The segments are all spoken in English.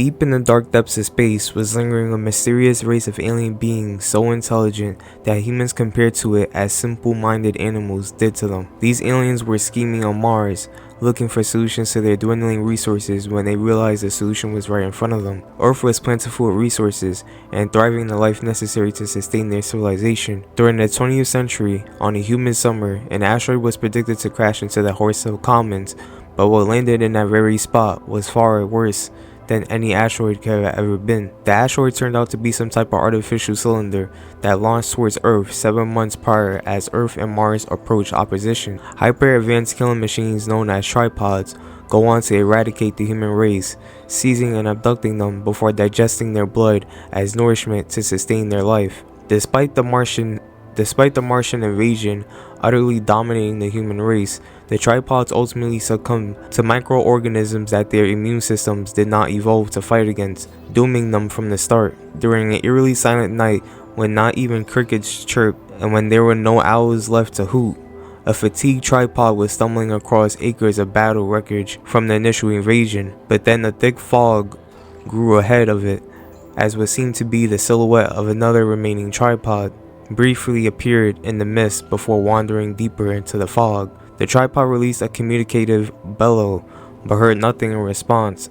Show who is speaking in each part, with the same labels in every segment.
Speaker 1: Deep in the dark depths of space was lingering a mysterious race of alien beings so intelligent that humans compared to it as simple-minded animals did to them. These aliens were scheming on Mars, looking for solutions to their dwindling resources when they realized the solution was right in front of them. Earth was plentiful with resources and thriving in the life necessary to sustain their civilization. During the 20th century, on a humid summer, an asteroid was predicted to crash into the Horseshoe Commons, but what landed in that very spot was far worse than any asteroid could have ever been. The asteroid turned out to be some type of artificial cylinder that launched towards Earth 7 months prior as Earth and Mars approached opposition. Hyper-advanced killing machines known as tripods go on to eradicate the human race, seizing and abducting them before digesting their blood as nourishment to sustain their life. Despite the Martian invasion utterly dominating the human race, the tripods ultimately succumbed to microorganisms that their immune systems did not evolve to fight against, dooming them from the start. During an eerily silent night when not even crickets chirped and when there were no owls left to hoot, a fatigued tripod was stumbling across acres of battle wreckage from the initial invasion, but then a thick fog grew ahead of it as what seemed to be the silhouette of another remaining tripod briefly appeared in the mist before wandering deeper into the fog. The tripod released a communicative bellow, but heard nothing in response,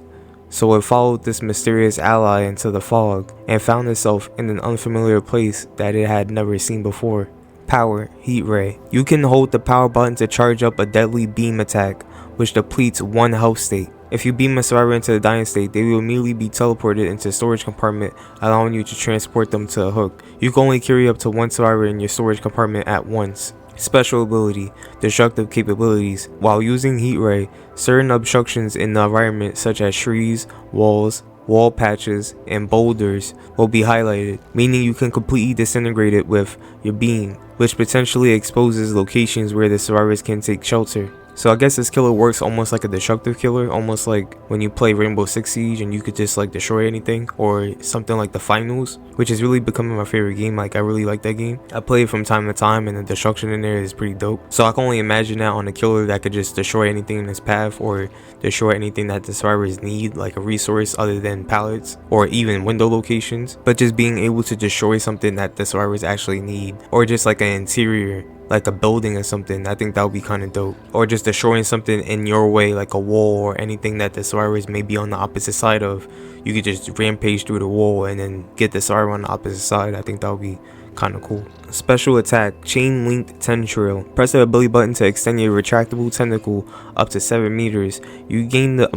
Speaker 1: so it followed this mysterious ally into the fog, and found itself in an unfamiliar place that it had never seen before. Power, heat ray. You can hold the power button to charge up a deadly beam attack, which depletes one health state. If you beam a survivor into the dying state, they will immediately be teleported into a storage compartment, allowing you to transport them to a hook. You can only carry up to one survivor in your storage compartment at once. Special ability, destructive capabilities. While using heat ray, certain obstructions in the environment such as trees, walls, wall patches, and boulders will be highlighted, meaning you can completely disintegrate it with your beam, which potentially exposes locations where the survivors can take shelter. So I guess this killer works almost like a destructive killer, almost like when you play Rainbow Six Siege and you could just like destroy anything, or something like the finals, which is really becoming my favorite game. Like I really like that game. I play it from time to time and the destruction in there is pretty dope. So I can only imagine that on a killer that could just destroy anything in its path, or destroy anything that the survivors need, like a resource other than pallets or even window locations, but just being able to destroy something that the survivors actually need, or just like an interior, like a building or something. I think that would be kind of dope. Or just destroying something in your way, like a wall or anything that the survivors may be on the opposite side of. You could just rampage through the wall and then get the survivor on the opposite side. I think that would be kind of cool. Special attack, chain linked tendril. Press the ability button to extend your retractable tentacle up to 7 meters. You gain the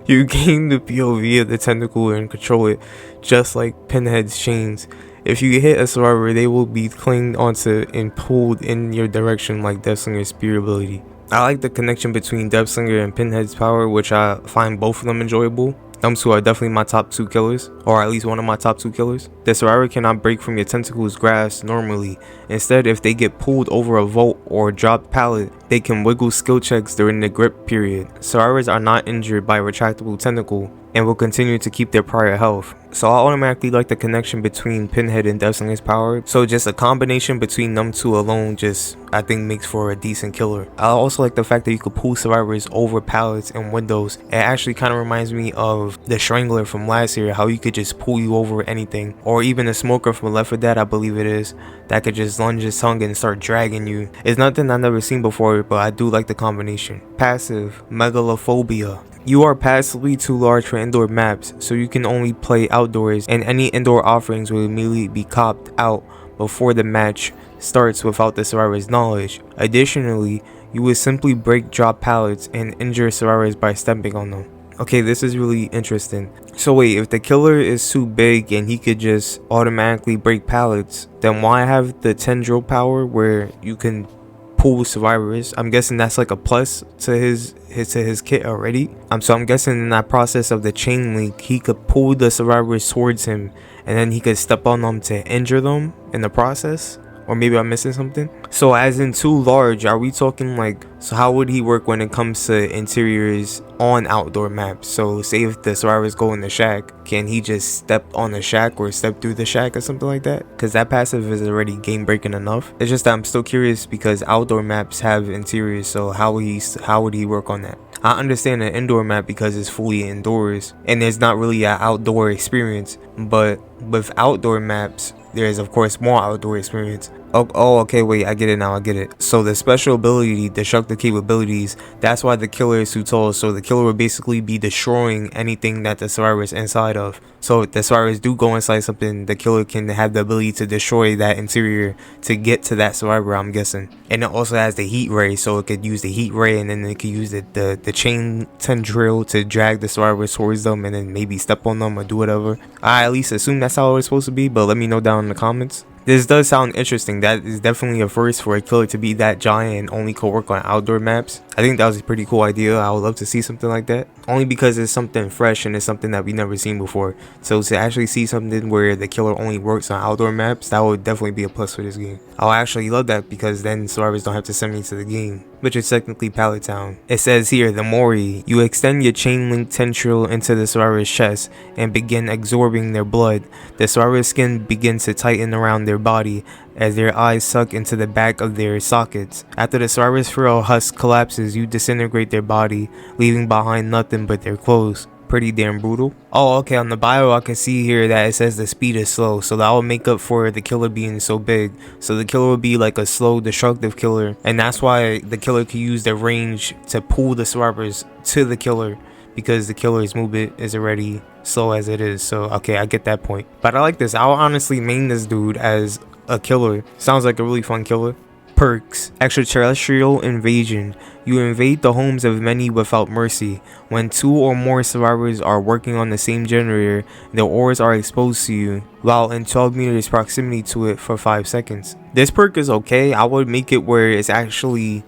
Speaker 1: you gain the POV of the tentacle and control it just like Pinhead's chains. If you hit a survivor, they will be clinged onto and pulled in your direction like Deathslinger's spear ability. I like the connection between Deathslinger and Pinhead's power, which I find both of them enjoyable. Them two are definitely my top 2 killers, or at least one of my top 2 killers. The survivor cannot break from your tentacles grasp normally. Instead, if they get pulled over a vault or dropped pallet, they can wiggle skill checks during the grip period. Survivors are not injured by a retractable tentacle and will continue to keep their prior health. So I automatically like the connection between Pinhead and Deathslinger's power. So just a combination between them two alone just I think makes for a decent killer. I also like the fact that you could pull survivors over pallets and windows. It actually kind of reminds me of the Strangler from last year, how you could just pull you over anything. Or even the Smoker from Left 4 Dead, I believe it is, that could just lunge his tongue and start dragging you. It's nothing I've never seen before, but I do like the combination. Passive, Megalophobia. You are passively too large for indoor maps, so you can only play outdoors, and any indoor offerings will immediately be copped out before the match starts without the survivor's knowledge. Additionally, you will simply break drop pallets and injure survivors by stepping on them. Okay, this is really interesting. So wait, if the killer is too big and he could just automatically break pallets, then why have the tendril power where you can pull survivors? I'm guessing that's like a plus to his kit already. So I'm guessing in that process of the chain link, he could pull the survivors towards him and then he could step on them to injure them in the process. Or maybe I'm missing something. So as in too large, are we talking like, so how would he work when it comes to interiors on outdoor maps? So say if the survivors go in the shack, can he just step on the shack or step through the shack or something like that? Because that passive is already game breaking enough. It's just that I'm still curious because outdoor maps have interiors, so how would he work on that? I understand an indoor map because it's fully indoors and there's not really an outdoor experience, but with outdoor maps, there is of course more outdoor experience. Oh, okay, wait, I get it now, I get it. So the special ability, destructive capabilities, that's why the killer is too tall. So the killer will basically be destroying anything that the survivor is inside of. So if the survivors do go inside something, the killer can have the ability to destroy that interior to get to that survivor, I'm guessing. And it also has the heat ray, so it could use the heat ray, and then it could use the chain tendril to drag the survivors towards them, and then maybe step on them or do whatever. I at least assume that's how it's supposed to be, but let me know down in the comments. This does sound interesting. That is definitely a first for a killer to be that giant and only could work on outdoor maps. I think that was a pretty cool idea. I would love to see something like that, only because it's something fresh and it's something that we've never seen before. So to actually see something where the killer only works on outdoor maps, that would definitely be a plus for this game. I'll actually love that, because then survivors don't have to send me to the game, which is technically Pallet Town. It says here, the Mori, you extend your chain link tendril into the survivor's chest and begin absorbing their blood. The survivor's skin begins to tighten around their body as their eyes suck into the back of their sockets. After the survivor's frail husk collapses, you disintegrate their body, leaving behind nothing but their clothes. Pretty damn brutal. Oh, okay, on the bio I can see here that it says the speed is slow, so that will make up for the killer being so big. So the killer will be like a slow destructive killer, and that's why the killer can use the range to pull the survivors to the killer, because the killer's movement is already slow as it is. So okay, I get that point, but I like this. I'll honestly main this dude as a killer. Sounds like a really fun killer. Perks: extraterrestrial invasion. You invade the homes of many without mercy. When 2 or more survivors are working on the same generator, the ores are exposed to you while in 12 meters proximity to it for 5 seconds. This perk is okay. I would make it where it's actually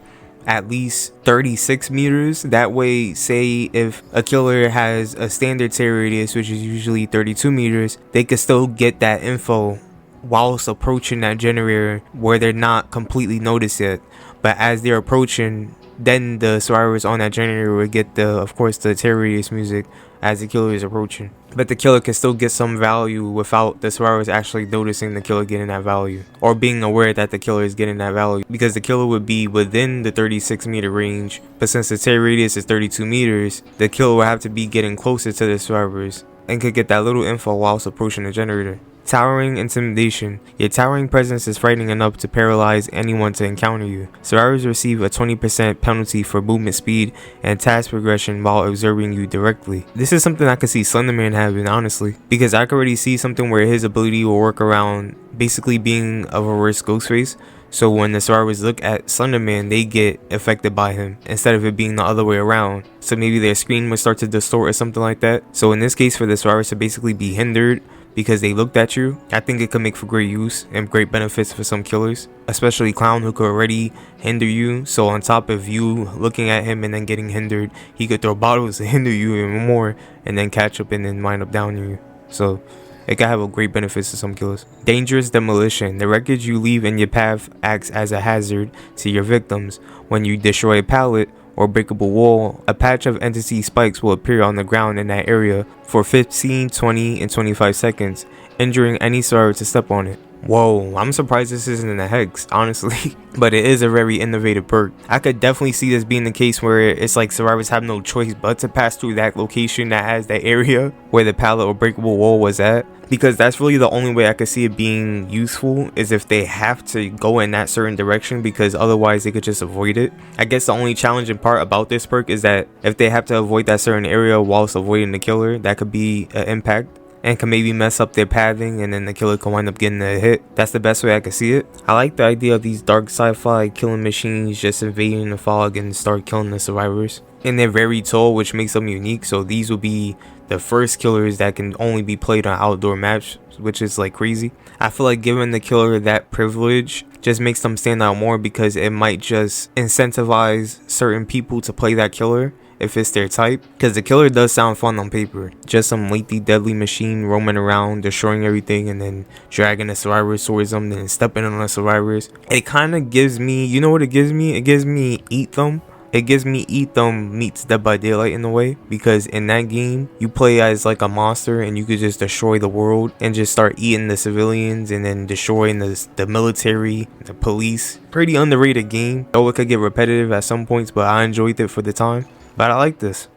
Speaker 1: at least 36 meters. That way, say if a killer has a standard tear radius, which is usually 32 meters, they could still get that info whilst approaching that generator where they're not completely noticed yet. But as they're approaching, then the survivors on that generator would get of course the tear radius music as the killer is approaching. But the killer can still get some value without the survivors actually noticing the killer getting that value, or being aware that the killer is getting that value, because the killer would be within the 36 meter range, but since the tear radius is 32 meters, the killer will have to be getting closer to the survivors and could get that little info whilst approaching the generator. Towering intimidation. Your towering presence is frightening enough to paralyze anyone to encounter you. Survivors receive a 20% penalty for movement speed and task progression while observing you directly. This is something I could see Slenderman having, honestly, because I could already see something where his ability will work around basically being a reverse Ghostface. So when the survivors look at Slenderman, they get affected by him instead of it being the other way around. So maybe their screen would start to distort or something like that. So in this case, for the survivors to basically be hindered because they looked at you, I think it could make for great use and great benefits for some killers, especially Clown, who could already hinder you. So on top of you looking at him and then getting hindered, he could throw bottles to hinder you even more and then catch up and then wind up downing you. So it can have a great benefits to some killers. Dangerous demolition. The wreckage you leave in your path acts as a hazard to your victims. When you destroy a pallet or breakable wall, a patch of entity spikes will appear on the ground in that area for 15, 20, and 25 seconds, injuring any survivor to step on it. Whoa, I'm surprised this isn't in the hex, honestly, but it is a very innovative perk. I could definitely see this being the case where it's like survivors have no choice but to pass through that location that has that area where the pallet or breakable wall was at, because that's really the only way I could see it being useful, is if they have to go in that certain direction, because otherwise they could just avoid it. I guess the only challenging part about this perk is that if they have to avoid that certain area whilst avoiding the killer, that could be an impact and can maybe mess up their pathing, and then the killer can wind up getting a hit. That's the best way I could see it. I like the idea of these dark sci-fi killing machines just invading the fog and start killing the survivors. And they're very tall, which makes them unique, so these will be the first killers that can only be played on outdoor maps, which is like crazy. I feel like giving the killer that privilege just makes them stand out more, because it might just incentivize certain people to play that killer if it's their type, because the killer does sound fun on paper. Just some lengthy deadly machine roaming around destroying everything and then dragging the survivors towards them, then stepping on the survivors. It kind of gives me, you know what it gives me? It gives me Eat Them. It gives me Eat Them meets Dead by Daylight in a way, because in that game you play as like a monster and you could just destroy the world and just start eating the civilians and then destroying the military, the police. Pretty underrated game, though it could get repetitive at some points, but I enjoyed it for the time. but I like this.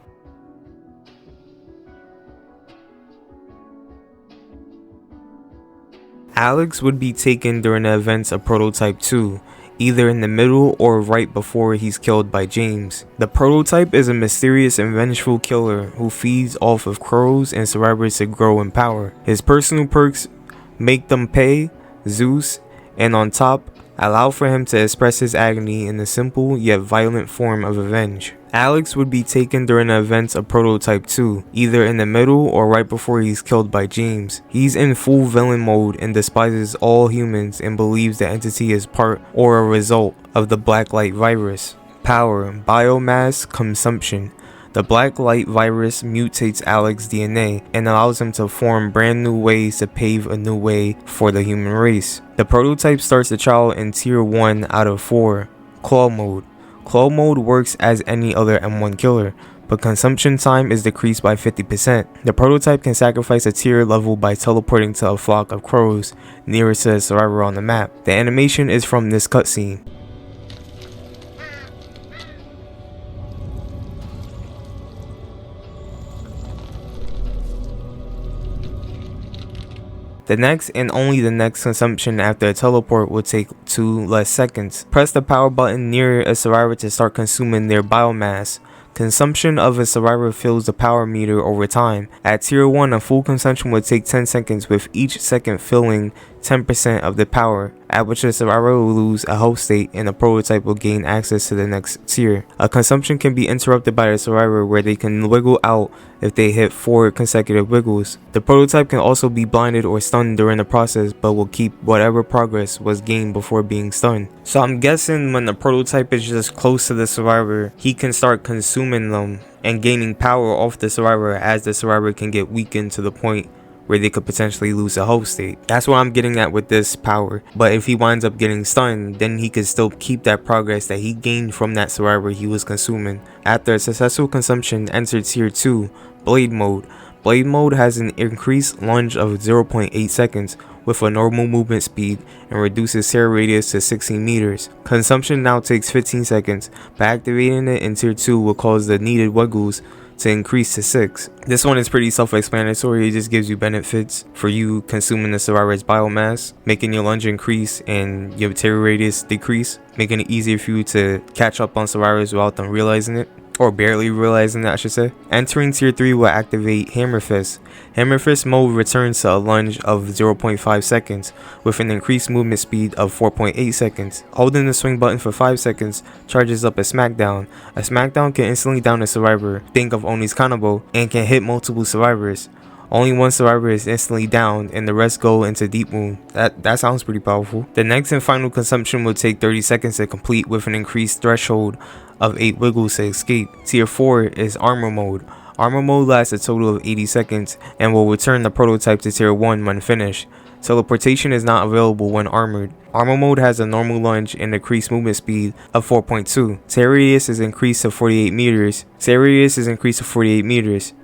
Speaker 1: Alex would be taken during the events of Prototype 2, either in the middle or right before he's killed by James. The Prototype is a mysterious and vengeful killer who feeds off of crows and survivors to grow in power. His personal perks make them pay, Zeus, and on top, allow for him to express his agony in a simple yet violent form of revenge. Alex would be taken during the events of Prototype 2, either in the middle or right before he's killed by James. He's in full villain mode and despises all humans and believes the entity is part or a result of the Black Light virus. Power, biomass, consumption. The Black Light virus mutates Alex's DNA and allows him to form brand new ways to pave a new way for the human race. The Prototype starts the trial in Tier 1 out of 4, Claw Mode. Claw Mode works as any other M1 killer, but consumption time is decreased by 50%. The Prototype can sacrifice a tier level by teleporting to a flock of crows nearest to a survivor on the map. The animation is from this cutscene. The next and only the next consumption after a teleport will take 2 less seconds. Press the power button near a survivor to start consuming their biomass. Consumption of a survivor fills the power meter over time. At tier 1, a full consumption would take 10 seconds, with each second filling 10% of the power, at which the survivor will lose a health state and the Prototype will gain access to the next tier. A consumption can be interrupted by the survivor, where they can wiggle out if they hit 4 consecutive wiggles. The Prototype can also be blinded or stunned during the process, but will keep whatever progress was gained before being stunned. So I'm guessing when the Prototype is just close to the survivor, he can start consuming them and gaining power off the survivor, as the survivor can get weakened to the point where they could potentially lose a health state. That's what I'm getting at with this power. But if he winds up getting stunned, then he could still keep that progress that he gained from that survivor he was consuming. After a successful consumption, enter tier 2, Blade Mode. Blade Mode has an increased lunge of 0.8 seconds with a normal movement speed and reduces tear radius to 16 meters. Consumption now takes 15 seconds, but activating it in tier 2 will cause the needed wiggles to increase to 6. This one is pretty self-explanatory. It just gives you benefits for you consuming the survivor's biomass, making your lunge increase and your tear radius decrease, making it easier for you to catch up on survivors without them realizing it, or barely realizing that, I should say. Entering tier 3 will activate Hammer Fist. Hammer Fist mode returns to a lunge of 0.5 seconds with an increased movement speed of 4.8 seconds. Holding the swing button for 5 seconds charges up a smackdown. A smackdown can instantly down a survivor, think of Oni's Kanabo, and can hit multiple survivors. Only one survivor is instantly downed and the rest go into deep wound. That sounds pretty powerful. The next and final consumption will take 30 seconds to complete with an increased threshold of 8 wiggles to escape. Tier 4 is Armor Mode. Armor Mode lasts a total of 80 seconds and will return the Prototype to tier 1 when finished. Teleportation is not available when armored. Armor Mode has a normal lunge and increased movement speed of 4.2. Tear radius is increased to 48 meters.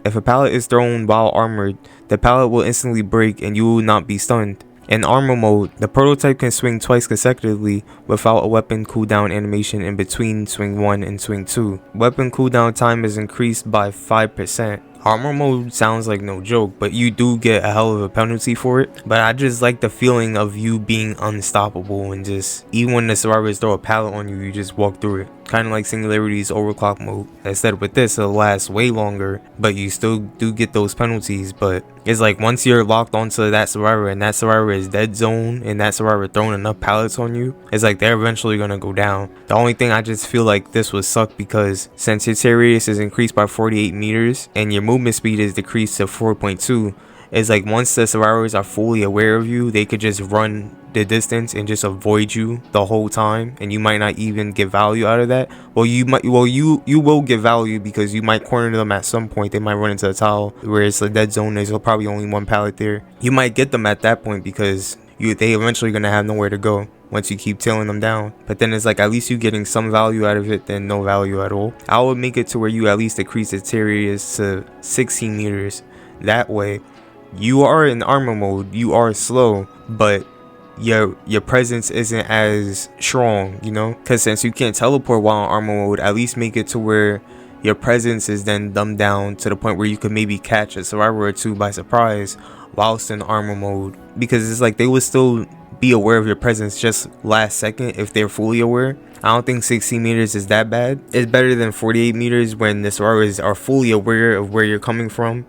Speaker 1: If a pallet is thrown while armored, the pallet will instantly break and you will not be stunned. In Armor Mode, the Prototype can swing twice consecutively without a weapon cooldown animation in between swing 1 and swing 2. Weapon cooldown time is increased by 5%. Armor Mode sounds like no joke, but you do get a hell of a penalty for it. But I just like the feeling of you being unstoppable and just, even when the survivors throw a pallet on you, you just walk through it. Kind of like Singularity's Overclock Mode. Instead with this, it'll last way longer, but you still do get those penalties. But it's like once you're locked onto that survivor and that survivor is dead zone and that survivor throwing enough pallets on you, it's like they're eventually gonna go down. The only thing I just feel like this would suck, because since your tear radius is increased by 48 meters and your movement speed is decreased to 4.2, it's like once the survivors are fully aware of you, they could just run the distance and just avoid you the whole time, and you might not even get value out of that. You will get value, because you might corner them at some point. They might run into a tile where it's a dead zone, there's probably only one pallet there. You might get them at that point because they eventually gonna have nowhere to go once you keep tailing them down. But then it's like at least you getting some value out of it than no value at all. I would make it to where you at least decrease the tear radius to 16 meters. That way you are in armor mode, you are slow, but your presence isn't as strong, you know, because since you can't teleport while in armor mode, at least make it to where your presence is then dumbed down to the point where you could maybe catch a survivor or two by surprise whilst in armor mode, because it's like they would still be aware of your presence just last second if they're fully aware. I don't think 16 meters is that bad. It's better than 48 meters when the survivors are fully aware of where you're coming from,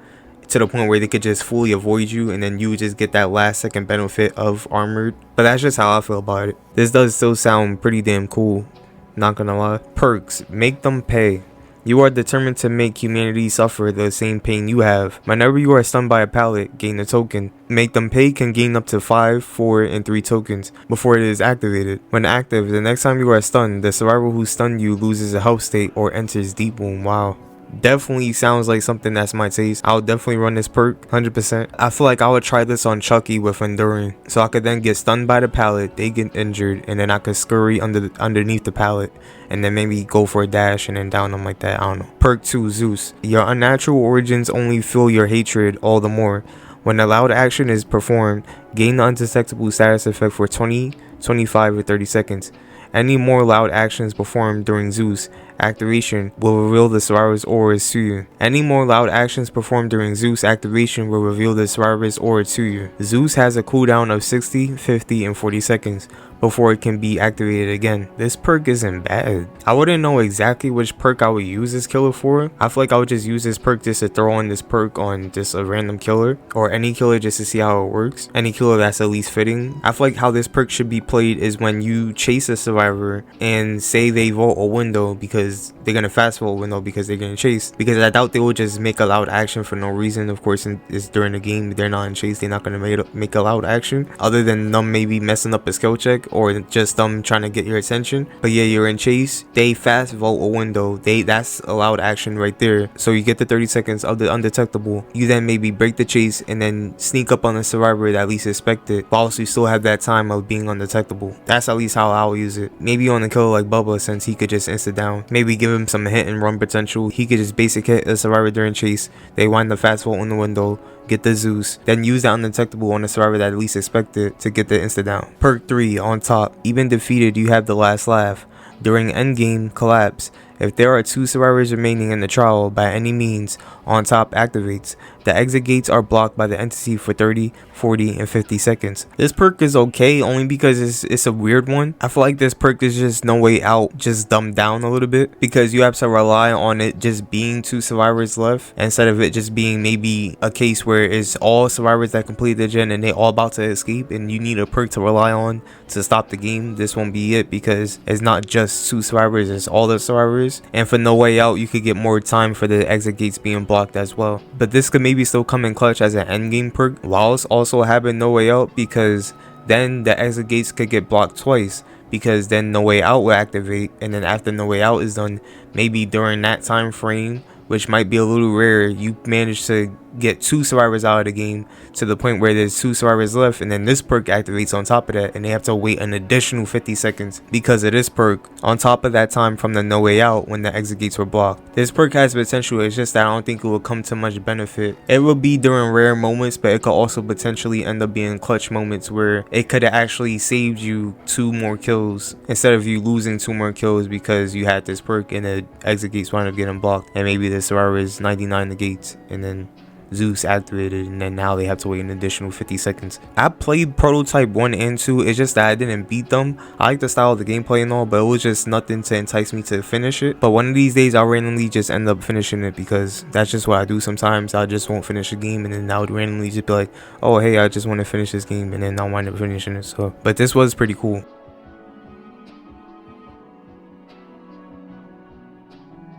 Speaker 1: to the point where they could just fully avoid you, and then you would just get that last second benefit of armored. But that's just how I feel about it. This does still sound pretty damn cool, not gonna lie. Perks, make them pay. You are determined to make humanity suffer the same pain you have. Whenever you are stunned by a pallet, gain a token. Make them pay can gain up to 5, 4, and 3 tokens before it is activated. When active, the next time you are stunned, the survivor who stunned you loses a health state or enters deep wound. Wow. Definitely sounds like something that's my taste. I'll definitely run this perk 100%. I feel like I would try this on Chucky with enduring, so I could then get stunned by the pallet, they get injured, and then I could scurry underneath the pallet and then maybe go for a dash and then down them like that. I don't know. Perk 2, Zeus. Your unnatural origins only fuel your hatred all the more. When a loud action is performed, gain the undetectable status effect for 20, 25, or 30 seconds. Any more loud actions performed during Zeus activation will reveal the survivor's auras to you. Any more loud actions performed during Zeus activation will reveal the survivor's aura to you. Zeus has a cooldown of 60, 50, and 40 seconds before it can be activated again. This perk isn't bad. I wouldn't know exactly which perk I would use this killer for. I feel like I would just use this perk just to throw on this perk on just a random killer, or any killer just to see how it works. Any killer that's at least fitting. I feel like how this perk should be played is when you chase a survivor and say they vault a window, because they're gonna fast vault a window because they're getting chased. Because I doubt they will just make a loud action for no reason. Of course, it's during the game, they're not in chase, they're not gonna make a loud action other than them maybe messing up a skill check or just them trying to get your attention. But yeah, you're in chase, they fast vault a window, that's a loud action right there. So you get the 30 seconds of the undetectable. You then maybe break the chase and then sneak up on the survivor that least expected, whilst you still have that time of being undetectable. That's at least how I'll use it. Maybe on a killer like Bubba, since he could just instant down. Maybe give him some hit and run potential. He could just basic hit a survivor during chase, they wind the fast vault in the window, get the Zeus, then use that undetectable on the survivor that least expected to get the insta down. Perk 3, on top. Even defeated, you have the last laugh. During endgame collapse, if there are 2 survivors remaining in the trial by any means, on top activates. The exit gates are blocked by the entity for 30, 40, and 50 seconds. This perk is okay only because it's a weird one. I feel like this perk is just no way out, just dumbed down a little bit, because you have to rely on it just being 2 survivors left instead of it just being maybe a case where it's all survivors that complete the gen and they all about to escape and you need a perk to rely on to stop the game. This won't be it, because it's not just 2 survivors, it's all the survivors. And for no way out, you could get more time for the exit gates being blocked as well. But this could maybe still come in clutch as an endgame perk whilst also having no way out, because then the exit gates could get blocked twice, because then no way out will activate, and then after no way out is done, maybe during that time frame, which might be a little rare, you manage to get 2 survivors out of the game to the point where there's 2 survivors left, and then this perk activates on top of that and they have to wait an additional 50 seconds because of this perk on top of that time from the no way out when the exit gates were blocked. This perk has potential, it's just that I don't think it will come to much benefit. It will be during rare moments, but it could also potentially end up being clutch moments where it could have actually saved you 2 more kills instead of you losing 2 more kills because you had this perk and the exit gates wound up getting blocked, and maybe the survivor is 99 the gates and then Zeus activated, and then now they have to wait an additional 50 seconds. I played Prototype 1 and 2, it's just that I didn't beat them. I like the style of the gameplay and all, but it was just nothing to entice me to finish it. But one of these days I'll randomly just end up finishing it, because that's just what I do sometimes. I just won't finish a game and then I would randomly just be like, oh hey, I just want to finish this game, and then I'll wind up finishing it. So, but this was pretty cool.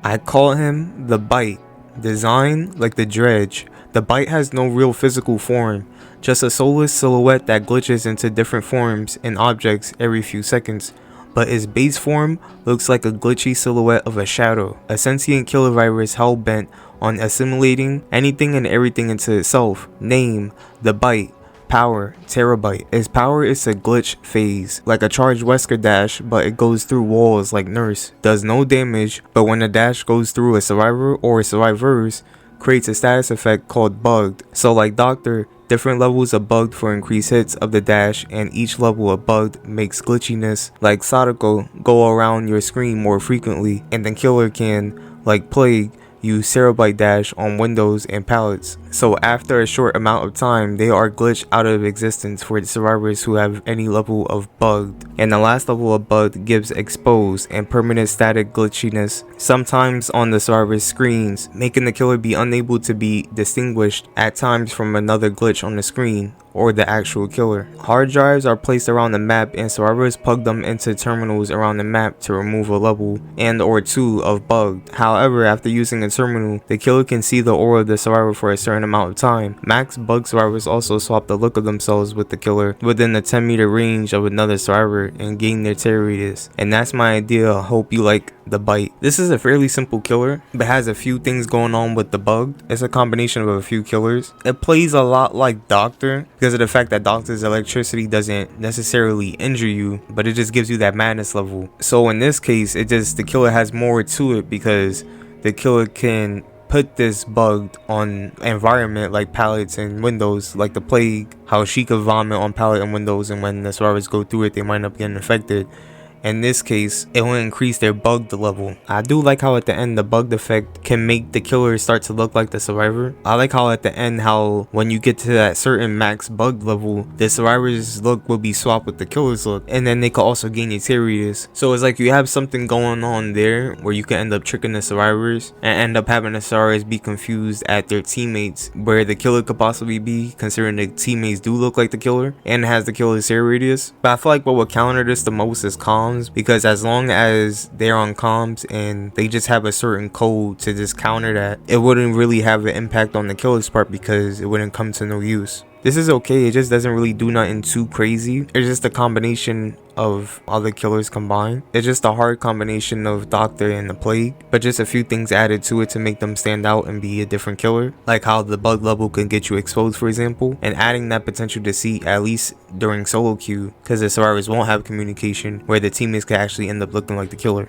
Speaker 1: I call him the Bite. Design like the Dredge. The Bite has no real physical form, just a soulless silhouette that glitches into different forms and objects every few seconds, but its base form looks like a glitchy silhouette of a shadow, a sentient killer virus hell-bent on assimilating anything and everything into itself. Name, the Bite. Power, Terabyte. Its power is a glitch phase, like a charged Wesker dash, but it goes through walls like Nurse. Does no damage, but when the dash goes through a survivor or survivors, creates a status effect called bugged. So like Doctor, different levels of bugged for increased hits of the dash, and each level of bugged makes glitchiness like Sadako go around your screen more frequently, and the killer can like Plague, use Terabyte Dash on Windows and pallets. So after a short amount of time, they are glitched out of existence for the survivors who have any level of bugged. And the last level of bugged gives exposed and permanent static glitchiness, sometimes on the survivor's screens, making the killer be unable to be distinguished at times from another glitch on the screen or the actual killer. Hard drives are placed around the map and survivors plug them into terminals around the map to remove a level and or two of bugged. However, after using a terminal, the killer can see the aura of the survivor for a certain amount of time. Max bug survivors also swap the look of themselves with the killer within the 10-meter range of another survivor and gain their terror radius. And that's my idea. Hope you like the bite. This is a fairly simple killer, but has a few things going on with the bug. It's a combination of a few killers. It plays a lot like Doctor because of the fact that Doctor's electricity doesn't necessarily injure you, but it just gives you that madness level. So in this case, the killer has more to it because the killer can put this bugged on environment like pallets and windows, like the Plague, how she could vomit on pallet and windows, and when the survivors go through it, they might up getting infected. In this case, it will increase their bugged level. I do like how at the end the bugged effect can make the killer start to look like the survivor. I like how at the end, how when you get to that certain max bugged level, the survivor's look will be swapped with the killer's look, and then they could also gain your terror radius. So it's like you have something going on there where you can end up tricking the survivors and end up having the survivors be confused at their teammates, where the killer could possibly be, considering the teammates do look like the killer and has the killer's terror radius. But I feel like what would counter this the most is comms, because as long as they're on comms and they just have a certain code to just counter that, it wouldn't really have an impact on the killer's part because it wouldn't come to no use. This is okay, it just doesn't really do nothing too crazy. It's just a combination of other killers combined. It's just a hard combination of Doctor and the Plague, but just a few things added to it to make them stand out and be a different killer, like how the bug level can get you exposed, for example, and adding that potential deceit at least during solo queue, because the survivors won't have communication where the teammates could actually end up looking like the killer.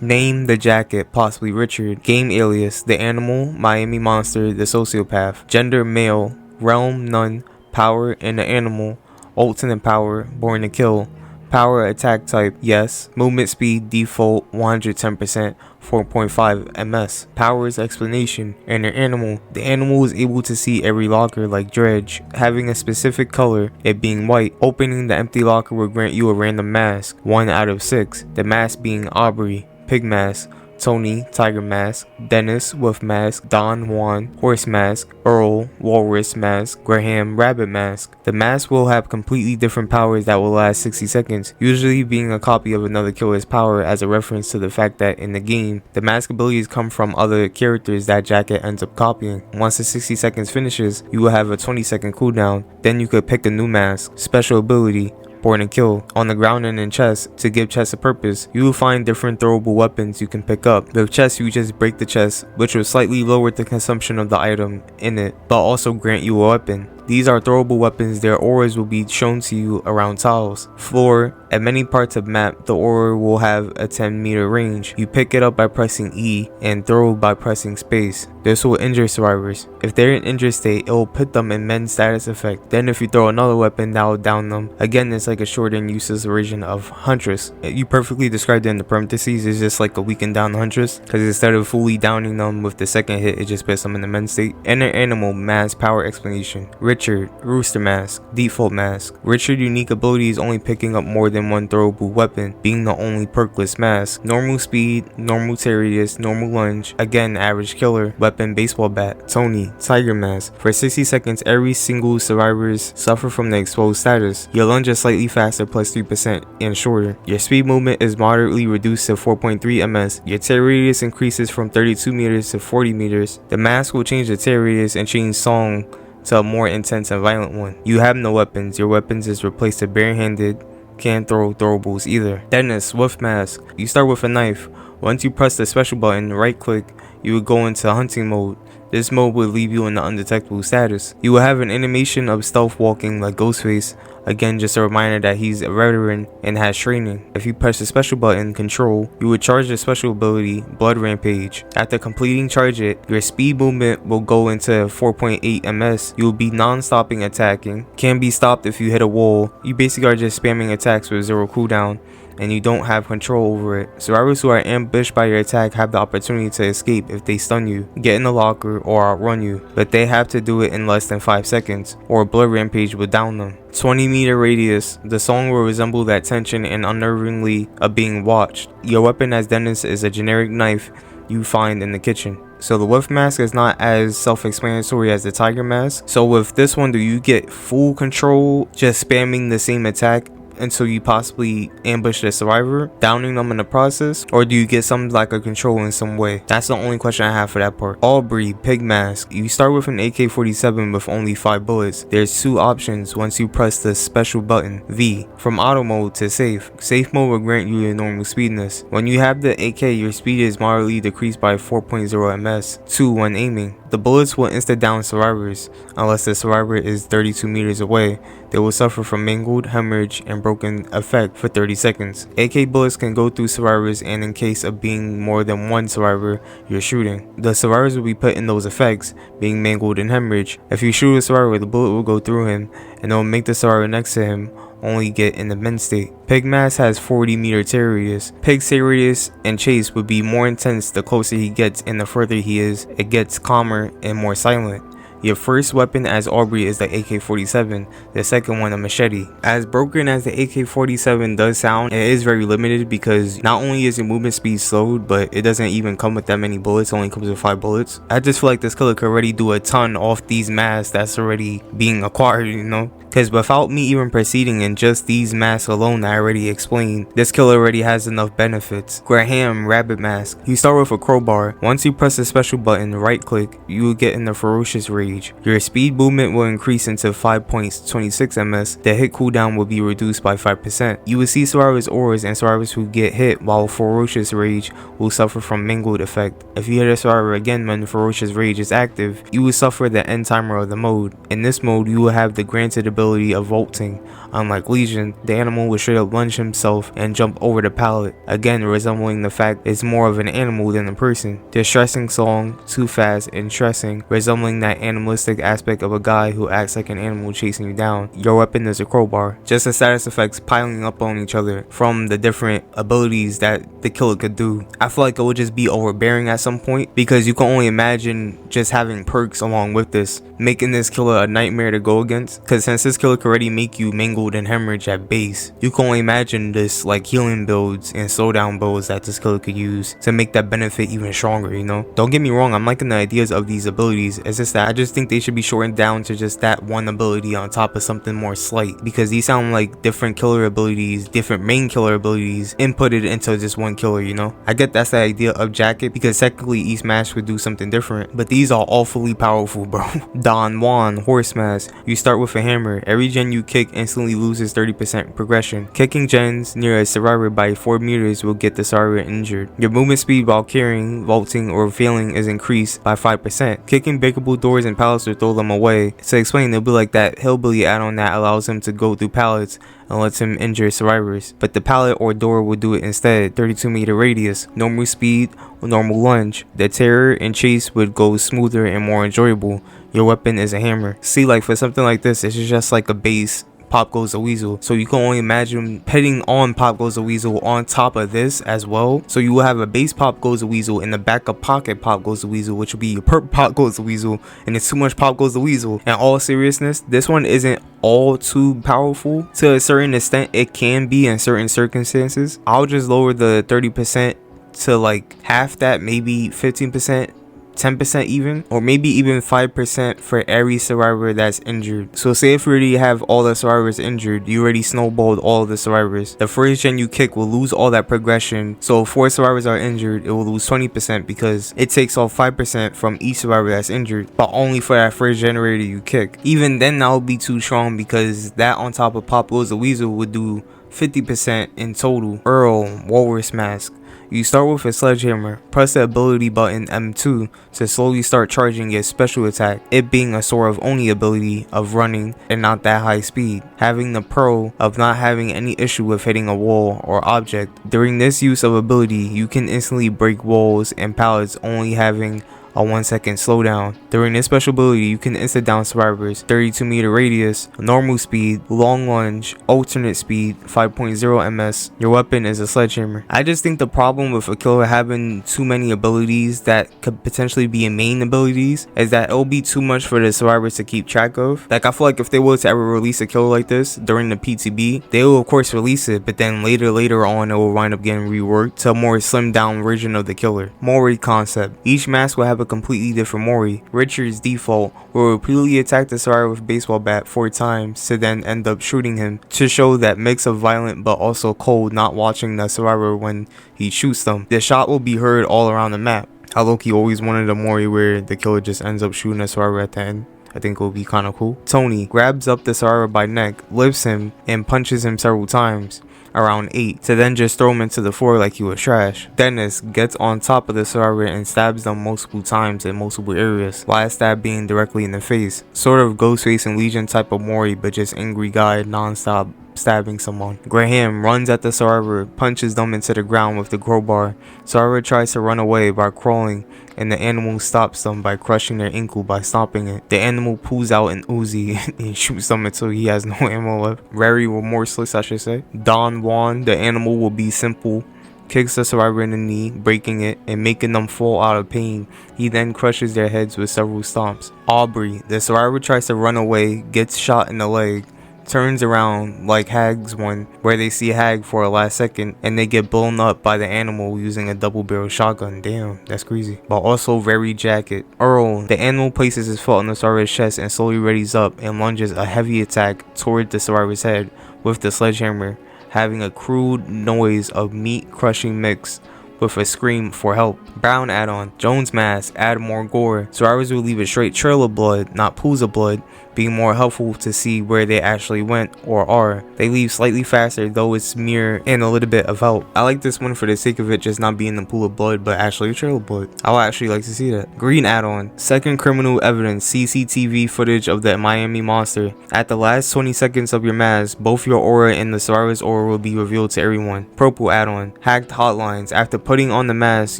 Speaker 1: Name the jacket, possibly Richard. Game alias, the animal, Miami monster, the sociopath. Gender, male. Realm, none. Power, in the animal. Alternate power, born to kill. Power, attack type, yes. Movement speed, default, 110%, 4.5 ms. Powers, explanation, inner animal. The animal is able to see every locker like Dredge, having a specific color, it being white. Opening the empty locker will grant you a random mask, 1 out of 6. The mask being Aubrey. Pig mask, Tony, tiger mask, Dennis, wolf mask, Don Juan, horse mask, Earl, walrus mask, Graham, rabbit mask. The mask will have completely different powers that will last 60 seconds, usually being a copy of another killer's power, as a reference to the fact that in the game, the mask abilities come from other characters that jacket ends up copying. Once the 60 seconds finishes, you will have a 20-second cooldown, then you could pick a new mask. Special ability, born and kill. On the ground and in chest, to give chest a purpose, you will find different throwable weapons you can pick up. With chest, you just break the chest, which will slightly lower the consumption of the item in it, but also grant you a weapon. These are throwable weapons. Their auras will be shown to you around tiles, floor. At many parts of map, the aura will have a 10-meter range. You pick it up by pressing E and throw by pressing space. This will injure survivors. If they're in injured state, it will put them in mend status effect. Then if you throw another weapon, that will down them. Again, it's like a short and useless version of Huntress. You perfectly described it in the parentheses. It's just like a weakened down Huntress, because instead of fully downing them with the second hit, it just puts them in the mend state. Inner animal, mass power explanation. Richard, rooster mask, default mask. Richard unique ability is only picking up more than one throwable weapon, being the only perkless mask. Normal speed, normal terror radius, normal lunge, again average killer. Weapon, baseball bat. Tony, tiger mask. For 60 seconds, every single survivors suffer from the exposed status. Your lunge is slightly faster, plus 3% and shorter. Your speed movement is moderately reduced to 4.3 ms. Your terror radius increases from 32 meters to 40 meters. The mask will change the terror radius and change song to a more intense and violent one. You have no weapons. Your weapons is replaced to barehanded. Can't throw throwables either. Dennis, wolf mask. You start with a knife. Once you press the special button, right click, you will go into hunting mode. This mode will leave you in the undetectable status. You will have an animation of stealth walking like Ghostface. Again, just a reminder that he's a veteran and has training. If you press the special button, control, you will charge the special ability, Blood Rampage. After completing charge it, your speed movement will go into 4.8 ms. You will be non-stopping attacking. Can be stopped if you hit a wall. You basically are just spamming attacks with 0 cooldown. and you don't have control over it. Survivors who are ambushed by your attack have the opportunity to escape if they stun you, get in the locker, or outrun you, but they have to do it in less than 5 seconds, or a blood rampage will down them. 20-meter radius. The song will resemble that tension and unnervingly of being watched. Your weapon as Dennis is a generic knife you find in the kitchen. So the Wolf Mask is not as self-explanatory as the Tiger Mask. So with this one, do you get full control just spamming the same attack until you possibly ambush the survivor, downing them in the process, or do you get something like a control in some way? That's the only question I have for that part. Aubrey, Pig Mask. You start with an AK-47 with only 5 bullets. There's 2 options once you press the special button, V. From auto mode to safe. Safe mode will grant you a normal speediness. When you have the AK, your speed is moderately decreased by 4.0 ms. 2 when aiming. The bullets will insta down survivors. Unless the survivor is 32 meters away, they will suffer from mangled, hemorrhage, and broken effect for 30 seconds. AK bullets can go through survivors, and in case of being more than one survivor you're shooting, the survivors will be put in those effects, being mangled and hemorrhage. If you shoot a survivor, the bullet will go through him, and it will make the survivor next to him only get in the bend state. Pig Mask has 40-meter tear radius. Pig's tear radius and chase would be more intense the closer he gets, and the further he is, it gets calmer and more silent. Your first weapon as Aubrey is the AK-47, the second one a machete. As broken as the AK-47 does sound, it is very limited because not only is your movement speed slowed, but it doesn't even come with that many bullets, it only comes with 5 bullets. I just feel like this killer could already do a ton off these masks that's already being acquired, you know? Because without me even proceeding in just these masks alone that I already explained, this killer already has enough benefits. Graham Rabbit Mask. You start with a crowbar. Once you press the special button, right click, you will get in the Ferocious Rage. Your speed movement will increase into 5.26 ms. The hit cooldown will be reduced by 5%. You will see survivors' auras, and survivors who get hit while Ferocious Rage will suffer from mangled effect. If you hit a survivor again when the Ferocious Rage is active, you will suffer the end timer of the mode. In this mode, you will have the granted ability of vaulting. Unlike Legion, the animal will straight up lunge himself and jump over the pallet, again resembling the fact it's more of an animal than a person. Distressing Song, Too Fast, and Stressing, resembling that animalistic aspect of a guy who acts like an animal chasing you down. Your weapon is a crowbar. Just the status effects piling up on each other from the different abilities that the killer could do. I feel like it would just be overbearing at some point, because you can only imagine just having perks along with this, making this killer a nightmare to go against. Because since this killer could already make you mangled and hemorrhage at base, you can only imagine this like healing builds and slowdown builds that this killer could use to make that benefit even stronger, you know? Don't get me wrong, I'm liking the ideas of these abilities. It's just that I just think they should be shortened down to just that one ability on top of something more slight, because these sound like different killer abilities, different main killer abilities inputted into just one killer, you know? I get that's the idea of Jacket, because technically each mask would do something different, but these are awfully powerful, bro. Don Juan Horse Mask. You start with a hammer. Every gen you kick instantly loses 30% progression. Kicking gens near a survivor by 4 meters will get the survivor injured. Your movement speed while carrying, vaulting, or failing is increased by 5%. Kicking breakable doors and pallets will throw them away. To explain, it'll be like that hillbilly add-on that allows him to go through pallets and lets him injure survivors, but the pallet or door will do it instead. 32-meter radius, normal speed, normal lunge. The terror and chase would go smoother and more enjoyable. Your weapon is a hammer. See, like for something like this, it's just like a base Pop Goes the Weasel, so you can only imagine pitting on Pop Goes the Weasel on top of this as well. So you will have a base Pop Goes the Weasel and the backup pocket Pop Goes the Weasel, which will be your perp Pop Goes the Weasel, and it's too much Pop Goes the Weasel. In all seriousness, this one isn't all too powerful. To a certain extent, it can be in certain circumstances. I'll just lower the 30% to like half that, maybe 15%, 10% even, or maybe even 5% for every survivor that's injured. So say if you already have all the survivors injured, you already snowballed all of the survivors. The first gen you kick will lose all that progression. So if 4 survivors are injured, it will lose 20% because it takes off 5% from each survivor that's injured, but only for that first generator you kick. Even then, that would be too strong, because that on top of Pop Goes the Weasel would do 50% in total. Earl Walrus Mask. You start with a sledgehammer. Press the ability button M2 to slowly start charging your special attack, it being a sort of only ability of running and not that high speed, having the pro of not having any issue with hitting a wall or object. During this use of ability, you can instantly break walls and pallets, only having a 1-second slowdown. During this special ability, you can instant down survivors, 32-meter radius, normal speed, long lunge, alternate speed, 5.0 ms. Your weapon is a sledgehammer. I just think the problem with a killer having too many abilities that could potentially be main abilities is that it'll be too much for the survivors to keep track of. Like, I feel like if they were to ever release a killer like this during the PTB, they will of course release it, but then later on it will wind up getting reworked to a more slimmed down version of the killer. Mori concept. Each mask will have a completely different Mori. Richard's default will repeatedly attack the survivor with a baseball bat 4 times to then end up shooting him, to show that mix of violent but also cold, not watching the survivor when he shoots them. The shot will be heard all around the map. I low-key always wanted a Mori where the killer just ends up shooting a survivor at the end. I think it would be kind of cool. Tony grabs up the survivor by neck, lifts him, and punches him several times, around 8, to then just throw him into the floor like he was trash. Dennis gets on top of the survivor and stabs them multiple times in multiple areas, last stab being directly in the face. Sort of Ghostface and Legion type of Mori, but just angry guy non-stop stabbing someone. Graham runs at the survivor, punches them into the ground with the crowbar. Survivor tries to run away by crawling, and the animal stops them by crushing their ankle by stomping it. The animal pulls out an Uzi and shoots them until he has no ammo left. Very remorseless, I should say. Don Juan, the animal will be simple, kicks the survivor in the knee, breaking it and making them fall out of pain. He then crushes their heads with several stomps. Aubrey, the survivor tries to run away, gets shot in the leg, turns around like Hag's one, where they see Hag for a last second and they get blown up by the animal using a double barrel shotgun. Damn, that's crazy. But also very jacket. Earl, the animal places his foot on the survivor's chest and slowly readies up and lunges a heavy attack toward the survivor's head with the sledgehammer, having a crude noise of meat crushing mix with a scream for help. Brown add-on. Jones mask, add more gore. Survivors will leave a straight trail of blood, not pools of blood, being more helpful to see where they actually went or are. They leave slightly faster, though it's mere and a little bit of help. I like this one for the sake of it just not being a pool of blood, but actually a trail of blood. I would actually like to see that. Green add-on. Second criminal evidence, CCTV footage of the Miami monster. At the last 20 seconds of your mask, both your aura and the survivor's aura will be revealed to everyone. Purple add-on. Hacked hotlines. After putting on the mask,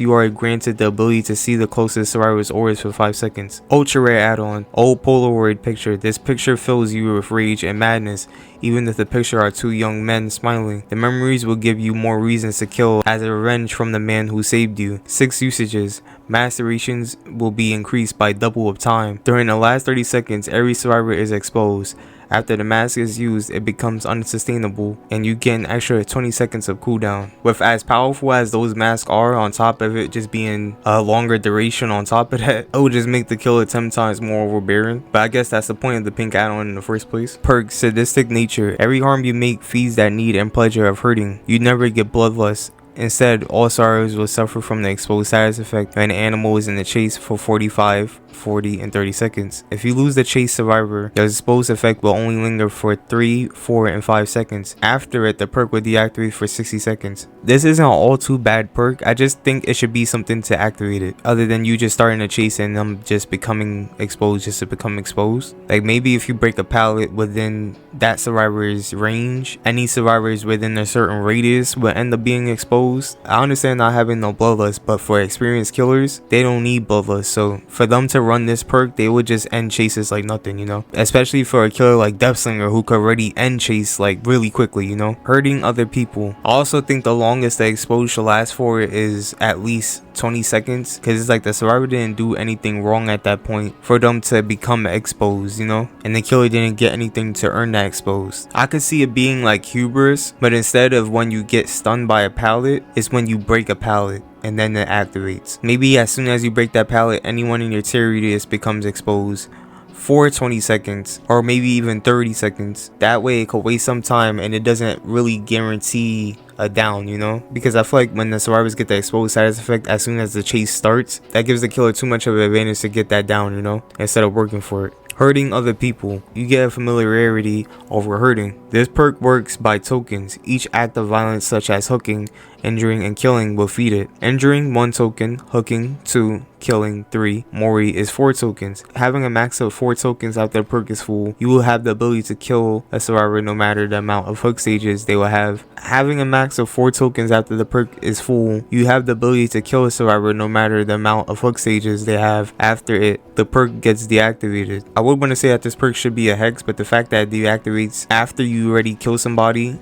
Speaker 1: you are granted the ability to see the closest survivor's auras for 5 seconds. Ultra rare add-on. Old Polaroid picture. This picture fills you with rage and madness, even if the picture are 2 young men smiling. The memories will give you more reasons to kill as a revenge from the man who saved you. 6 usages. Macerations will be increased by double of time. During the last 30 seconds, every survivor is exposed. After the mask is used, it becomes unsustainable and you get an extra 20 seconds of cooldown. With as powerful as those masks are, on top of it just being a longer duration on top of that, it would just make the killer 10 times more overbearing. But I guess that's the point of the pink add-on in the first place. Perk, sadistic nature. Every harm you make feeds that need and pleasure of hurting. You never get bloodlust. Instead, all survivors will suffer from the exposed status effect when the animal is in the chase for 45, 40, and 30 seconds. If you lose the chase survivor, the exposed effect will only linger for 3, 4, and 5 seconds. After it, the perk will deactivate for 60 seconds. This isn't an all too bad perk. I just think it should be something to activate it, other than you just starting a chase and them just becoming exposed just to become exposed. Like maybe if you break a pallet within that survivor's range, any survivors within a certain radius will end up being exposed. I understand not having no bloodlust, but for experienced killers, they don't need bloodlust. So for them to run this perk, they would just end chases like nothing, you know? Especially for a killer like Deathslinger who could already end chase like really quickly, you know? Hurting other people. I also think the longest the exposure should last for is at least 20 seconds, because it's like the survivor didn't do anything wrong at that point for them to become exposed, you know? And the killer didn't get anything to earn that exposed. I could see it being like hubris, but instead of when you get stunned by a pallet, it's when you break a pallet and then it activates. Maybe as soon as you break that pallet, anyone in your tier radius becomes exposed for 20 seconds or maybe even 30 seconds. That way it could waste some time and it doesn't really guarantee a down, you know? Because I feel like when the survivors get the exposed status effect as soon as the chase starts, that gives the killer too much of an advantage to get that down, you know, instead of working for it. Hurting other people. You get a familiarity over hurting. This perk works by tokens. Each act of violence such as hooking injuring and killing will feed it. Injuring 1 token, hooking 2, killing 3, Mori is 4 tokens. Having a max of 4 tokens after the perk is full, you will have the ability to kill a survivor no matter the amount of hook stages they will have. Having a max of 4 tokens after the perk is full, you have the ability to kill a survivor no matter the amount of hook stages they have after the perk gets deactivated. I would want to say that this perk should be a hex, but the fact that it deactivates after you already kill somebody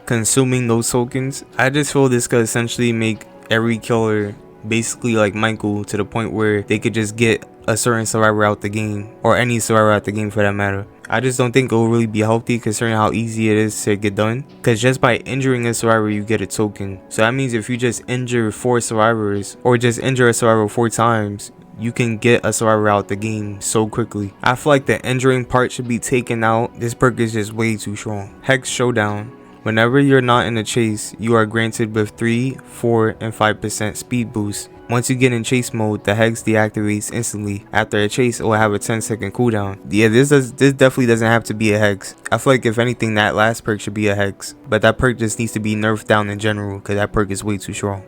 Speaker 1: consuming those tokens, I just feel this could essentially make every killer basically like Michael, to the point where they could just get a certain survivor out the game, or any survivor out the game for that matter. I just don't think it will really be healthy considering how easy it is to get done, because just by injuring a survivor you get a token. So that means if you just injure 4 survivors, or just injure a survivor 4 times, you can get a survivor out the game so quickly. I feel like the injuring part should be taken out. This perk is just way too strong. Hex Showdown. Whenever you're not in a chase, you are granted with 3, 4, and 5% speed boost. Once you get in chase mode, the hex deactivates instantly. After a chase, it will have a 10-second cooldown. Yeah, this definitely doesn't have to be a hex. I feel like if anything, that last perk should be a hex. But that perk just needs to be nerfed down in general, because that perk is way too strong.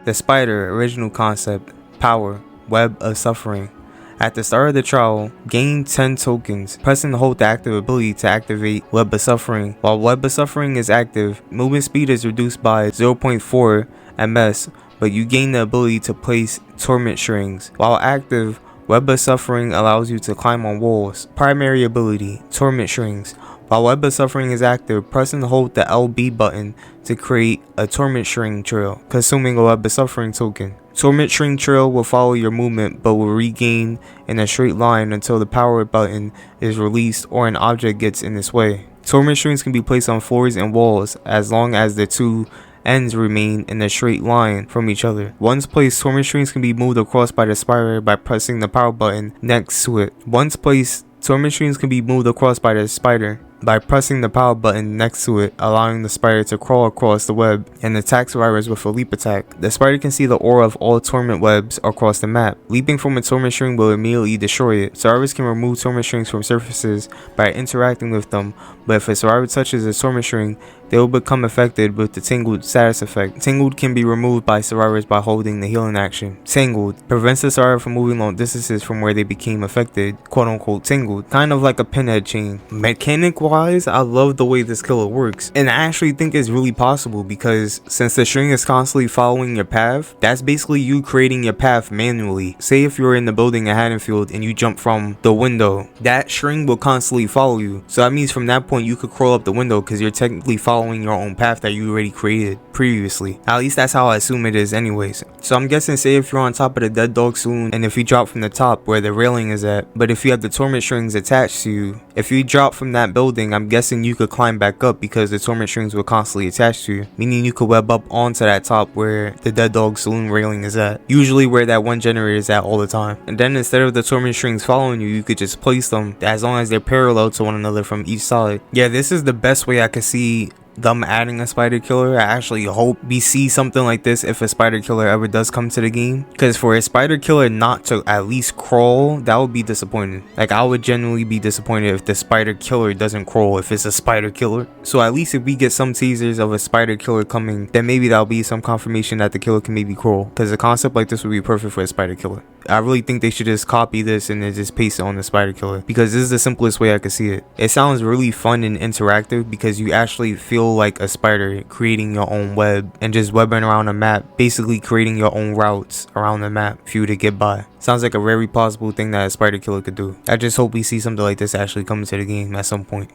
Speaker 1: The Spider original concept, power, Web of Suffering. At the start of the trial, gain 10 tokens. Press and hold the active ability to activate Web of Suffering. While Web of Suffering is active, movement speed is reduced by 0.4 ms, but you gain the ability to place torment strings. While active, Web of Suffering allows you to climb on walls. Primary ability, torment strings. While Web of Suffering is active, press and hold the LB button to create a torment string trail, consuming a Web of Suffering token. Torment string trail will follow your movement but will regain in a straight line until the power button is released or an object gets in its way. Torment strings can be placed on floors and walls as long as the 2 ends remain in a straight line from each other. Once placed, torment strings can be moved across by the spider by pressing the power button next to it. Once placed, torment strings can be moved across by the spider by pressing the power button next to it, allowing the spider to crawl across the web and attack survivors with a leap attack. The spider can see the aura of all torment webs across the map. Leaping from a torment string will immediately destroy it. Survivors can remove torment strings from surfaces by interacting with them, but if a survivor touches a torment string, they will become affected with the Tingled status effect. Tingled can be removed by survivors by holding the healing action. Tangled prevents the survivor from moving long distances from where they became affected, quote unquote tingled, kind of like a pinhead chain. Mechanic wise, I love the way this killer works, and I actually think it's really possible because since the string is constantly following your path, that's basically you creating your path manually. Say if you're in the building at Haddonfield and you jump from the window, that string will constantly follow you. So that means from that point you could crawl up the window because you're technically following your own path that you already created previously. At least that's how I assume it is anyways. So I'm guessing, say if you're on top of the dead dog saloon and if you drop from the top where the railing is at, but if you have the torment strings attached to you, if you drop from that building, I'm guessing you could climb back up because the torment strings will constantly attach to you, meaning you could web up onto that top where the dead dog saloon railing is at, usually where that one generator is at all the time. And then instead of the torment strings following you, you could just place them as long as they're parallel to one another from each side. Yeah, this is the best way I could see them adding a spider killer. I actually hope we see something like this if a spider killer ever does come to the game, because for a spider killer not to at least crawl, that would be disappointing. Like, I would genuinely be disappointed if the spider killer doesn't crawl if it's a spider killer. So at least if we get some teasers of a spider killer coming, then maybe that'll be some confirmation that the killer can maybe crawl, because a concept like this would be perfect for a spider killer. I really think they should just copy this and then just paste it on the spider killer, because this is the simplest way I could see it. It sounds really fun and interactive because you actually feel like a spider creating your own web and just webbing around a map, basically creating your own routes around the map for you to get by. Sounds like a very possible thing that a spider killer could do. I just hope we see something like this actually come into the game at some point.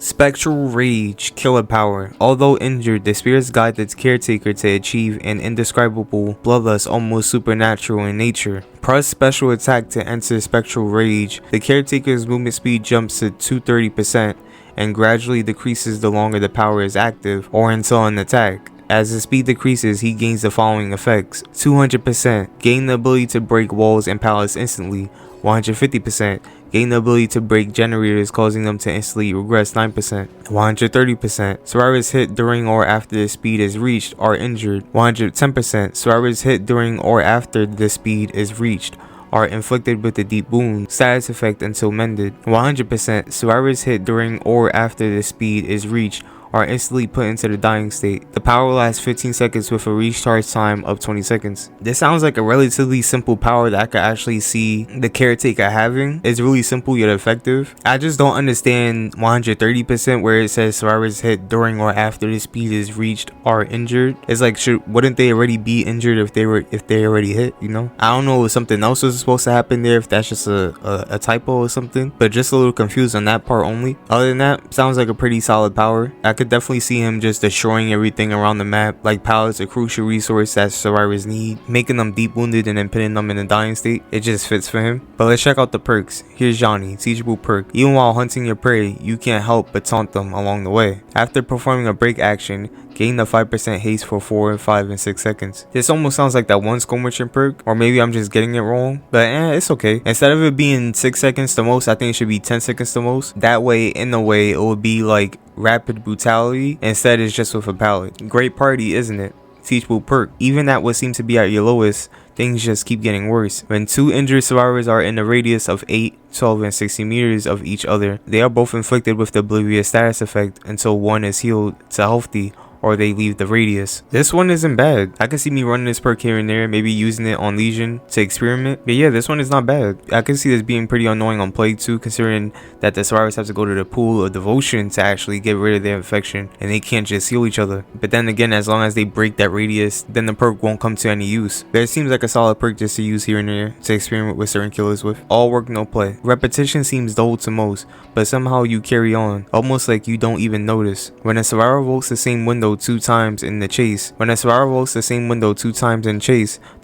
Speaker 1: Spectral Rage Killer Power. Although injured, the spirits guide the Caretaker to achieve an indescribable bloodlust almost supernatural in nature. Press special attack to enter Spectral Rage. The Caretaker's movement speed jumps to 230% and gradually decreases the longer the power is active or until an attack. As the speed decreases, he gains the following effects: 200%, gain the ability to break walls and pallets instantly. 150%, gain the ability to break generators, causing them to instantly regress 9%. 130%, survivors hit during or after the speed is reached are injured. 110%, survivors hit during or after the speed is reached are inflicted with the deep wound status effect until mended. 100% survivors hit during or after the speed is reached are instantly put into the dying state. The power lasts 15 seconds with a recharge time of 20 seconds. This sounds like a relatively simple power that I could actually see the Caretaker having. It's really simple yet effective. I just don't understand 130% where it says survivors hit during or after the speed is reached are injured. It's like, wouldn't they already be injured if they already hit, you know? I don't know if something else was supposed to happen there, if that's just a typo or something, but just a little confused on that part only. Other than that, sounds like a pretty solid power. I could definitely see him just destroying everything around the map. Like pallets, a crucial resource that survivors need, making them deep wounded and then putting them in a dying state. It just fits for him. But let's check out the perks. Here's Johnny, teachable perk. Even while hunting your prey, you can't help but taunt them along the way. After performing a break action, gain the 5% haste for 4, 5, and 6 seconds. This almost sounds like that one skull merchant perk, or maybe I'm just getting it wrong, but it's okay. Instead of it being 6 seconds the most, I think it should be 10 seconds the most. That way, in a way, it would be like rapid brutality. Instead, it's just with a pallet. Great party, isn't it? Teachable perk. Even at what seems to be at your lowest, things just keep getting worse. When 2 injured survivors are in a radius of 8, 12, and 60 meters of each other, they are both inflicted with the oblivious status effect until one is healed to healthy or they leave the radius. This one isn't bad. I can see me running this perk here and there, maybe using it on Legion to experiment. But yeah, this one is not bad. I can see this being pretty annoying on Plague too, considering that the survivors have to go to the pool of devotion to actually get rid of their infection, and they can't just heal each other. But then again, as long as they break that radius, then the perk won't come to any use. But it seems like a solid perk just to use here and there to experiment with certain killers with. All work, no play. Repetition seems dull to most, but somehow you carry on, almost like you don't even notice. When a survivor volts the same window 2 times in the chase, the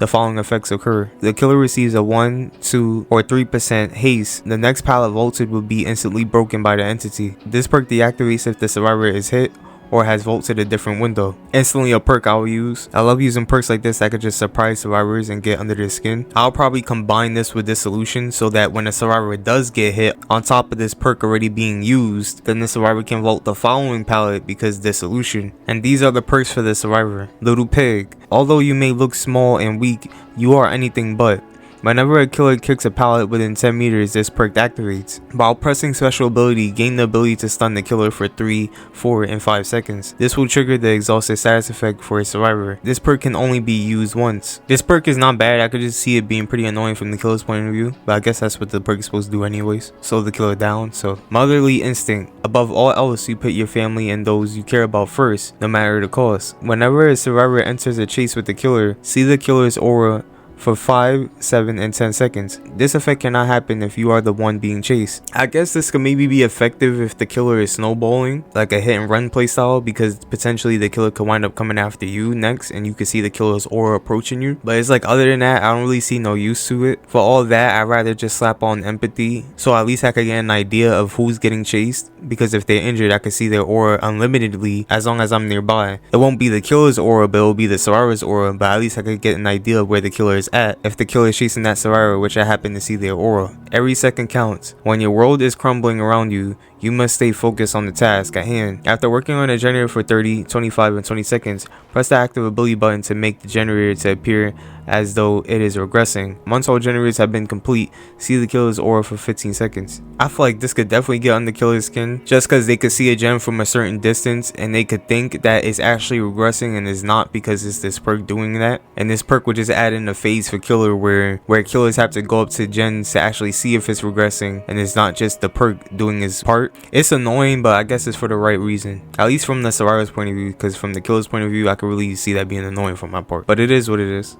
Speaker 1: following effects occur. The killer receives a 1, 2, or 3% haste. The next pallet vaulted will be instantly broken by the entity. This perk deactivates if the survivor is hit or has vaulted a different window. Instantly a perk I will use. I love using perks like this that could just surprise survivors and get under their skin. I'll probably combine this with this solution so that when a survivor does get hit, on top of this perk already being used, then the survivor can vault the following pallet because this solution. And these are the perks for the survivor. Little Pig. Although you may look small and weak, you are anything but. Whenever a killer kicks a pallet within 10 meters, this perk activates. While pressing special ability, gain the ability to stun the killer for 3, 4, and 5 seconds. This will trigger the exhausted status effect for a survivor. This perk can only be used once. This perk is not bad. I could just see it being pretty annoying from the killer's point of view, but I guess that's what the perk is supposed to do anyways. Slow the killer down. So, motherly instinct. Above all else, you put your family and those you care about first, no matter the cost. Whenever a survivor enters a chase with the killer, see the killer's aura for 5, 7, and 10 seconds. This effect cannot happen if you are the one being chased. I guess this could maybe be effective if the killer is snowballing, like a hit and run playstyle, because potentially the killer could wind up coming after you next and you could see the killer's aura approaching you. But it's like, other than that, I don't really see no use to it. For all that, I'd rather just slap on empathy, so at least I could get an idea of who's getting chased, because if they're injured, I could see their aura unlimitedly as long as I'm nearby. It won't be the killer's aura, but it will be the survivor's aura, but at least I could get an idea of where the killer is at if the killer is chasing that survivor, which I happen to see their aura. Every second counts. When your world is crumbling around you, you must stay focused on the task at hand. After working on a generator for 30, 25, and 20 seconds, press the active ability button to make the generator to appear as though it is regressing. Once all generators have been complete, see the killer's aura for 15 seconds. I feel like this could definitely get under killer's skin, just because they could see a gem from a certain distance and they could think that it's actually regressing and is not, because it's this perk doing that. And this perk would just add in a phase for killer where killers have to go up to gens to actually see if it's regressing, and it's not just the perk doing his part. It's annoying, but I guess it's for the right reason, at least from the survivor's point of view, because from the killer's point of view, I could really see that being annoying from my part. But it is what it is.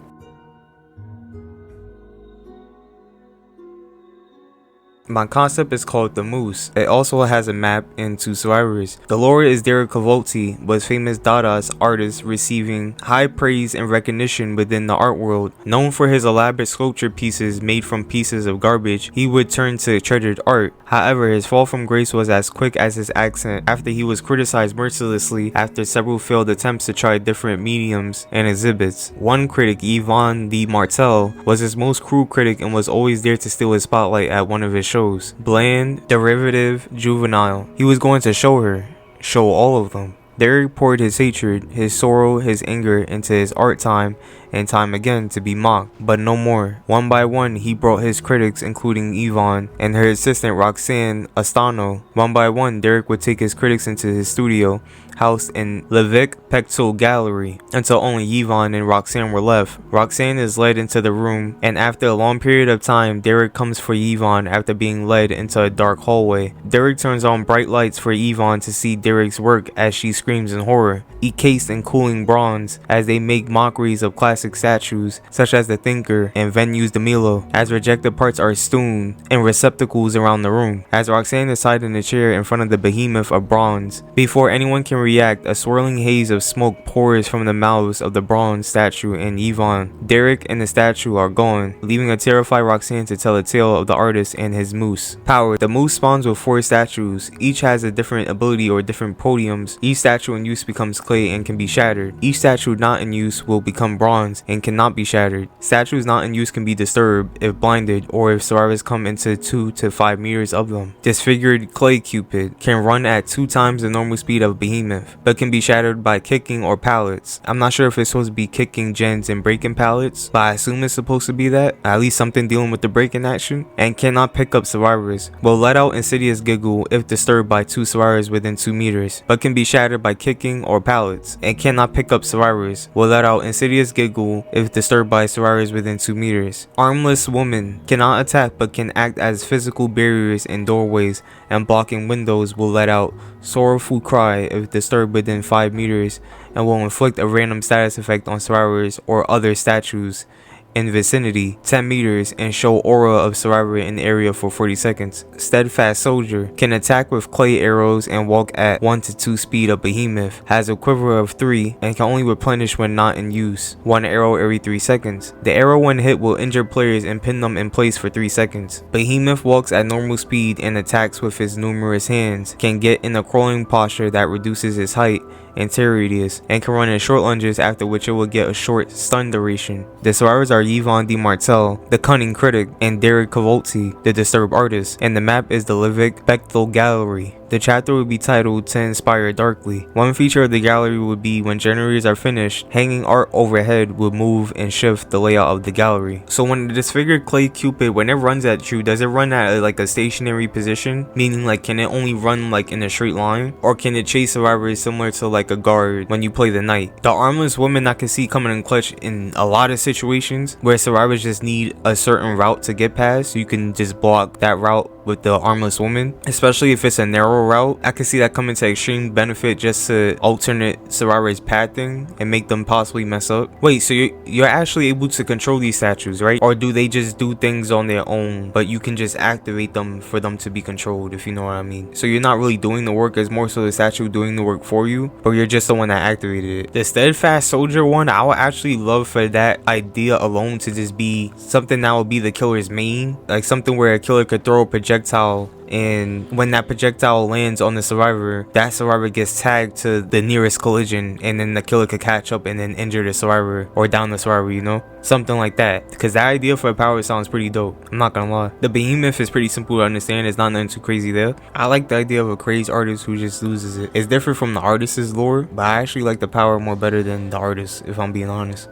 Speaker 1: My concept is called the Moose. It also has a map and 2 survivors. The lore is Derek Cavolti was famous Dadaist artist receiving high praise and recognition within the art world. Known for his elaborate sculpture pieces made from pieces of garbage, he would turn to treasured art. However, his fall from grace was as quick as his accent after he was criticized mercilessly after several failed attempts to try different mediums and exhibits. One critic, Yvonne D. Martel, was his most cruel critic and was always there to steal his spotlight at one of his shows. Bland, derivative, juvenile. He was going to show all of them. Derek poured his hatred, his sorrow, his anger into his art time and time again to be mocked, but no more. One by one, he brought his critics, including Yvonne and her assistant Roxanne Astano. One by one, Derek would take his critics into his studio, housed in Levick Pectoral Gallery, until only Yvonne and Roxanne were left. Roxanne is led into the room, and after a long period of time, Derek comes for Yvonne after being led into a dark hallway. Derek turns on bright lights for Yvonne to see Derek's work as she screams in horror, encased in cooling bronze, as they make mockeries of classic statues such as the Thinker and Venus de Milo, as rejected parts are strewn in receptacles around the room. As Roxanne is sitting in a chair in front of the behemoth of bronze, before anyone can react, a swirling haze of smoke pours from the mouths of the bronze statue and Yvonne. Derek and the statue are gone, leaving a terrified Roxanne to tell a tale of the artist and his moose. Power. The moose spawns with 4 statues. Each has a different ability or different podiums. Each statue in use becomes clay and can be shattered. Each statue not in use will become bronze and cannot be shattered. Statues not in use can be disturbed if blinded or if survivors come into 2 to 5 meters of them. Disfigured clay cupid can run at 2 times the normal speed of behemoth, but can be shattered by kicking or pallets. I'm not sure if it's supposed to be kicking gens and breaking pallets, but I assume it's supposed to be that, at least something dealing with the breaking action. And cannot pick up survivors. Will let out insidious giggle if disturbed by 2 survivors within 2 meters, but can be shattered by kicking or pallets. And cannot pick up survivors. Will let out insidious giggle if disturbed by survivors within 2 meters. Armless woman cannot attack but can act as physical barriers in doorways and blocking windows. Will let out sorrowful cry if disturbed within 5 meters and will inflict a random status effect on survivors or other statues in vicinity 10 meters and show aura of survivor in the area for 40 seconds. Steadfast soldier can attack with clay arrows and walk at 1 to 2 speed of behemoth. Has a quiver of 3 and can only replenish when not in use. 1 arrow every 3 seconds. The arrow when hit will injure players and pin them in place for 3 seconds. Behemoth walks at normal speed and attacks with his numerous hands. Can get in a crawling posture that reduces his height and tear radius, and can run in short lunges, after which it will get a short stun duration. The survivors are Yvonne de Martel, the cunning critic, and Derek Cavolti, the disturbed artist, and the map is the Levick Pectoral Gallery. The chapter would be titled To Inspire Darkly. One feature of the gallery would be when generators are finished, hanging art overhead would move and shift the layout of the gallery. So when the disfigured clay cupid, when it runs at you, does it run at like a stationary position? Meaning like, can it only run like in a straight line? Or can it chase survivors similar to like a guard when you play the knight? The armless woman I can see coming in clutch in a lot of situations where survivors just need a certain route to get past, so you can just block that route with the armless woman, especially if it's a narrow route. I can see that coming to extreme benefit just to alternate survivors pathing and make them possibly mess up. Wait, so you're actually able to control these statues, right? Or do they just do things on their own, but you can just activate them for them to be controlled, if you know what I mean? So you're not really doing the work, it's more so the statue doing the work for you, but you're just the one that activated it. The steadfast soldier one, I would actually love for that idea alone to just be something that would be the killer's main, like something where a killer could throw a projectile, and when that projectile lands on the survivor, that survivor gets tagged to the nearest collision, and then the killer could catch up and then injure the survivor or down the survivor, you know, something like that. Because that idea for a power sounds pretty dope, I'm not gonna lie. The behemoth is pretty simple to understand, it's not nothing too crazy there. I like the idea of a crazed artist who just loses it. It's different from the artist's lore, but I actually like the power more better than the artist, if I'm being honest.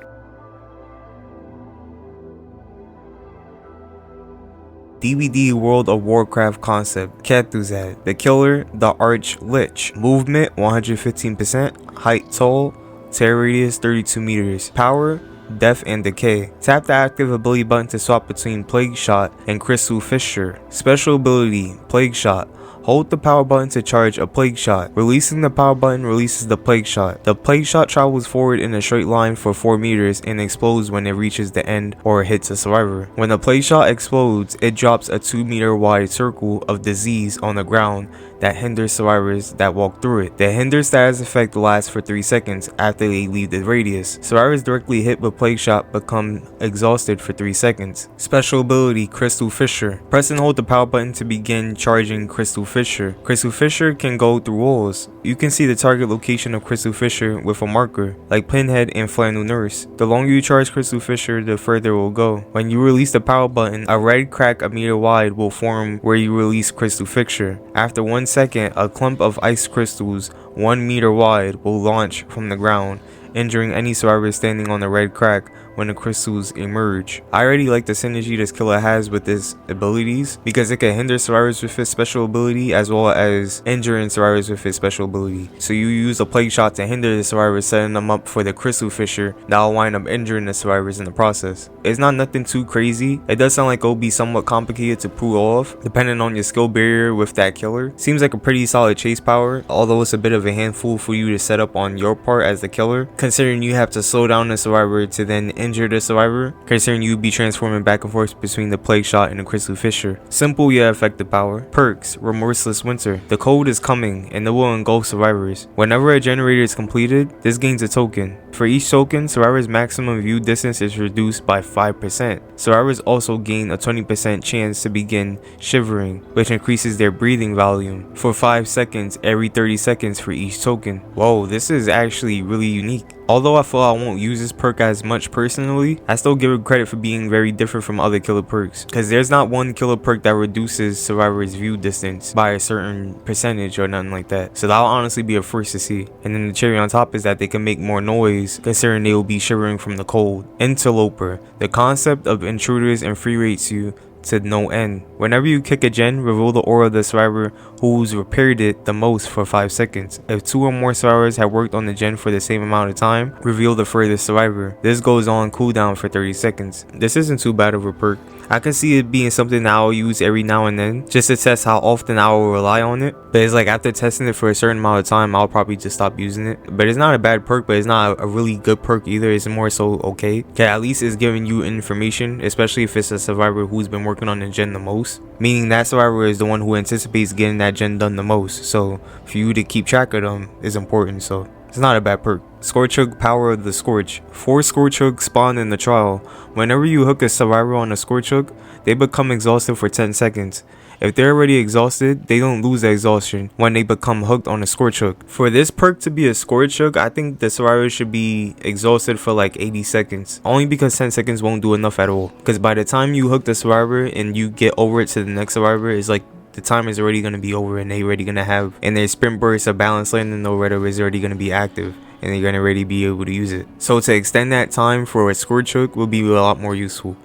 Speaker 1: DVD World of Warcraft concept, Kethuzad. The killer, the Arch Lich. Movement 115%, height tall, tear radius 32 meters. Power, death and decay. Tap the active ability button to swap between Plague Shot and Crystal Fissure. Special ability, Plague Shot. Hold the power button to charge a Plague Shot. Releasing the power button releases the Plague Shot. The Plague Shot travels forward in a straight line for 4 meters and explodes when it reaches the end or hits a survivor. When the Plague Shot explodes, it drops a 2-meter wide circle of disease on the ground that hinders survivors that walk through it. The hinder status effect lasts for 3 seconds after they leave the radius. Survivors directly hit with Plague Shot become exhausted for 3 seconds. Special ability, Crystal Fissure. Press and hold the power button to begin charging Crystal Fissure. Crystal Fissure can go through walls. You can see the target location of Crystal Fissure with a marker, like Pinhead and Flannel Nurse. The longer you charge Crystal Fissure, the further it will go. When you release the power button, a red crack a meter wide will form where you release Crystal Fissure. After 1 second, a clump of ice crystals 1 meter wide will launch from the ground, injuring any survivor standing on the red crack when the crystals emerge. I already like the synergy this killer has with his abilities because it can hinder survivors with his special ability as well as injuring survivors with his special ability. So you use a plague shot to hinder the survivors, setting them up for the crystal fissure that will wind up injuring the survivors in the process. It's not nothing too crazy. It does sound like it'll be somewhat complicated to pull off depending on your skill barrier with that killer. Seems like a pretty solid chase power, although it's a bit of a handful for you to set up on your part as the killer, considering you have to slow down the survivor to then injure the survivor, considering you be transforming back and forth between the plague shot and the crystal fissure. Simple yet effective power. Perks: Remorseless Winter. The cold is coming and it will engulf survivors. Whenever a generator is completed, this gains a token. For each token, survivors' maximum view distance is reduced by 5%. Survivors also gain a 20% chance to begin shivering, which increases their breathing volume for 5 seconds every 30 seconds for each token. Whoa, this is actually really unique. Although I feel I won't use this perk as much personally, I still give it credit for being very different from other killer perks, because there's not one killer perk that reduces survivors' view distance by a certain percentage or nothing like that. So that'll honestly be a first to see. And then the cherry on top is that they can make more noise, considering they will be shivering from the cold. Interloper. The concept of intruders infuriates you to no end. Whenever you kick a gen, reveal the aura of the survivor who's repaired it the most for 5 seconds. If 2 or more survivors have worked on the gen for the same amount of time, reveal the furthest survivor. This goes on cooldown for 30 seconds. This isn't too bad of a perk. I can see it being something that I'll use every now and then just to test how often I will rely on it, but it's like after testing it for a certain amount of time, I'll probably just stop using it. But it's not a bad perk, but it's not a really good perk either. It's more so okay. Okay, at least it's giving you information, especially if it's a survivor who's been working on the gen the most, meaning that survivor is the one who anticipates getting that gen done the most. So for you to keep track of them is important. So it's not a bad perk. Scorch Hook Power of the Scorch. 4 Scorch Hooks spawn in the trial. Whenever you hook a survivor on a Scorch Hook, they become exhausted for 10 seconds. If they're already exhausted, they don't lose the exhaustion when they become hooked on a Scorch Hook. For this perk to be a Scorch Hook, I think the survivor should be exhausted for like 80 seconds. Only because 10 seconds won't do enough at all. Because by the time you hook the survivor and you get over it to the next survivor, it's like the time is already going to be over and they're already going to have, and their sprint burst of balance landing or whatever is already going to be active, and they're going to already be able to use it. So to extend that time for a Scorch Hook will be a lot more useful.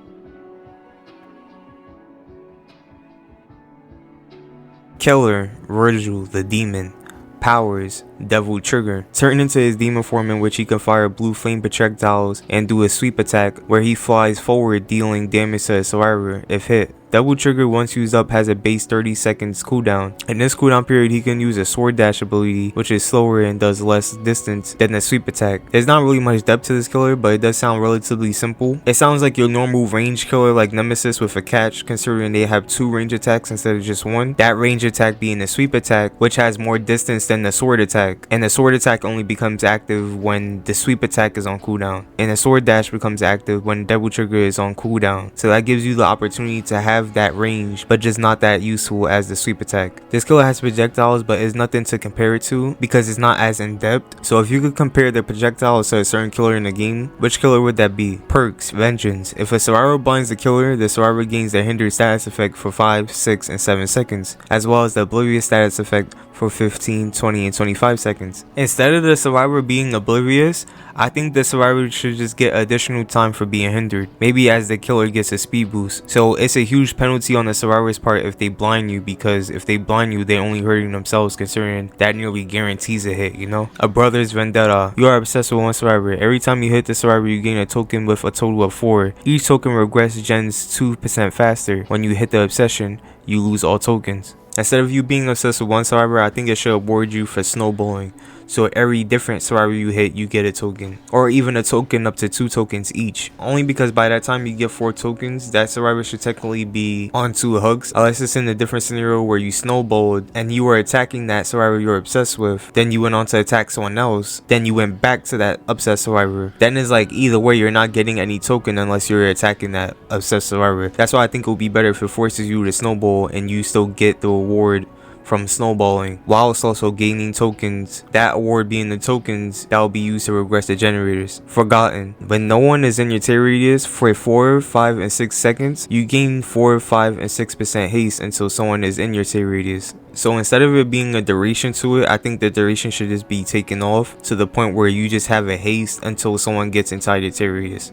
Speaker 1: Killer Virgil the Demon. Powers: Devil Trigger. Turn into his demon form, in which he can fire blue flame projectiles and do a sweep attack where he flies forward, dealing damage to a survivor if hit. Devil Trigger, once used up, has a base 30 seconds cooldown. In this cooldown period, he can use a sword dash ability, which is slower and does less distance than the sweep attack. There's not really much depth to this killer, but it does sound relatively simple. It sounds like your normal range killer like Nemesis, with a catch, considering they have 2 range attacks instead of just 1. That range attack being the sweep attack, which has more distance than the sword attack, and the sword attack only becomes active when the sweep attack is on cooldown, and the sword dash becomes active when Devil Trigger is on cooldown. So that gives you the opportunity to have that range, but just not that useful as the sweep attack. This killer has projectiles, but is nothing to compare it to because it's not as in depth. So if you could compare the projectiles to a certain killer in the game, which killer would that be? Perks: Vengeance. If a survivor blinds the killer, the survivor gains the hindered status effect for 5, 6, and 7 seconds, as well as the oblivious status effect for 15, 20, and 25 seconds. Instead of the survivor being oblivious, I think the survivor should just get additional time for being hindered, maybe as the killer gets a speed boost. So it's a huge penalty on the survivor's part if they blind you, because if they blind you, they're only hurting themselves, considering that nearly guarantees a hit, you know? A Brother's Vendetta. You are obsessed with one survivor. Every time you hit the survivor, you gain a token with a total of 4. Each token regrets gens 2% faster. When you hit the obsession, you lose all tokens. Instead of you being obsessed with one survivor, I think it should award you for snowballing. So every different survivor you hit, you get a token, or even a token up to 2 tokens each. Only because by that time you get 4 tokens, that survivor should technically be on 2 hooks, unless it's in a different scenario where you snowballed and you were attacking that survivor you're obsessed with, then you went on to attack someone else, then you went back to that obsessed survivor. Then it's like either way, you're not getting any token unless you're attacking that obsessed survivor. That's why I think it would be better if it forces you to snowball and you still get the reward from snowballing, whilst also gaining tokens, that award being the tokens that will be used to regress the generators. Forgotten. When no one is in your tear radius for 4, 5, and 6 seconds, you gain 4, 5, and 6% haste until someone is in your tear radius. So instead of it being a duration to it, I think the duration should just be taken off to the point where you just have a haste until someone gets inside your tear radius.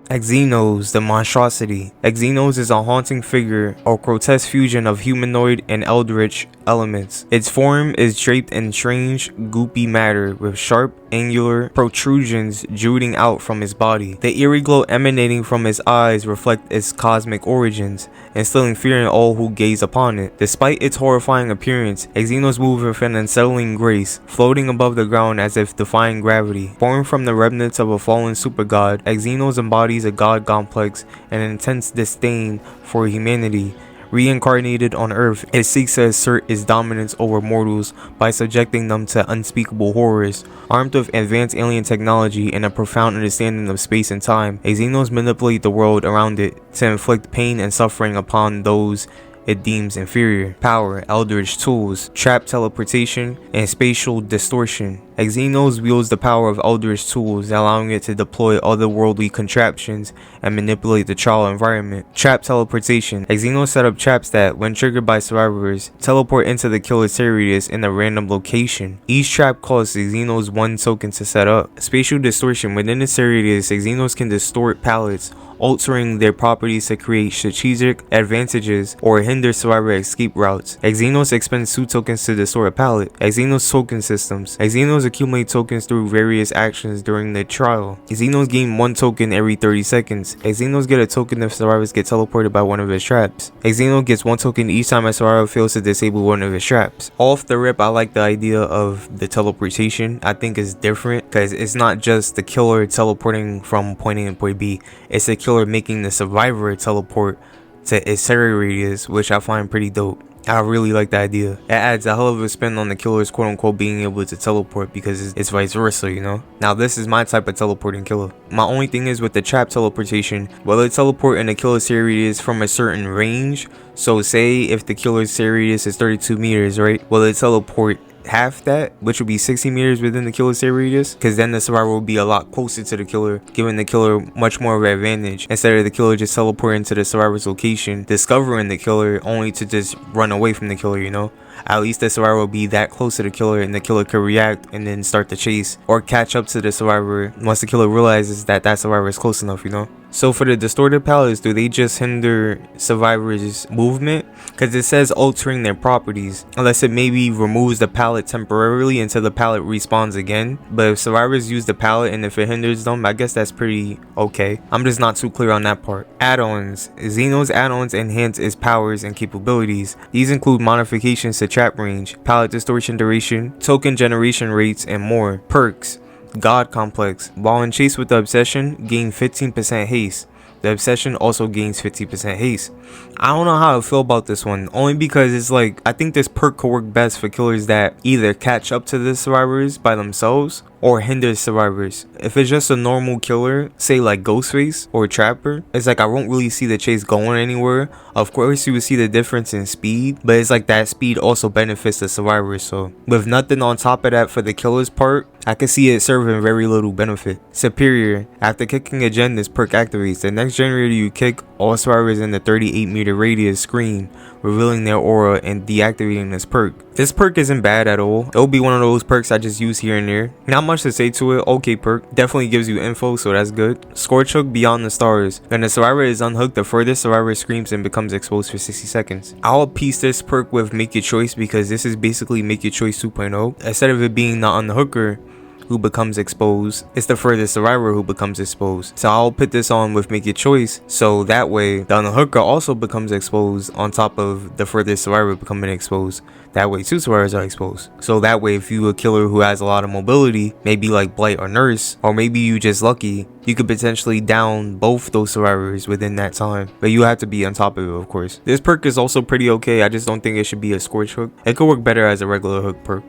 Speaker 1: Aenos the Monstrosity. Aenos is a haunting figure or grotesque fusion of humanoid and eldritch elements. Its form is draped in strange, goopy matter with sharp, angular protrusions jutting out from his body. The eerie glow emanating from his eyes reflect its cosmic origins, instilling fear in all who gaze upon it. Despite its horrifying appearance, Aenos moves with an unsettling grace, floating above the ground as if defying gravity. Born from the remnants of a fallen supergod, Aenos embodies a god complex and an intense disdain for humanity. Reincarnated on Earth, it seeks to assert its dominance over mortals by subjecting them to unspeakable horrors. Armed with advanced alien technology and a profound understanding of space and time, Aenos manipulates the world around it to inflict pain and suffering upon those it deems inferior. Power, eldritch tools, trap teleportation, and spatial distortion. Aenos wields the power of eldritch tools, allowing it to deploy otherworldly contraptions and manipulate the trial environment. Trap teleportation. Aenos set up traps that, when triggered by survivors, teleport into the killer's tear radius in a random location. Each trap costs Aenos 1 token to set up. Spatial distortion. Within the tear radius, Aenos can distort palettes, altering their properties to create strategic advantages or hinder survivor escape routes. Aenos expends 2 tokens to distort a palette. Aenos token systems. Aenos accumulate tokens through various actions during the trial. Aenos gain 1 token every 30 seconds. Aenos get a token if survivors get teleported by one of his traps. Aenos gets 1 token each time a survivor fails to disable one of his traps. Off the rip, I like the idea of the teleportation. I think it's different because it's not just the killer teleporting from point A and point B. It's the killer making the survivor teleport to its tear radius, which I find pretty dope. I really like the idea. It adds a hell of a spin on the killer's quote-unquote being able to teleport because it's vice versa, you know? Now this is my type of teleporting killer. My only thing is with the trap teleportation, will it teleport in the killer's tear radius from a certain range? So say if the killer's tear radius is 32 meters, right? Will it teleport half that, which would be 60 meters within the killer's tear radius? Because then the survivor will be a lot closer to the killer, giving the killer much more of an advantage, instead of the killer just teleporting to the survivor's location, discovering the killer only to just run away from the killer, you know? At least the survivor will be that close to the killer and the killer could react and then start the chase or catch up to the survivor once the killer realizes that that survivor is close enough, you know? So for the distorted palettes, do they just hinder survivors' movement? Because it says altering their properties, unless it maybe removes the palette temporarily until the palette respawns again. But if survivors use the palette and if it hinders them, I guess that's pretty okay. I'm just not too clear on that part. Add-ons. Aenos add-ons enhance its powers and capabilities. These include modifications to trap range, palette distortion duration, token generation rates, and more. Perks. God Complex. While in chase with the Obsession, gain 15% haste. The Obsession also gains 50% haste. I don't know how to feel about this one, only because it's like, I think this perk could work best for killers that either catch up to the survivors by themselves or hinder survivors. If it's just a normal killer, say like Ghostface or Trapper, it's like I won't really see the chase going anywhere. Of course you would see the difference in speed, but it's like that speed also benefits the survivors. So with nothing on top of that for the killer's part, I can see it serving very little benefit. Superior. After kicking a gen, this perk activates. The next generator you kick, all survivors in the 38 meter radius scream, revealing their aura and deactivating this perk. This perk isn't bad at all. It'll be one of those perks I just use here and there. Not much to say to it. Okay perk. Definitely gives you info, so that's good. Scorch Hook Beyond the Stars. When the survivor is unhooked, the furthest survivor screams and becomes exposed for 60 seconds. I'll piece this perk with Make Your Choice because this is basically Make Your Choice 2.0. Instead of it being the unhooker who becomes exposed, it's the furthest survivor who becomes exposed. So I'll put this on with Make Your Choice, so that way the unhooker also becomes exposed on top of the furthest survivor becoming exposed. That way 2 survivors are exposed. So that way if you a killer who has a lot of mobility, maybe like Blight or Nurse, or maybe you just lucky, you could potentially down both those survivors within that time. But you have to be on top of it, of course. This perk is also pretty okay. I just don't think it should be a Scorch Hook. It could work better as a regular hook perk.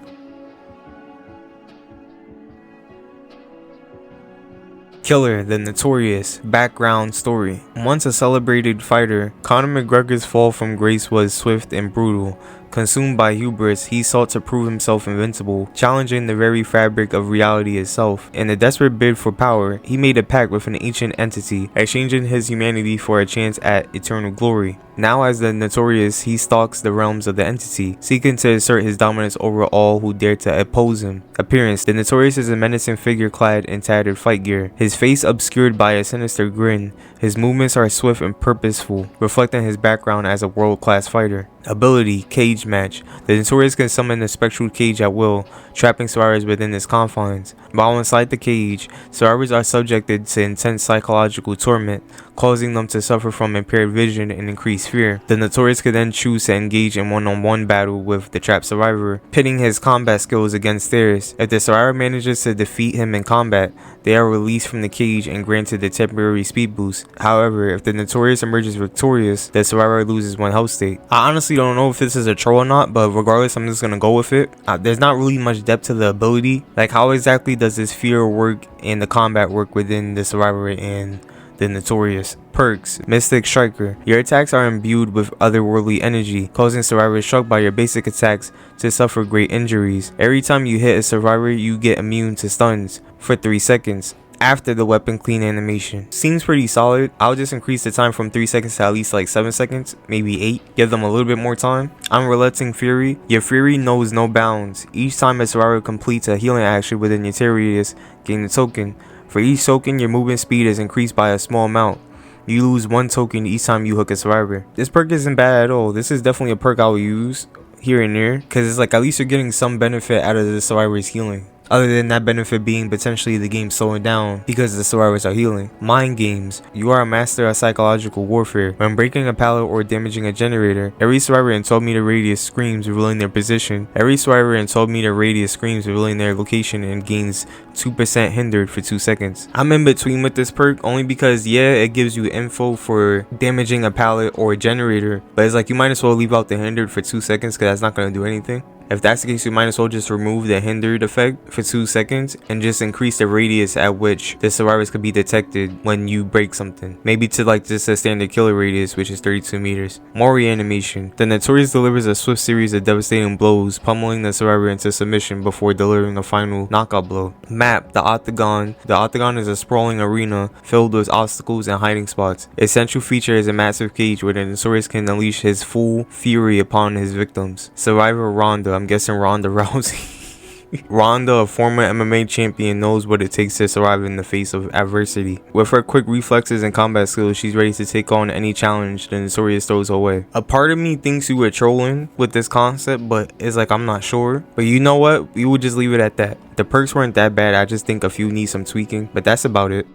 Speaker 1: Killer, the Notorious. Background story. Once a celebrated fighter, Conor McGregor's fall from grace was swift and brutal. Consumed by hubris, he sought to prove himself invincible, challenging the very fabric of reality itself. In a desperate bid for power, he made a pact with an ancient entity, exchanging his humanity for a chance at eternal glory. Now as the Notorious, he stalks the realms of the entity, seeking to assert his dominance over all who dare to oppose him. Appearance. The Notorious is a menacing figure clad in tattered fight gear, his face obscured by a sinister grin. His movements are swift and purposeful, reflecting his background as a world-class fighter. Ability. Cage match. The Notorious can summon a spectral cage at will, trapping survivors within its confines. While inside the cage, survivors are subjected to intense psychological torment, causing them to suffer from impaired vision and increased fear. The Notorious could then choose to engage in one-on-one battle with the trapped survivor, pitting his combat skills against theirs. If the survivor manages to defeat him in combat, they are released from the cage and granted a temporary speed boost. However, if the Notorious emerges victorious, the survivor loses one health state. I honestly don't know if this is a troll or not, but regardless, I'm just gonna go with it. There's not really much depth to the ability. Like, how exactly does this fear work and the combat work within the survivor and the Notorious? Perks. Mystic Striker. Your attacks are imbued with otherworldly energy, causing survivors struck by your basic attacks to suffer great injuries. Every time you hit a survivor, you get immune to stuns for 3 seconds after the weapon clean animation. Seems pretty solid. I'll just increase the time from 3 seconds to at least like 7 seconds, maybe 8. Give them a little bit more time. Unrelenting Fury. Your fury knows no bounds. Each time a survivor completes a healing action within your radius, gain a token. For each token, your movement speed is increased by a small amount. You lose 1 token each time you hook a survivor. This perk isn't bad at all. This is definitely a perk I'll use here and there, because it's like at least you're getting some benefit out of the survivor's healing. Other than that benefit being potentially the game slowing down because the survivors are healing. Mind games. You are a master of psychological warfare. When breaking a pallet or damaging a generator, every survivor in 12 meter radius screams, revealing their position. Every survivor in 12 meter radius screams, revealing their location, and gains 2% hindered for 2 seconds. I'm in between with this perk only because yeah, it gives you info for damaging a pallet or a generator, but it's like you might as well leave out the hindered for 2 seconds because that's not going to do anything. If that's the case, you might as well just remove the hindered effect for 2 seconds and just increase the radius at which the survivors could be detected when you break something. Maybe to like just a standard killer radius, which is 32 meters. More reanimation. The Notorious delivers a swift series of devastating blows, pummeling the survivor into submission before delivering a final knockout blow. Map. The Octagon. The Octagon is a sprawling arena filled with obstacles and hiding spots. Its central feature is a massive cage where the Notorious can unleash his full fury upon his victims. Survivor Ronda. I'm guessing Ronda Rousey. Ronda, a former MMA champion, knows what it takes to survive in the face of adversity. With her quick reflexes and combat skills, she's ready to take on any challenge the Notorious throws her way. A part of me thinks you were trolling with this concept, but it's like I'm not sure. But you know what? We will just leave it at that. The perks weren't that bad. I just think a few need some tweaking, but that's about it.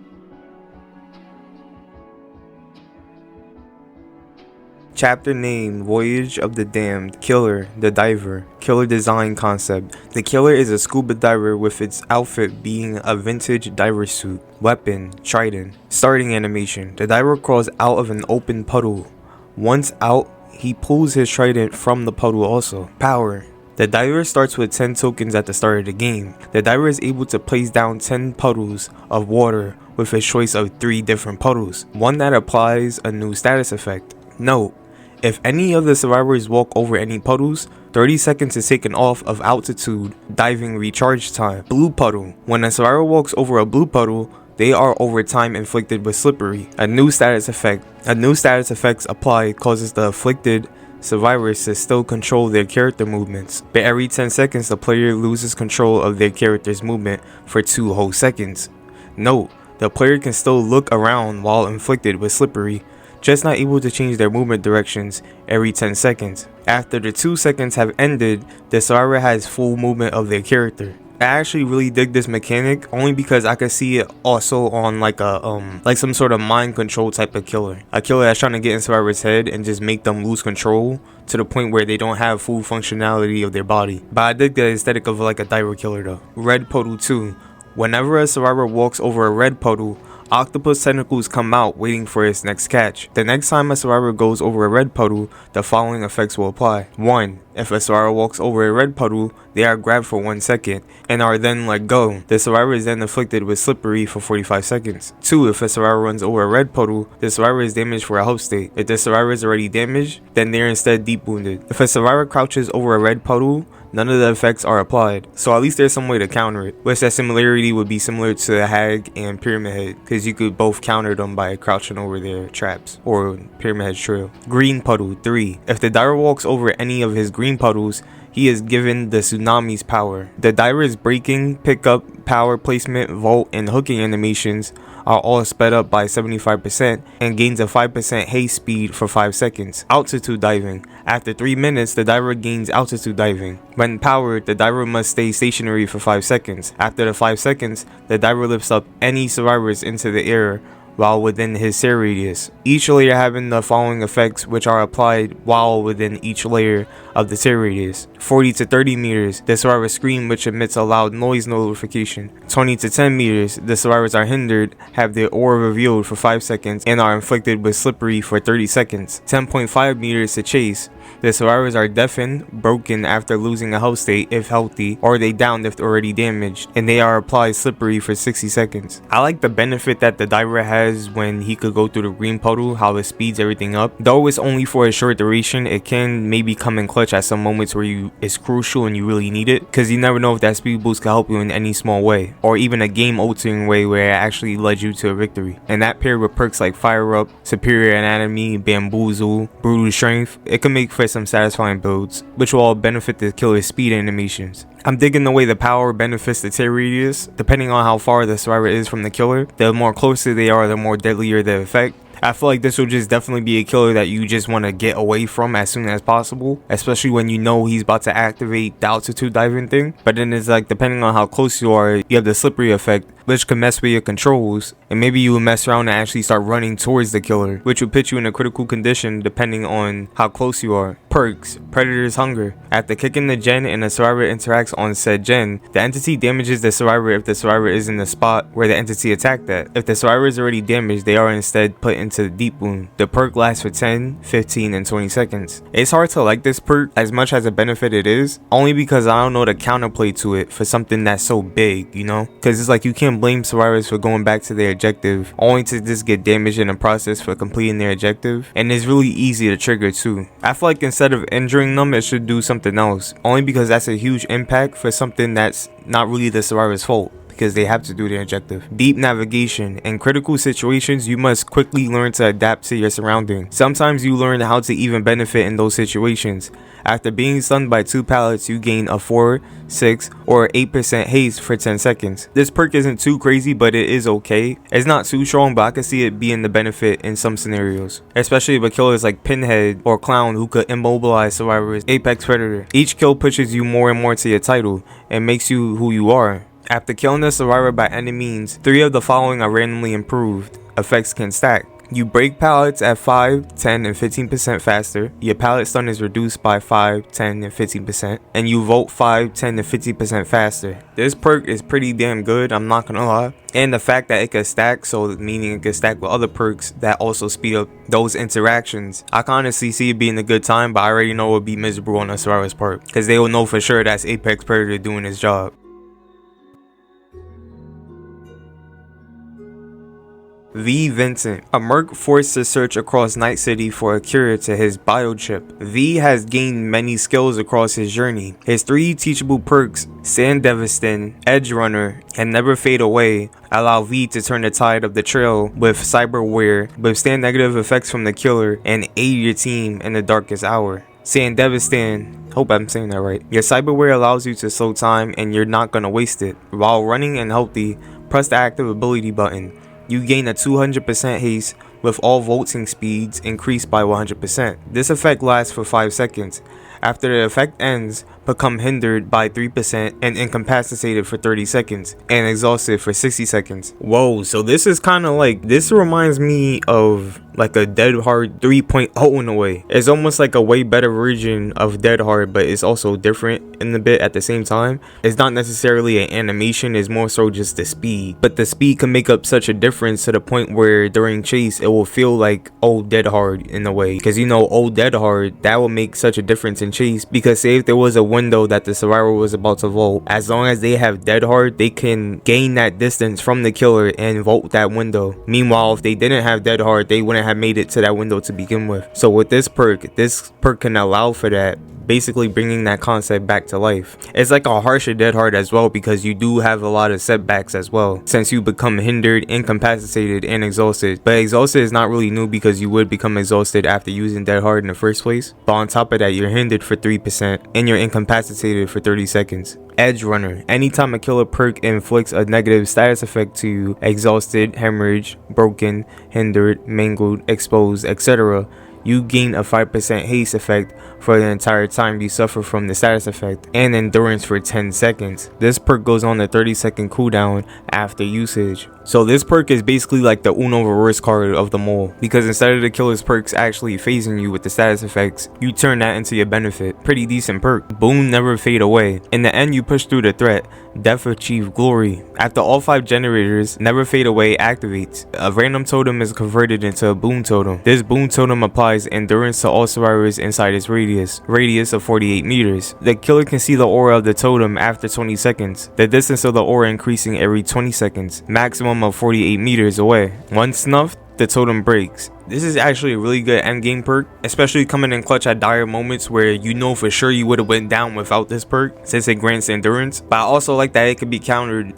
Speaker 1: Chapter name: Voyage of the Damned. Killer, the Diver. Killer design concept. The Killer is a scuba diver with its outfit being a vintage diver suit. Weapon: Trident. Starting animation. The diver crawls out of an open puddle. Once out, he pulls his trident from the puddle also. Power. The diver starts with 10 tokens at the start of the game. The diver is able to place down 10 puddles of water with a choice of 3 different puddles. One that applies a new status effect. Note: if any of the survivors walk over any puddles, 30 seconds is taken off of altitude diving recharge time. Blue puddle. When a survivor walks over a blue puddle, they are over time inflicted with slippery. A new status effect. A new status effect applied causes the afflicted survivors to still control their character movements, but every 10 seconds the player loses control of their character's movement for 2 whole seconds. Note: the player can still look around while inflicted with slippery, just not able to change their movement directions every 10 seconds. After the 2 seconds have ended, the survivor has full movement of their character. I actually really dig this mechanic only because I could see it also on like a like some sort of mind control type of killer. A killer that's trying to get in survivor's head and just make them lose control to the point where they don't have full functionality of their body. But I dig the aesthetic of like a diver killer though. Red puddle 2. Whenever a survivor walks over a red puddle, Octopus tentacles come out waiting for its next catch. The next time a survivor goes over a red puddle, the following effects will apply. 1. If a survivor walks over a red puddle, they are grabbed for 1 second and are then let go. The survivor is then afflicted with slippery for 45 seconds. 2. If a survivor runs over a red puddle, the survivor is damaged for a health state. If the survivor is already damaged, then they are instead deep wounded. If a survivor crouches over a red puddle, none of the effects are applied, so at least there's some way to counter it, which that similarity would be similar to the Hag and Pyramid Head, because you could both counter them by crouching over their traps, or Pyramid Head's trail. Green puddle. 3. If the diver walks over any of his green puddles, he is given the tsunami's power. The diver's braking, pickup, power placement, vault, and hooking animations are all sped up by 75% and gains a 5% haste speed for 5 seconds. Altitude diving. After 3 minutes, the diver gains altitude diving. When powered, the diver must stay stationary for 5 seconds. After the 5 seconds, the diver lifts up any survivors into the air while within his tear radius, each layer having the following effects which are applied while within each layer of the tear radius. 40 to 30 meters, the survivor scream which emits a loud noise notification. 20 to 10 meters, the survivors are hindered, have their aura revealed for 5 seconds, and are inflicted with slippery for 30 seconds. 10.5 meters to chase, the survivors are deafened, broken after losing a health state if healthy, or they downed if already damaged, and they are applied slippery for 60 seconds. I like the benefit that the diver has when he could go through the green puddle, how it speeds everything up. Though it's only for a short duration, it can maybe come in clutch at some moments where it's crucial and you really need it, because you never know if that speed boost can help you in any small way, or even a game altering way where it actually led you to a victory. And that paired with perks like Fire Up, Superior Anatomy, Bamboozle, Brutal Strength, it can make for some satisfying builds, which will all benefit the killer's speed animations. I'm digging the way the power benefits the tear radius. Depending on how far the survivor is from the killer, the more closer they are, the more deadlier the effect. I feel like this will just definitely be a killer that you just want to get away from as soon as possible, especially when you know he's about to activate the altitude diving thing. But then it's like, depending on how close you are, you have the slippery effect, which can mess with your controls, and maybe you will mess around and actually start running towards the killer, which will put you in a critical condition depending on how close you are. Perks. Predator's Hunger. After kicking the gen and the survivor interacts on said gen, the entity damages the survivor if the survivor is in the spot where the entity attacked at. If the survivor is already damaged, they are instead put into the deep wound. The perk lasts for 10, 15, and 20 seconds. It's hard to like this perk as much as a benefit it is, only because I don't know the counterplay to it for something that's so big, you know? Because it's like you can't blame survivors for going back to their objective only to just get damaged in the process for completing their objective, and it's really easy to trigger too. I feel like instead of injuring them, it should do something else, only because that's a huge impact for something that's not really the survivor's fault, because they have to do their objective. Deep navigation. In critical situations, you must quickly learn to adapt to your surroundings. Sometimes you learn how to even benefit in those situations. After being stunned by 2 pallets, you gain a 4, 6, or 8% haste for 10 seconds. This perk isn't too crazy, but it is okay. It's not too strong, but I can see it being the benefit in some scenarios, especially with killers like Pinhead or Clown who could immobilize survivors. Apex Predator. Each kill pushes you more and more to your title and makes you who you are. After killing a survivor by any means, 3 of the following are randomly improved. Effects can stack. You break pallets at 5, 10, and 15% faster. Your pallet stun is reduced by 5, 10, and 15%. And you vote 5, 10, and 50% faster. This perk is pretty damn good, I'm not gonna lie. And the fact that it can stack, so meaning it can stack with other perks that also speed up those interactions. I can honestly see it being a good time, but I already know it would be miserable on the survivor's part, because they will know for sure that's Apex Predator doing his job. V. Vincent. A merc forced to search across Night City for a cure to his biochip. V has gained many skills across his journey. His 3 teachable perks, Sand Deviston, Edge Runner, and Never Fade Away, allow V to turn the tide of the trail with Cyberware, withstand negative effects from the killer, and aid your team in the darkest hour. Sand Deviston, hope I'm saying that right. Your Cyberware allows you to slow time and you're not gonna waste it. While running and healthy, press the active ability button. You gain a 200% haste with all vaulting speeds increased by 100%. This effect lasts for 5 seconds. After the effect ends, become hindered by 3% and incapacitated for 30 seconds and exhausted for 60 seconds. Whoa, so this is kind of like, this reminds me of like a Dead Hard 3.0 in a way. It's almost like a way better version of Dead Hard, but it's also different in a bit at the same time. It's not necessarily an animation, it's more so just the speed. But the speed can make up such a difference to the point where during chase, it will feel like old Dead Hard in a way. Because you know, old Dead Hard, that will make such a difference in chase. Because say if there was a window that the survivor was about to vault, as long as they have Dead Hard, they can gain that distance from the killer and vault that window. Meanwhile, if they didn't have Dead Hard, they wouldn't have made it to that window to begin with. So with this perk can allow for that, basically bringing that concept back to life. It's like a harsher Dead Hard as well, because you do have a lot of setbacks as well, since you become hindered, incapacitated, and exhausted. But exhausted is not really new, because you would become exhausted after using Dead Hard in the first place. But on top of that, you're hindered for 3% and you're incapacitated for 30 seconds. Edge Runner. Anytime a killer perk inflicts a negative status effect to you, exhausted, hemorrhage, broken, hindered, mangled, exposed, etc., you gain a 5% haste effect for the entire time you suffer from the status effect, and endurance for 10 seconds. This perk goes on a 30-second cooldown after usage. So this perk is basically like the Uno reverse card of them all, because instead of the killer's perks actually phasing you with the status effects, you turn that into your benefit. Pretty decent perk. Boon Never Fade Away. In the end, you push through the threat. Death Achieve Glory. After all 5 generators, Never Fade Away activates. A random totem is converted into a boon totem. This boon totem applies endurance to all survivors inside its radius of 48 meters. The killer can see the aura of the totem after 20 seconds. The distance of the aura increasing every 20 seconds. Maximum of 48 meters away. Once snuffed, the totem breaks. This is actually a really good endgame perk, especially coming in clutch at dire moments where you know for sure you would have went down without this perk, since it grants endurance. But I also like that it could be countered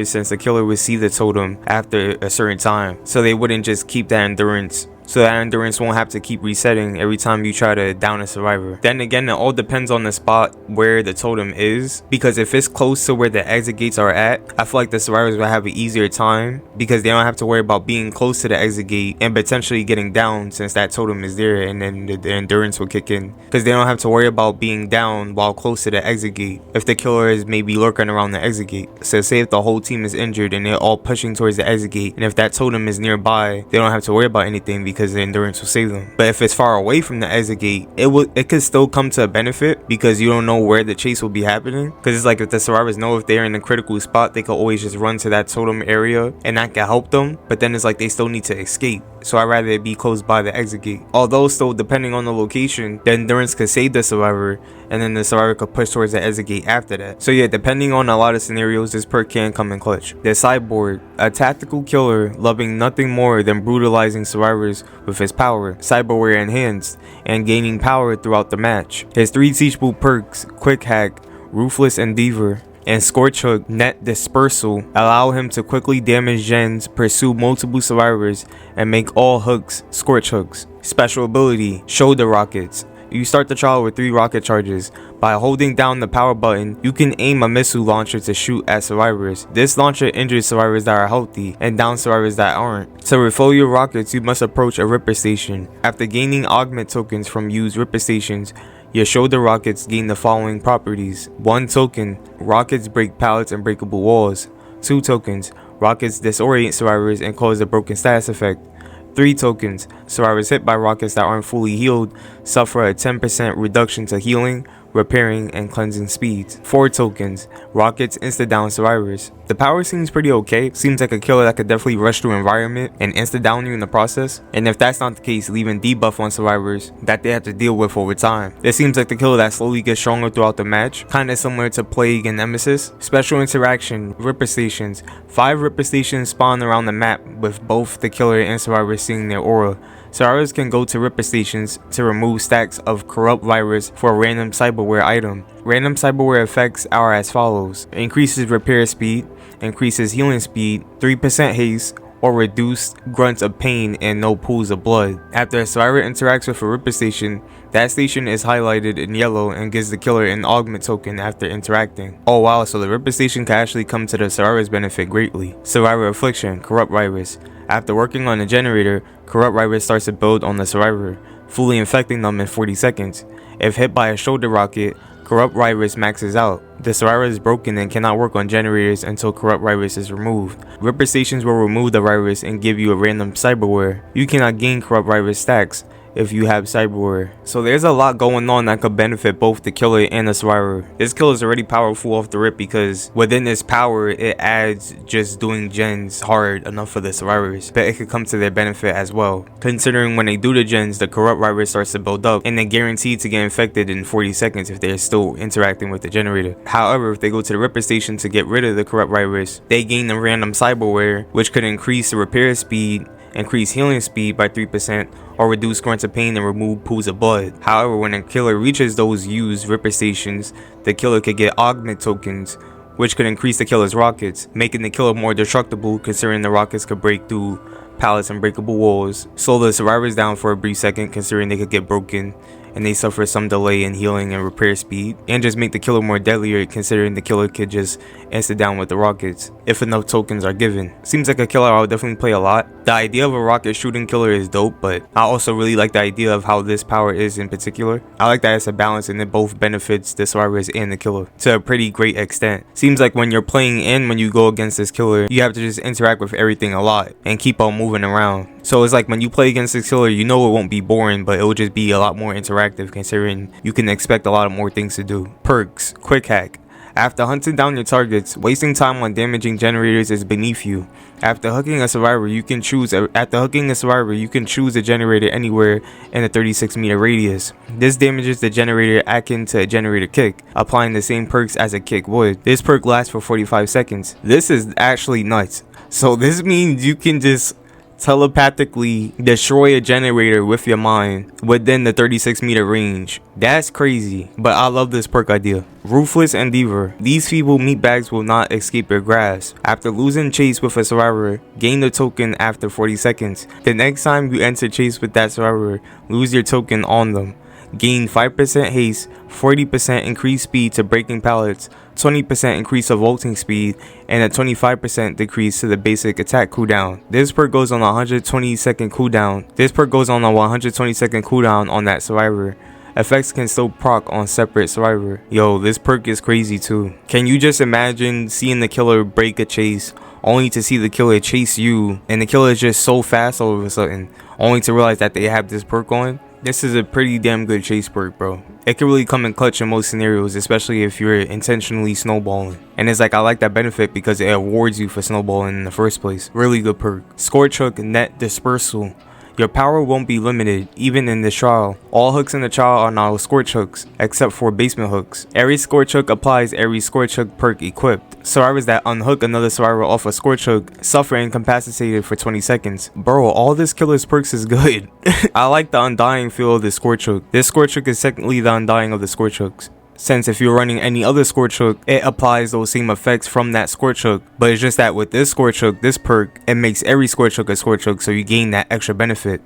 Speaker 1: since the killer would see the totem after a certain time, so they wouldn't just keep that endurance. So that endurance won't have to keep resetting every time you try to down a survivor. Then again, it all depends on the spot where the totem is, because if it's close to where the exit gates are at, I feel like the survivors will have an easier time, because they don't have to worry about being close to the exit gate and potentially getting down, since that totem is there, and then the endurance will kick in, because they don't have to worry about being down while close to the exit gate if the killer is maybe lurking around the exit gate. So say if the whole team is injured and they're all pushing towards the exit gate, and if that totem is nearby, they don't have to worry about anything, because the endurance will save them. But if it's far away from the exit gate, it could still come to a benefit, because you don't know where the chase will be happening. Because it's like, if the survivors know if they're in a critical spot, they could always just run to that totem area and that can help them. But then it's like they still need to escape, so I'd rather it be close by the exit gate. Although still, depending on the location, the endurance could save the survivor, and then the survivor could push towards the exit gate after that. So yeah, depending on a lot of scenarios, this perk can come in clutch. The Cybor. A tactical killer loving nothing more than brutalizing survivors with his power, Cyberware enhanced, and gaining power throughout the match. His 3 teachable perks, Quick Hack, Ruthless Endeavor, and Scorch Hook Net Dispersal allow him to quickly damage gens, pursue multiple survivors, and make all hooks Scorch Hooks. Special ability, Shoulder Rockets. You start the trial with 3 rocket charges. By holding down the power button, you can aim a missile launcher to shoot at survivors. This launcher injures survivors that are healthy and downs survivors that aren't. To refill your rockets, you must approach a Ripper Station. After gaining augment tokens from used Ripper Stations, your shoulder rockets gain the following properties. 1 token, rockets break pallets and breakable walls. 2 tokens, rockets disorient survivors and cause a broken status effect. 3 tokens, survivors hit by rockets that aren't fully healed suffer a 10% reduction to healing, repairing, and cleansing speeds. 4 tokens, rockets insta down survivors. The power seems pretty okay. Seems like a killer that could definitely rush through environment and insta down you in the process. And if that's not the case, leaving debuff on survivors that they have to deal with over time. This seems like the killer that slowly gets stronger throughout the match, kinda similar to Plague and Nemesis. Special interaction, Ripper Stations. 5 Ripper Stations spawn around the map with both the killer and survivors seeing their aura. Survivors can go to Ripper Stations to remove stacks of corrupt virus for a random cyberware item. Random cyberware effects are as follows: increases repair speed, increases healing speed, 3% haste, or reduced grunts of pain and no pools of blood. After a survivor interacts with a Ripper Station, that station is highlighted in yellow and gives the killer an augment token after interacting. Oh wow, so the Ripper Station can actually come to the survivor's benefit greatly. Survivor Affliction, Corrupt Virus. After working on the generator, Corrupt Virus starts to build on the survivor, fully infecting them in 40 seconds. If hit by a shoulder rocket, Corrupt Virus maxes out. The survivor is broken and cannot work on generators until Corrupt Virus is removed. Ripper stations will remove the virus and give you a random cyberware. You cannot gain Corrupt Virus stacks if you have cyberware. So there's a lot going on that could benefit both the killer and the survivor. This killer is already powerful off the rip because within this power it adds just doing gens hard enough for the survivors, but it could come to their benefit as well, considering when they do the gens the corrupt virus starts to build up and they're guaranteed to get infected in 40 seconds if they're still interacting with the generator. However, if they go to the Ripper station to get rid of the corrupt virus, they gain a random cyberware which could increase the repair speed, increase healing speed by 3%, or reduce grunts of pain and remove pools of blood. However, when a killer reaches those used Ripper stations, the killer could get augment tokens, which could increase the killer's rockets, making the killer more destructible considering the rockets could break through pallets and breakable walls. Slow the survivors down for a brief second considering they could get broken and they suffer some delay in healing and repair speed, and just make the killer more deadlier considering the killer could just insta down with the rockets if enough tokens are given. Seems like a killer I would definitely play a lot. The idea of a rocket shooting killer is dope, but I also really like the idea of how this power is in particular. I like that it's a balance and it both benefits the survivors and the killer to a pretty great extent. Seems like when you're playing and when you go against this killer, you have to just interact with everything a lot and keep on moving around. So it's like when you play against this killer, you know it won't be boring, but it will just be a lot more interactive considering you can expect a lot of more things to do. Perks, quick hack. After hunting down your targets, wasting time on damaging generators is beneath you. After hooking a survivor, you can choose a generator anywhere in a 36-meter radius. This damages the generator akin to a generator kick, applying the same perks as a kick would. This perk lasts for 45 seconds. This is actually nuts. So this means you can just telepathically destroy a generator with your mind within the 36-meter range. That's crazy, but I love this perk idea. Ruthless Endeavor. These feeble meatbags will not escape your grasp. After losing chase with a survivor, gain the token after 40 seconds. The next time you enter chase with that survivor, lose your token on them. Gain 5% haste, 40% increased speed to breaking pallets, 20% increase of vaulting speed, and a 25% decrease to the basic attack cooldown. This perk goes on a 120-second cooldown. On that survivor. Effects can still proc on separate survivor. Yo, this perk is crazy too. Can you just imagine seeing the killer break a chase only to see the killer chase you, and the killer is just so fast all of a sudden, only to realize that they have this perk on? This is a pretty damn good chase perk, bro. It can really come in clutch in most scenarios, especially if you're intentionally snowballing. And it's like, I like that benefit because it awards you for snowballing in the first place. Really good perk. Scorch Hook Net Dispersal. Your power won't be limited, even in this trial. All hooks in the trial are now Scorch Hooks, except for basement hooks. Every Scorch Hook applies every Scorch Hook perk equipped. Survivors that unhook another survivor off a Scorch Hook suffer incapacitated for 20 seconds. Bro, all this killer's perks is good. I like the undying feel of the Scorch Hook. This Scorch Hook is technically the undying of the Scorch Hooks, since if you're running any other Scorch Hook, it applies those same effects from that Scorch Hook. But it's just that with this Scorch Hook, this perk, it makes every Scorch Hook a Scorch Hook, so you gain that extra benefit.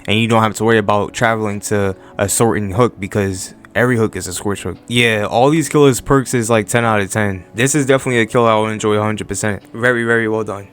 Speaker 1: And you don't have to worry about traveling to a certain hook because every hook is a Scorch Hook. Yeah, all these killers perks is like 10 out of 10. This is definitely a killer I will enjoy 100%. Very, very well done.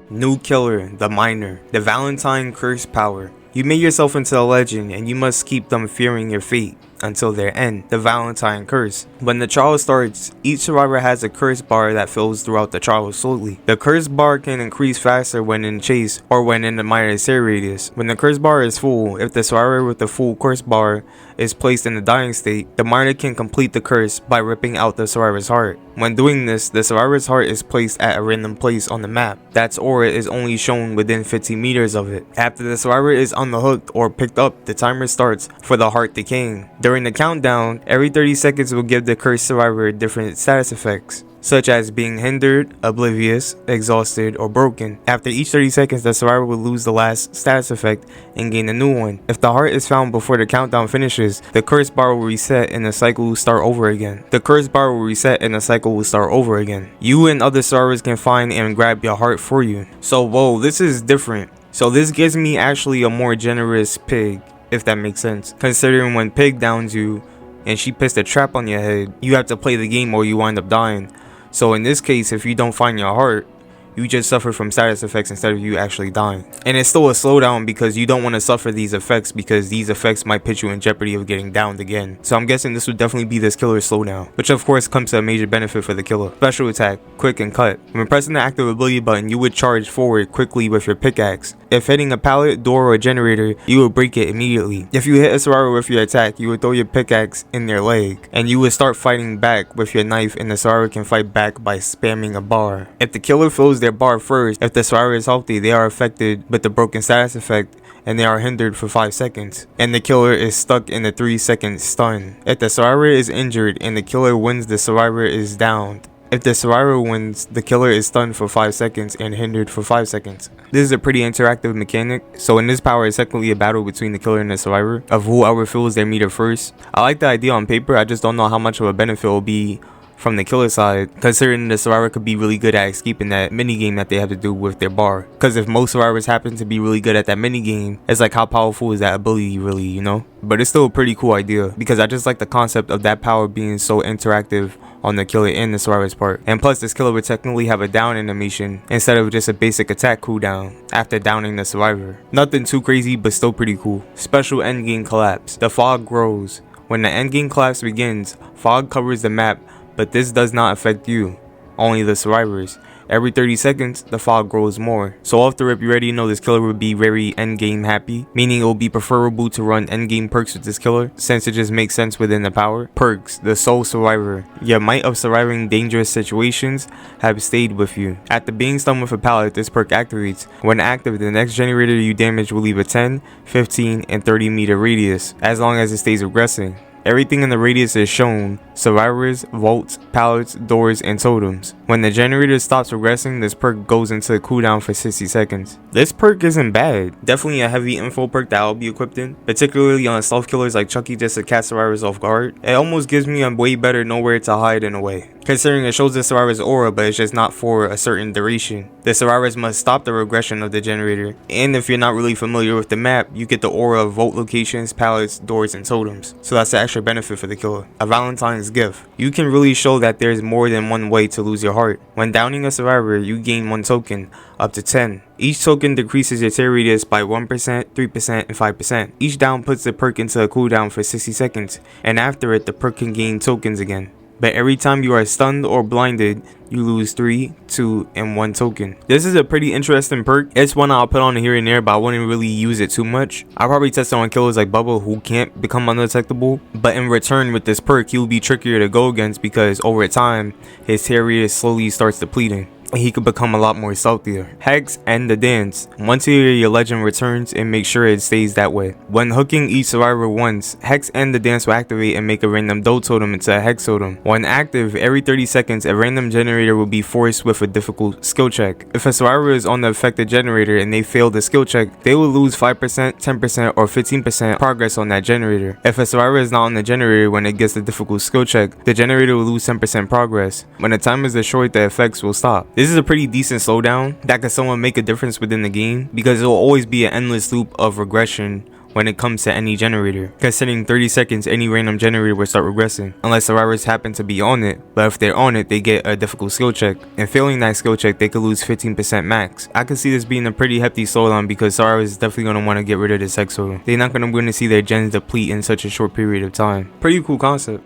Speaker 1: New killer, the Miner. The Valentine Curse Power. You made yourself into a legend and you must keep them fearing your fate until their end, the Valentine Curse. When the trial starts, each survivor has a curse bar that fills throughout the trial slowly. The curse bar can increase faster when in chase or when in the miner's air radius. When the curse bar is full, if the survivor with the full curse bar is placed in the dying state, the miner can complete the curse by ripping out the survivor's heart. When doing this, the survivor's heart is placed at a random place on the map. That's aura is only shown within 50 meters of it. After the survivor is unhooked or picked up, the timer starts for the heart decaying. During the countdown, every 30 seconds will give the cursed survivor different status effects, such as being hindered, oblivious, exhausted, or broken. After each 30 seconds, the survivor will lose the last status effect and gain a new one. If the heart is found before the countdown finishes, the curse bar will reset and the cycle will start over again. You and other survivors can find and grab your heart for you. So whoa, this is different. So this gives me actually a more generous pig, if that makes sense. Considering when pig downs you and she pissed a trap on your head, you have to play the game or you wind up dying. So in this case, if you don't find your heart, you just suffer from status effects instead of you actually dying. And it's still a slowdown because you don't want to suffer these effects, because these effects might put you in jeopardy of getting downed again. So I'm guessing this would definitely be this killer's slowdown, which of course comes to a major benefit for the killer. Special attack, quick and cut. When pressing the active ability button, you would charge forward quickly with your pickaxe. If hitting a pallet, door, or generator, you would break it immediately. If you hit a survivor with your attack, you would throw your pickaxe in their leg, and you would start fighting back with your knife, and the survivor can fight back by spamming a bar. If the killer fills their bar first, if the survivor is healthy, they are affected with the broken status effect, and they are hindered for 5 seconds, and the killer is stuck in a 3-second stun. If the survivor is injured and the killer wins, the survivor is downed. If the survivor wins, the killer is stunned for 5 seconds and hindered for 5 seconds. This is a pretty interactive mechanic, so in this power it's technically a battle between the killer and the survivor of whoever fills their meter first. I like the idea on paper, I just don't know how much of a benefit it will be from the killer side, considering the survivor could be really good at escaping that minigame that they have to do with their bar. Because if most survivors happen to be really good at that minigame, it's like, how powerful is that ability really, you know? But it's still a pretty cool idea, because I just like the concept of that power being so interactive on the killer and the survivor's part. And plus, this killer would technically have a down animation instead of just a basic attack cooldown after downing the survivor. Nothing too crazy, but still pretty cool. Special endgame collapse. The fog grows. When the endgame collapse begins, fog covers the map, but this does not affect you, only the survivors. Every 30 seconds, the fog grows more. So off the rip, you already know this killer would be very endgame happy, meaning it will be preferable to run endgame perks with this killer, since it just makes sense within the power. Perks, the sole survivor. Your might of surviving dangerous situations have stayed with you. After being stunned with a pallet, this perk activates. When active, the next generator you damage will leave a 10, 15, and 30 meter radius, as long as it stays regressing. Everything in the radius is shown: survivors, vaults, pallets, doors, and totems. When the generator stops regressing, this perk goes into a cooldown for 60 seconds. This perk isn't bad. Definitely a heavy info perk that I'll be equipped in, particularly on stealth killers like Chucky, just to catch survivors off guard. It almost gives me a way better nowhere to hide in a way, considering it shows the survivor's aura, but it's just not for a certain duration. The survivors must stop the regression of the generator, and if you're not really familiar with the map, you get the aura of vault locations, pallets, doors, and totems. So that's the extra benefit for the killer. A Valentine's gift. You can really show that there's more than one way to lose your heart. When downing a survivor, you gain 1 token, up to 10. Each token decreases your tear radius by 1%, 3%, and 5%. Each down puts the perk into a cooldown for 60 seconds, and after it, the perk can gain tokens again. But every time you are stunned or blinded, you lose 3, 2, and 1 token. This is a pretty interesting perk. It's one I'll put on here and there, but I wouldn't really use it too much. I'll probably test it on killers like Bubba who can't become undetectable. But in return, with this perk, he will be trickier to go against because over time, his tear radius slowly starts depleting, and he could become a lot more stealthier. Hex and the dance. Once a year, your legend returns, and make sure it stays that way. When hooking each survivor once, Hex and the dance will activate and make a random doe totem into a hex totem. When active, every 30 seconds, a random generator will be forced with a difficult skill check. If a survivor is on the affected generator and they fail the skill check, they will lose 5%, 10%, or 15% progress on that generator. If a survivor is not on the generator when it gets the difficult skill check, the generator will lose 10% progress. When the time is destroyed, the effects will stop. This is a pretty decent slowdown that can somewhat make a difference within the game, because it will always be an endless loop of regression when it comes to any generator. Considering 30 seconds, any random generator will start regressing, unless survivors happen to be on it. But if they're on it, they get a difficult skill check, and failing that skill check, they could lose 15% max. I could see this being a pretty hefty slowdown, because survivors is definitely going to want to get rid of this hex totem. They're not going to see their gens deplete in such a short period of time. Pretty cool concept.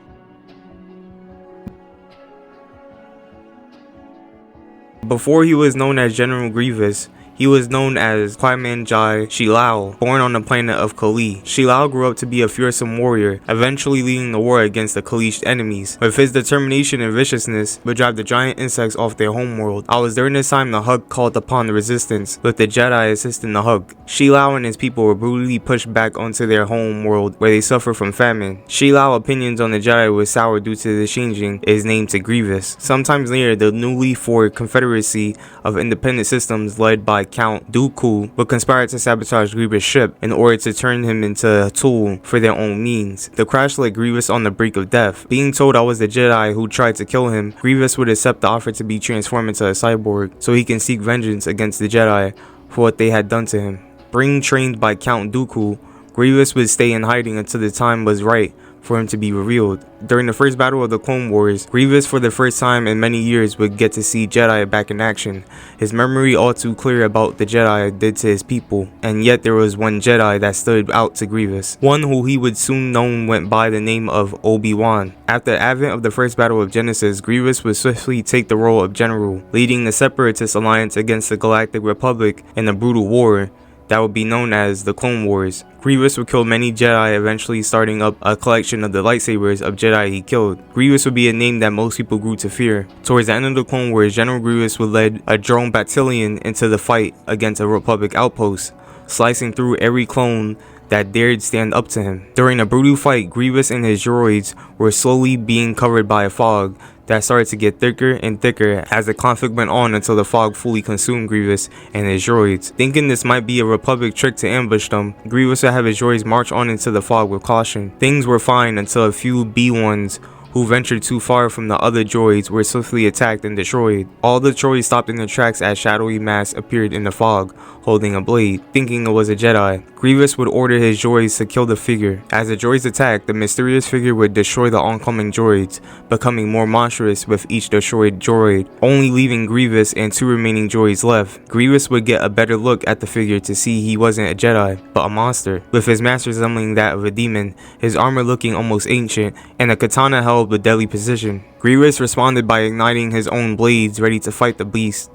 Speaker 1: Before he was known as General Grievous, he was known as Kwaiman Jai Shilao, born on the planet of Kali. Shilao grew up to be a fearsome warrior, eventually leading the war against the Kalish enemies. With his determination and viciousness, would drive the giant insects off their homeworld. I was during this time the Hug called upon the resistance, with the Jedi assisting the Hug. Shilao and his people were brutally pushed back onto their home world, where they suffered from famine. Shilao's opinions on the Jedi was sour due to the changing his name to Grievous. Sometimes later, the newly formed Confederacy of Independent Systems led by Count Dooku would conspire to sabotage Grievous' ship in order to turn him into a tool for their own means. The crash led Grievous on the brink of death. Being told I was the Jedi who tried to kill him, Grievous would accept the offer to be transformed into a cyborg so he can seek vengeance against the Jedi for what they had done to him. Being trained by Count Dooku, Grievous would stay in hiding until the time was right for him to be revealed. During the first battle of the Clone Wars, Grievous for the first time in many years would get to see Jedi back in action. His memory all too clear about the Jedi did to his people, and yet there was one Jedi that stood out to Grievous, one who he would soon know went by the name of Obi-Wan. After the advent of the first battle of Genesis, Grievous would swiftly take the role of general, leading the Separatist alliance against the Galactic Republic in a brutal war that would be known as the Clone Wars. Grievous would kill many Jedi, eventually starting up a collection of the lightsabers of Jedi he killed. Grievous would be a name that most people grew to fear. Towards the end of the Clone Wars, General Grievous would lead a drone battalion into the fight against a Republic outpost, slicing through every clone that dared stand up to him. During a brutal fight, Grievous and his droids were slowly being covered by a fog that started to get thicker and thicker as the conflict went on until the fog fully consumed Grievous and his droids. Thinking this might be a Republic trick to ambush them, Grievous would have his droids march on into the fog with caution. Things were fine until a few B-1s who ventured too far from the other droids were swiftly attacked and destroyed. All the droids stopped in their tracks as shadowy masks appeared in the fog, holding a blade, thinking it was a Jedi. Grievous would order his droids to kill the figure. As the droids attacked, the mysterious figure would destroy the oncoming droids, becoming more monstrous with each destroyed droid, only leaving Grievous and 2 remaining droids left. Grievous would get a better look at the figure to see he wasn't a Jedi, but a monster, with his mask resembling that of a demon, his armor looking almost ancient, and a katana held with deadly precision. Grievous responded by igniting his own blades ready to fight the beast.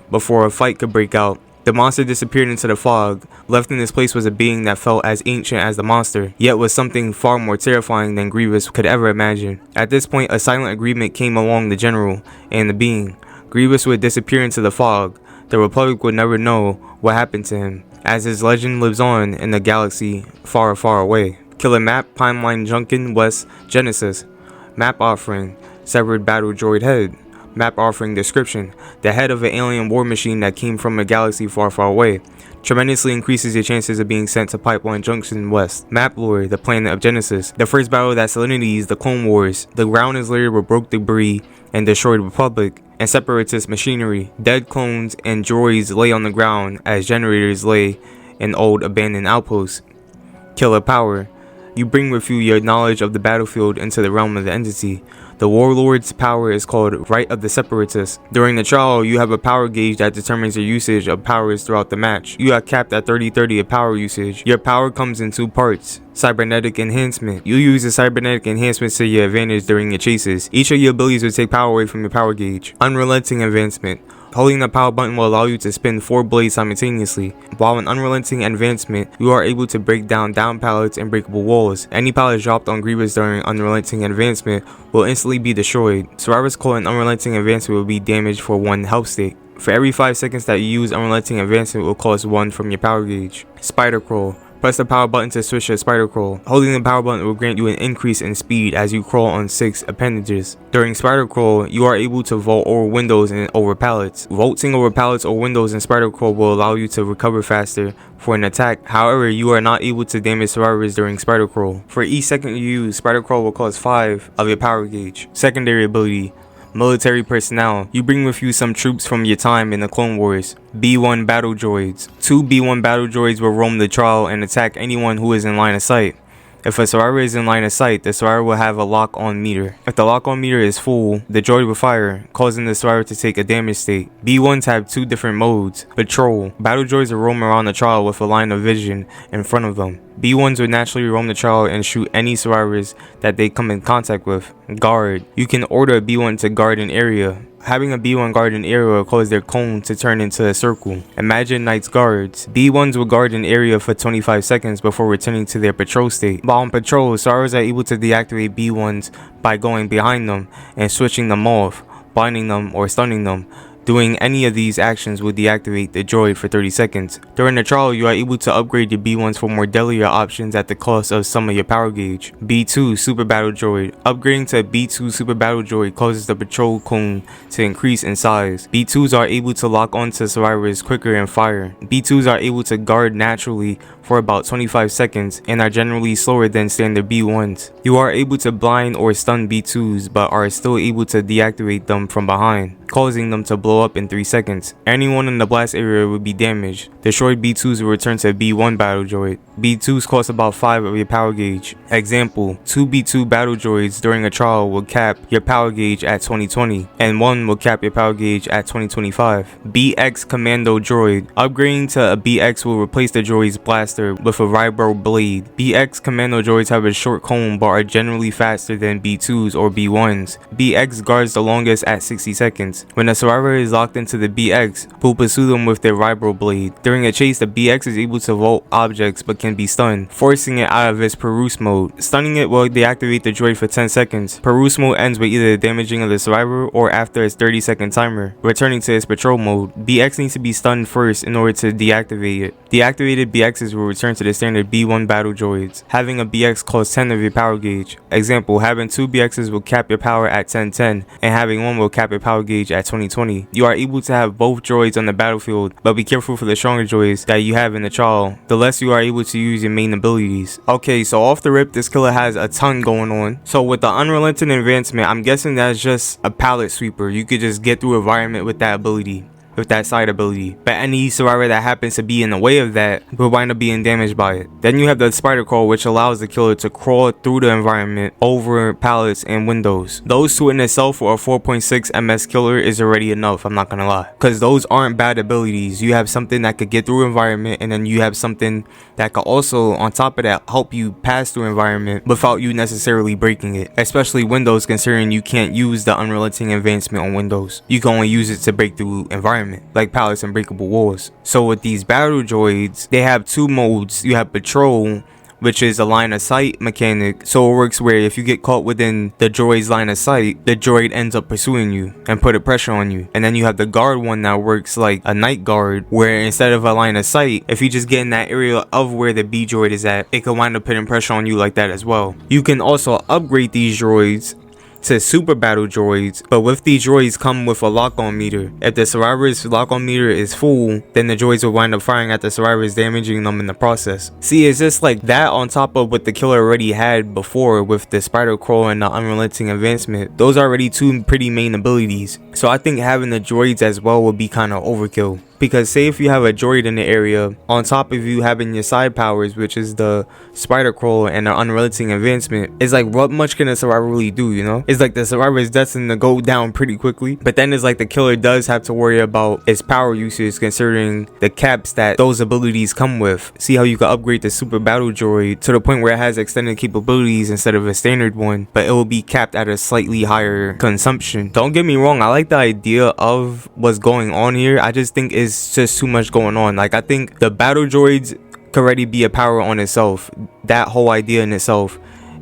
Speaker 1: Before a fight could break out. The monster disappeared into the fog. Left in its place was a being that felt as ancient as the monster, yet was something far more terrifying than Grievous could ever imagine. At this point, a silent agreement came along the general and the being. Grievous would disappear into the fog. The Republic would never know what happened to him, as his legend lives on in the galaxy far, far away. Killer map, Pipeline Junction West, Genesis. Map offering, severed battle droid head. Map offering description, the head of an alien war machine that came from a galaxy far, far away. Tremendously increases your chances of being sent to Pipeline Junction West. Map lore, the planet of Genesis. The first battle that solidities the Clone Wars. The ground is littered with broke debris and destroyed Republic and Separatist machinery. Dead clones and droids lay on the ground as generators lay in old abandoned outposts. Killer power. You bring with you your knowledge of the battlefield into the realm of the entity. The warlord's power is called Right of the Separatists. During the trial, you have a power gauge that determines your usage of powers throughout the match. You are capped at 30/30 of power usage. Your power comes in 2 parts. Cybernetic enhancement. You use the cybernetic enhancements to your advantage during your chases. Each of your abilities will take power away from your power gauge. Unrelenting advancement. Holding the power button will allow you to spin 4 blades simultaneously. While in unrelenting advancement, you are able to break down pallets and breakable walls. Any pallets dropped on Grievous during unrelenting advancement will instantly be destroyed. Survivors caught in unrelenting advancement will be damaged for 1 health state. For every 5 seconds that you use unrelenting advancement will cost 1 from your power gauge. Spider crawl. Press the power button to switch to spider crawl. Holding the power button will grant you an increase in speed as you crawl on 6 appendages. During spider crawl, you are able to vault over windows and over pallets. Vaulting over pallets or windows in spider crawl will allow you to recover faster for an attack. However, you are not able to damage survivors during spider crawl. For each second you use, spider crawl will cost 5 of your power gauge. Secondary ability. Military personnel. You bring with you some troops from your time in the Clone Wars. B1 battle droids. 2 B1 battle droids will roam the trial and attack anyone who is in line of sight. If a survivor is in line of sight, the survivor will have a lock-on meter. If the lock-on meter is full, the droid will fire, causing the survivor to take a damage state. B1s have 2 different modes. Patrol. Battle droids will roam around the trial with a line of vision in front of them. B1s would naturally roam the trial and shoot any survivors that they come in contact with. Guard. You can order a B1 to guard an area. Having a B1 guard an area will cause their cone to turn into a circle. Imagine Knight's Guards. B1s will guard an area for 25 seconds before returning to their patrol state. While on patrol, survivors are able to deactivate B1s by going behind them and switching them off, blinding them or stunning them. Doing any of these actions will deactivate the droid for 30 seconds. During the trial, you are able to upgrade your B1s for more deadlier options at the cost of some of your power gauge. B2 Super Battle Droid. Upgrading to a B2 Super Battle Droid causes the patrol cone to increase in size. B2s are able to lock onto survivors quicker and fire. B2s are able to guard naturally for about 25 seconds and are generally slower than standard B1s. You are able to blind or stun B2s but are still able to deactivate them from behind, causing them to blow blow up in 3 seconds. Anyone in the blast area would be damaged. Destroyed B2s will return to B1 battle droid. B2s cost about 5 of your power gauge. Example, 2 B2 battle droids during a trial will cap your power gauge at 2020, and 1 will cap your power gauge at 2025. BX Commando droid. Upgrading to a BX will replace the droid's blaster with a vibro blade. BX Commando droids have a short cone but are generally faster than B2s or B1s. BX guards the longest at 60 seconds. When a survivor is locked into the BX, will pursue them with their vibro blade. During a chase, the BX is able to vault objects but can be stunned, forcing it out of its Peruse mode. Stunning it will deactivate the droid for 10 seconds. Peruse mode ends with either the damaging of the survivor or after its 30-second timer, returning to its patrol mode. BX needs to be stunned first in order to deactivate it. Deactivated BXs will return to the standard B1 battle droids. Having a BX costs 10 of your power gauge. Example, having 2 BXs will cap your power at 1010, and having 1 will cap your power gauge at 2020. You are able to have both droids on the battlefield, but be careful for the stronger droids that you have in the trial. The less you are able to use your main abilities. Okay, so off the rip, this killer has a ton going on. So with the unrelenting advancement, I'm guessing that's just a palette sweeper. You could just get through environment with that ability, with that side ability, but any survivor that happens to be in the way of that will wind up being damaged by it. Then you have the spider crawl, which allows the killer to crawl through the environment over pallets and windows. Those two in itself for a 4.6 MS killer is already enough, I'm not gonna lie, because those aren't bad abilities. You have something that could get through environment, and then you have something that could also on top of that help you pass through environment without you necessarily breaking it, especially windows, considering you can't use the unrelenting advancement on windows. You can only use it to break through environment, like pallets and breakable walls. So with these battle droids, they have 2 modes. You have patrol, which is a line of sight mechanic. So it works where if you get caught within the droid's line of sight, the droid ends up pursuing you and putting pressure on you. And then you have the guard one that works like a night guard, where instead of a line of sight, if you just get in that area of where the B droid is at, it can wind up putting pressure on you like that as well. You can also upgrade these droids to super battle droids, but with these droids come with a lock-on meter. If the survivor's lock-on meter is full, then the droids will wind up firing at the survivors, damaging them in the process. See, it's just like that on top of what the killer already had before with the spider crawl and the unrelenting advancement. Those are already 2 pretty main abilities. So I think having the droids as well would be kind of overkill. Because say if you have a droid in the area, on top of you having your side powers, which is the spider crawl and the unrelenting advancement, it's like what much can a survivor really do, you know? It's like the survivor is destined to go down pretty quickly, but then it's like the killer does have to worry about its power usage considering the caps that those abilities come with. See how you can upgrade the super battle droid to the point where it has extended capabilities instead of a standard one, but it will be capped at a slightly higher consumption. Don't get me wrong, I like the idea of what's going on here. I just think it's just too much going on. Like, I think the battle droids could already be a power on itself, that whole idea in itself.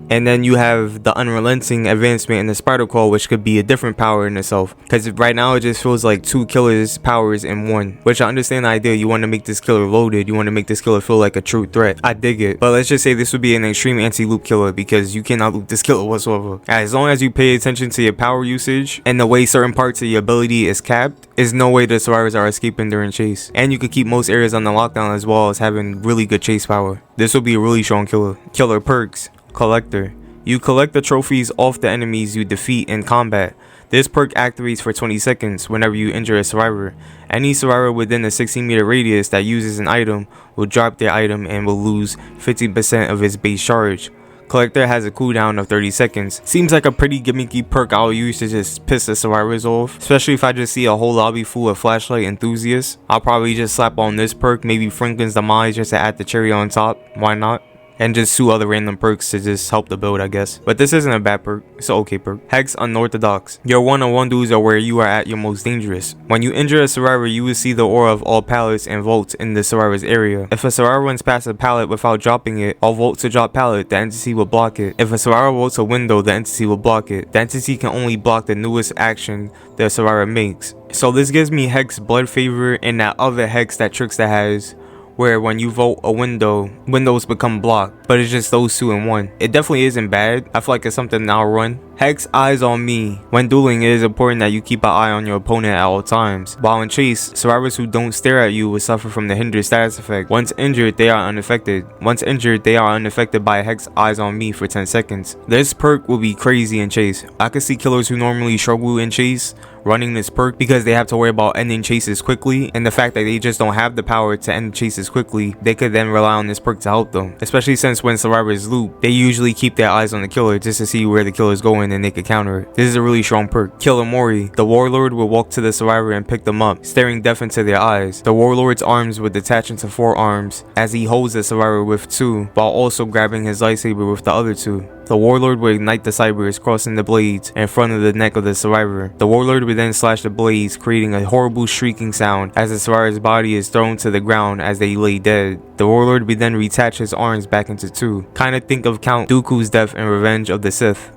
Speaker 1: And then you have the unrelenting advancement and the spider crawl, which could be a different power in itself. Because right now it just feels like 2 killers powers in one. Which I understand the idea. You want to make this killer loaded. You want to make this killer feel like a true threat. I dig it. But let's just say this would be an extreme anti-loop killer, because you cannot loop this killer whatsoever. As long as you pay attention to your power usage and the way certain parts of your ability is capped, there's no way the survivors are escaping during chase. And you could keep most areas on the lockdown as well as having really good chase power. This will be a really strong killer. Killer perks. Collector. You collect the trophies off the enemies you defeat in combat. This perk activates for 20 seconds whenever you injure a survivor. Any survivor within a 16-meter radius that uses an item will drop their item and will lose 50% of its base charge. Collector has a cooldown of 30 seconds. Seems like a pretty gimmicky perk I'll use to just piss the survivors off, especially if I just see a whole lobby full of flashlight enthusiasts. I'll probably just slap on this perk, maybe Franklin's Demise, just to add the cherry on top. Why not? And just 2 other random perks to just help the build, I guess. But this isn't a bad perk, it's an okay perk. Hex Unorthodox. Your one-on-one dudes are where you are at your most dangerous. When you injure a survivor, you will see the aura of all pallets and vaults in the survivor's area. If a survivor runs past a pallet without dropping it, or vault to drop pallet, the entity will block it. If a survivor vaults a window, the entity will block it. The entity can only block the newest action the survivor makes. So this gives me Hex Blood Favor and that other Hex that Trickster has, where when you vote a window, windows become blocked, but it's just those 2 in one. It definitely isn't bad. I feel like it's something I'll run. Hex Eyes on Me. When dueling, it is important that you keep an eye on your opponent at all times. While in chase, survivors who don't stare at you will suffer from the hinder status effect. Once injured, they are unaffected. Once injured, they are unaffected by Hex Eyes on Me for 10 seconds. This perk will be crazy in chase. I could see killers who normally struggle in chase running this perk because they have to worry about ending chases quickly, and the fact that they just don't have the power to end chases quickly, they could then rely on this perk to help them. Especially since when survivors loot, they usually keep their eyes on the killer just to see where the killer is going and they could counter it. This is a really strong perk. Killer Mori. The warlord will walk to the survivor and pick them up, staring death into their eyes. The warlord's arms would detach into 4 arms as he holds the survivor with 2 while also grabbing his lightsaber with the other 2. The warlord would ignite the cybers, crossing the blades in front of the neck of the survivor. The warlord would then slash the blades, creating a horrible shrieking sound as the survivor's body is thrown to the ground as they lay dead. The warlord would then retach his arms back into 2. Kinda think of Count Dooku's death in Revenge of the Sith.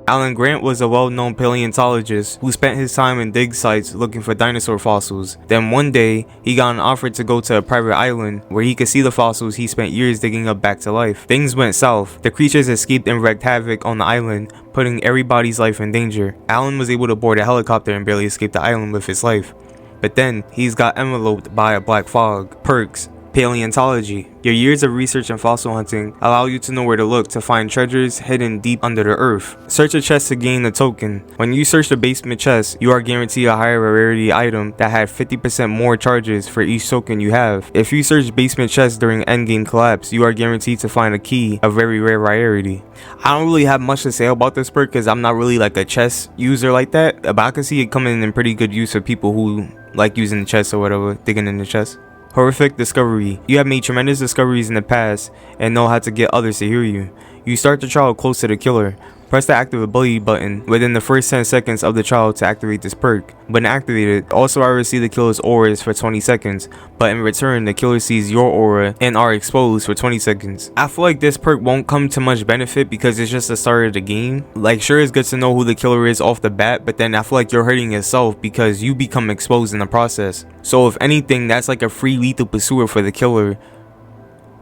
Speaker 1: Alan Grant was a well-known paleontologist who spent his time in dig sites looking for dinosaur fossils. Then one day, he got an offer to go to a private island where he could see the fossils he spent years digging up back to life. Things went south. The creatures escaped and wreaked havoc on the island, putting everybody's life in danger. Alan was able to board a helicopter and barely escape the island with his life. But then, he's got enveloped by a black fog. Perks. Paleontology. Your years of research and fossil hunting allow you to know where to look to find treasures hidden deep under the earth. Search a chest to gain a token. When you search the basement chest, you are guaranteed a higher rarity item that had 50% more charges for each token you have. If you search basement chest during endgame collapse, you are guaranteed to find a key of very rare rarity. I don't really have much to say about this perk because I'm not really like a chest user like that, but I can see it coming in pretty good use for people who like using the chest or whatever, digging in the chest. Horrific discovery. You have made tremendous discoveries in the past and know how to get others to hear you. You start the trial close to the killer. Press the active ability button within the first 10 seconds of the trial to activate this perk. When activated, all survivors see the killer's auras for 20 seconds, but in return, the killer sees your aura and are exposed for 20 seconds. I feel like this perk won't come to much benefit because it's just the start of the game. Like, sure, it's good to know who the killer is off the bat, but then I feel like you're hurting yourself because you become exposed in the process. So if anything, that's like a free lethal pursuer for the killer,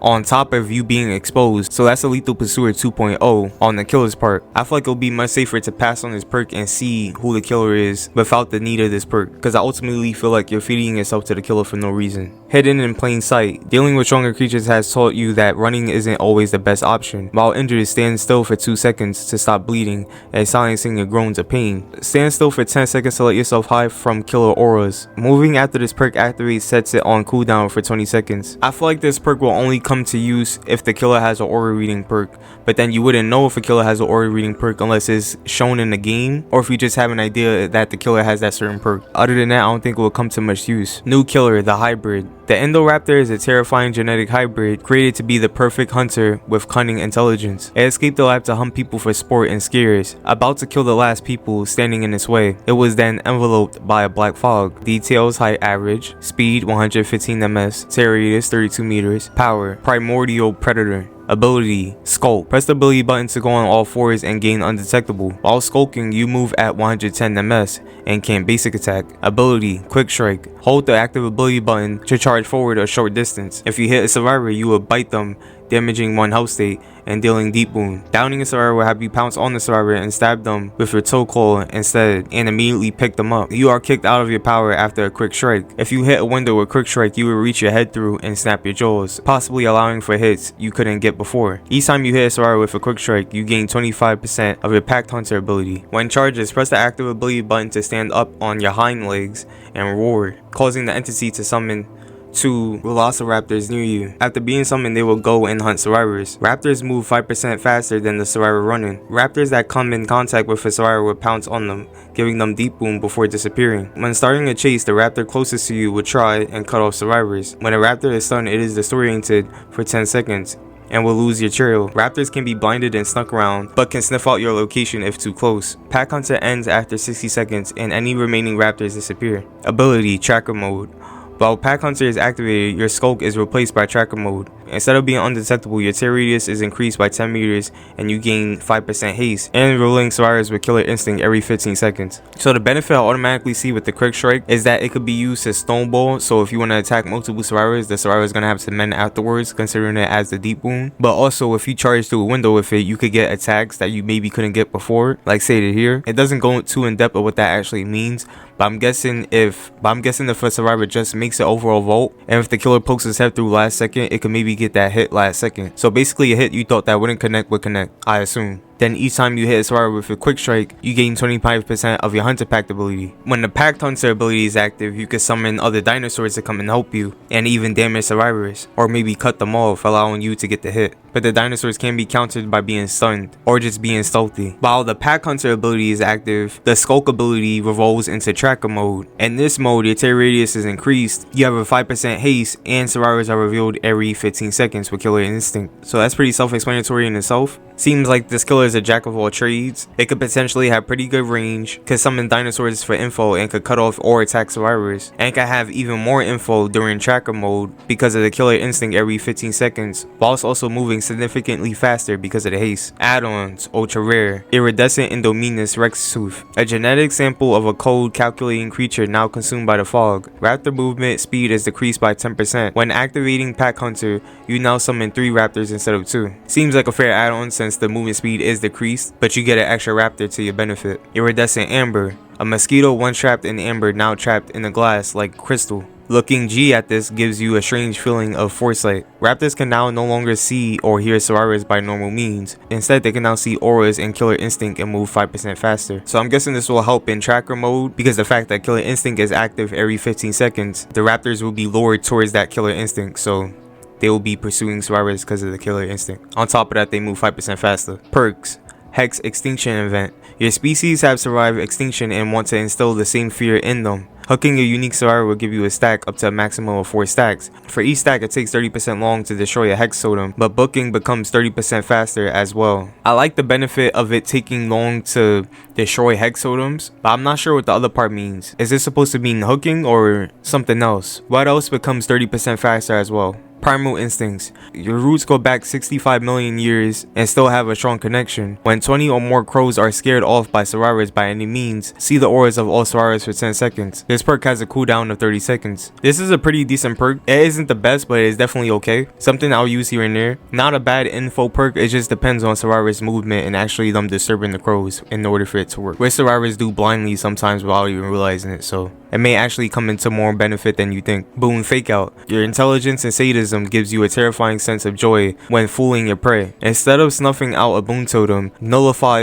Speaker 1: on top of you being exposed. So that's a lethal pursuer 2.0 on the killer's part. I feel like it'll be much safer to pass on this perk and see who the killer is without the need of this perk, because I ultimately feel like you're feeding yourself to the killer for no reason. Hidden in plain sight. Dealing with stronger creatures has taught you that running isn't always the best option. While injured, stand still for 2 seconds to stop bleeding and silencing your groans of pain. Stand still for 10 seconds to let yourself hide from killer auras. Moving after this perk activates sets it on cooldown for 20 seconds. I feel like this perk will only come to use if the killer has an aura reading perk, but then you wouldn't know if a killer has an aura reading perk unless it's shown in the game, or if you just have an idea that the killer has that certain perk. Other than that, I don't think it will come to much use. New killer, the hybrid. The Endor Raptor is a terrifying genetic hybrid created to be the perfect hunter with cunning intelligence. It escaped the lab to hunt people for sport and scares, about to kill the last people standing in its way. It was then enveloped by a black fog. Details: height average, speed 115 ms, tear radius 32 meters, power primordial predator. Ability, Skulk. Press the ability button to go on all fours and gain undetectable. While skulking, you move at 110 ms and can basic attack. Ability, Quick Strike. Hold the active ability button to charge forward a short distance. If you hit a survivor, you will bite them, damaging 1 health state and dealing deep wound. Downing a survivor will have you pounce on the survivor and stab them with your toe claw instead and immediately pick them up. You are kicked out of your power after a quick strike. If you hit a window with quick strike, you will reach your head through and snap your jaws, possibly allowing for hits you couldn't get before. Each time you hit a survivor with a quick strike, you gain 25% of your packed hunter ability. When charges, press the active ability button to stand up on your hind legs and roar, causing the entity to summon 2 velociraptors near you. After being summoned, they will go and hunt survivors. Raptors move 5% faster than the survivor running. Raptors that come in contact with a survivor will pounce on them, giving them deep wound before disappearing. When starting a chase, the raptor closest to you will try and cut off survivors. When a raptor is stunned, it is disoriented for 10 seconds and will lose your trail. Raptors can be blinded and snuck around, but can sniff out your location if too close. Pack Hunter ends after 60 seconds and any remaining raptors disappear. Ability, Tracker Mode. While Pack Hunter is activated, your Skulk is replaced by Tracker Mode. Instead of being undetectable, your tear radius is increased by 10 meters and you gain 5% haste, and rolling survivors with Killer Instinct every 15 seconds. So the benefit I automatically see with the Quick Strike is that it could be used to stoneball, so if you want to attack multiple survivors, the survivor is going to have to mend afterwards, considering it as the deep wound. But also, if you charge through a window with it, you could get attacks that you maybe couldn't get before, like stated here. It doesn't go too in depth of what that actually means, but I'm guessing if a survivor just makes an overall vault, and if the killer pokes his head through last second, it could maybe get that hit last second. So basically a hit you thought that wouldn't connect would connect, I assume. Then each time you hit a survivor with a quick strike, you gain 25% of your hunter pact ability. When the packed hunter ability is active, you can summon other dinosaurs to come and help you, and even damage survivors, or maybe cut them off, allowing you to get the hit. But the dinosaurs can be countered by being stunned, or just being stealthy. While the pack hunter ability is active, the skulk ability revolves into tracker mode. In this mode, your tear radius is increased, you have a 5% haste, and survivors are revealed every 15 seconds with killer instinct. So that's pretty self-explanatory in itself. Seems like this killer is a jack of all trades. It could potentially have pretty good range, could summon dinosaurs for info and could cut off or attack survivors, and could have even more info during tracker mode because of the killer instinct every 15 seconds, whilst also moving significantly faster because of the haste. Add-ons: ultra rare, iridescent Indominus Rex Tooth, a genetic sample of a cold calculating creature now consumed by the fog. Raptor movement speed is decreased by 10%. When activating Pack Hunter, you now summon 3 raptors instead of 2. Seems like a fair add-on since the movement speed is decreased, but you get an extra raptor to your benefit. Iridescent Amber, a mosquito once trapped in amber now trapped in a glass like crystal. Looking G at this gives you a strange feeling of foresight. Raptors can now no longer see or hear survivors by normal means. Instead, they can now see auras and killer instinct and move 5% faster. So I'm guessing this will help in tracker mode because the fact that killer instinct is active every 15 seconds, the raptors will be lured towards that killer instinct, so they will be pursuing survivors because of the killer instinct. On top of that, they move 5% faster. Perks: Hex Extinction Event. Your species have survived extinction and want to instill the same fear in them. Hooking a unique survivor will give you a stack up to a maximum of 4 stacks. For each stack, it takes 30% long to destroy a hex totem, but booking becomes 30% faster as well. I like the benefit of it taking long to destroy hex totems, but I'm not sure what the other part means. Is this supposed to mean hooking or something else? What else becomes 30% faster as well? Primal Instincts. Your roots go back 65 million years and still have a strong connection. When 20 or more crows are scared off by survivors by any means, see the auras of all survivors for 10 seconds. This perk has a cooldown of 30 seconds. This is a pretty decent perk. It isn't the best, but it is definitely okay. Something I'll use here and there. Not a bad info perk, it just depends on survivors' movement and actually them disturbing the crows in order for it to work. Which survivors do blindly sometimes without even realizing it, so it may actually come into more benefit than you think. Boon Fake Out. Your intelligence and sadism gives you a terrifying sense of joy when fooling your prey. Instead of snuffing out a boon totem, nullify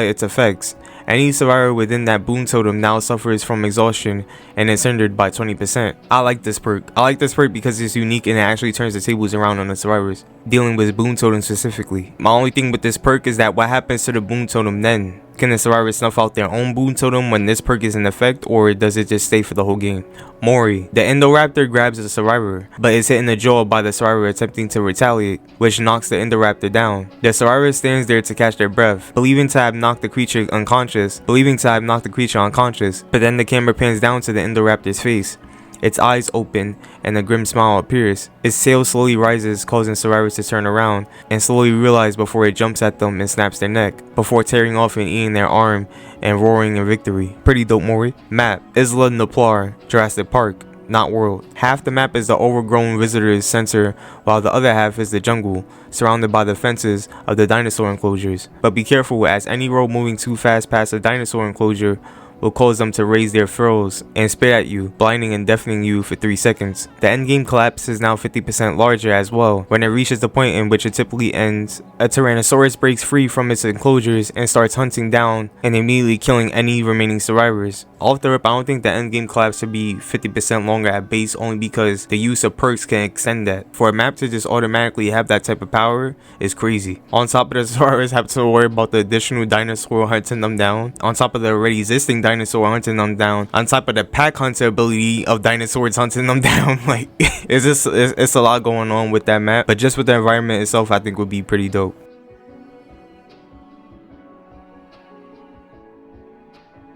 Speaker 1: its effects. Any survivor within that boon totem now suffers from exhaustion and is hindered by 20%. I like this perk. I like this perk because it's unique and it actually turns the tables around on the survivors, dealing with boon totem specifically. My only thing with this perk is that what happens to the boon totem then? Can the survivor snuff out their own boon totem when this perk is in effect, or does it just stay for the whole game? Mori. The Endor Raptor grabs the survivor, but is hit in the jaw by the survivor attempting to retaliate, which knocks the Endor Raptor down. The survivor stands there to catch their breath, believing to have knocked the creature unconscious, but then the camera pans down to the Endor Raptor's face. Its eyes open and a grim smile appears. Its tail slowly rises, causing survivors to turn around and slowly realize before it jumps at them and snaps their neck, before tearing off and eating their arm and roaring in victory. Pretty dope, Mori. Map: Isla Nublar, Jurassic Park, not world. Half the map is the overgrown visitors center, while the other half is the jungle, surrounded by the fences of the dinosaur enclosures. But be careful, as any road moving too fast past a dinosaur enclosure will cause them to raise their furrows and spit at you, blinding and deafening you for 3 seconds. The endgame collapse is now 50% larger as well. When it reaches the point in which it typically ends, a Tyrannosaurus breaks free from its enclosures and starts hunting down and immediately killing any remaining survivors. Off the rip, I don't think the endgame collapse should be 50% longer at base, only because the use of perks can extend that. For a map to just automatically have that type of power is crazy. On top of the survivors have to worry about the additional dinosaur hunting them down, on top of the already existing dinosaur hunting them down, on top of the pack hunter ability of dinosaurs hunting them down. Like, it's a lot going on with that map, but just with the environment itself, I think would be pretty dope.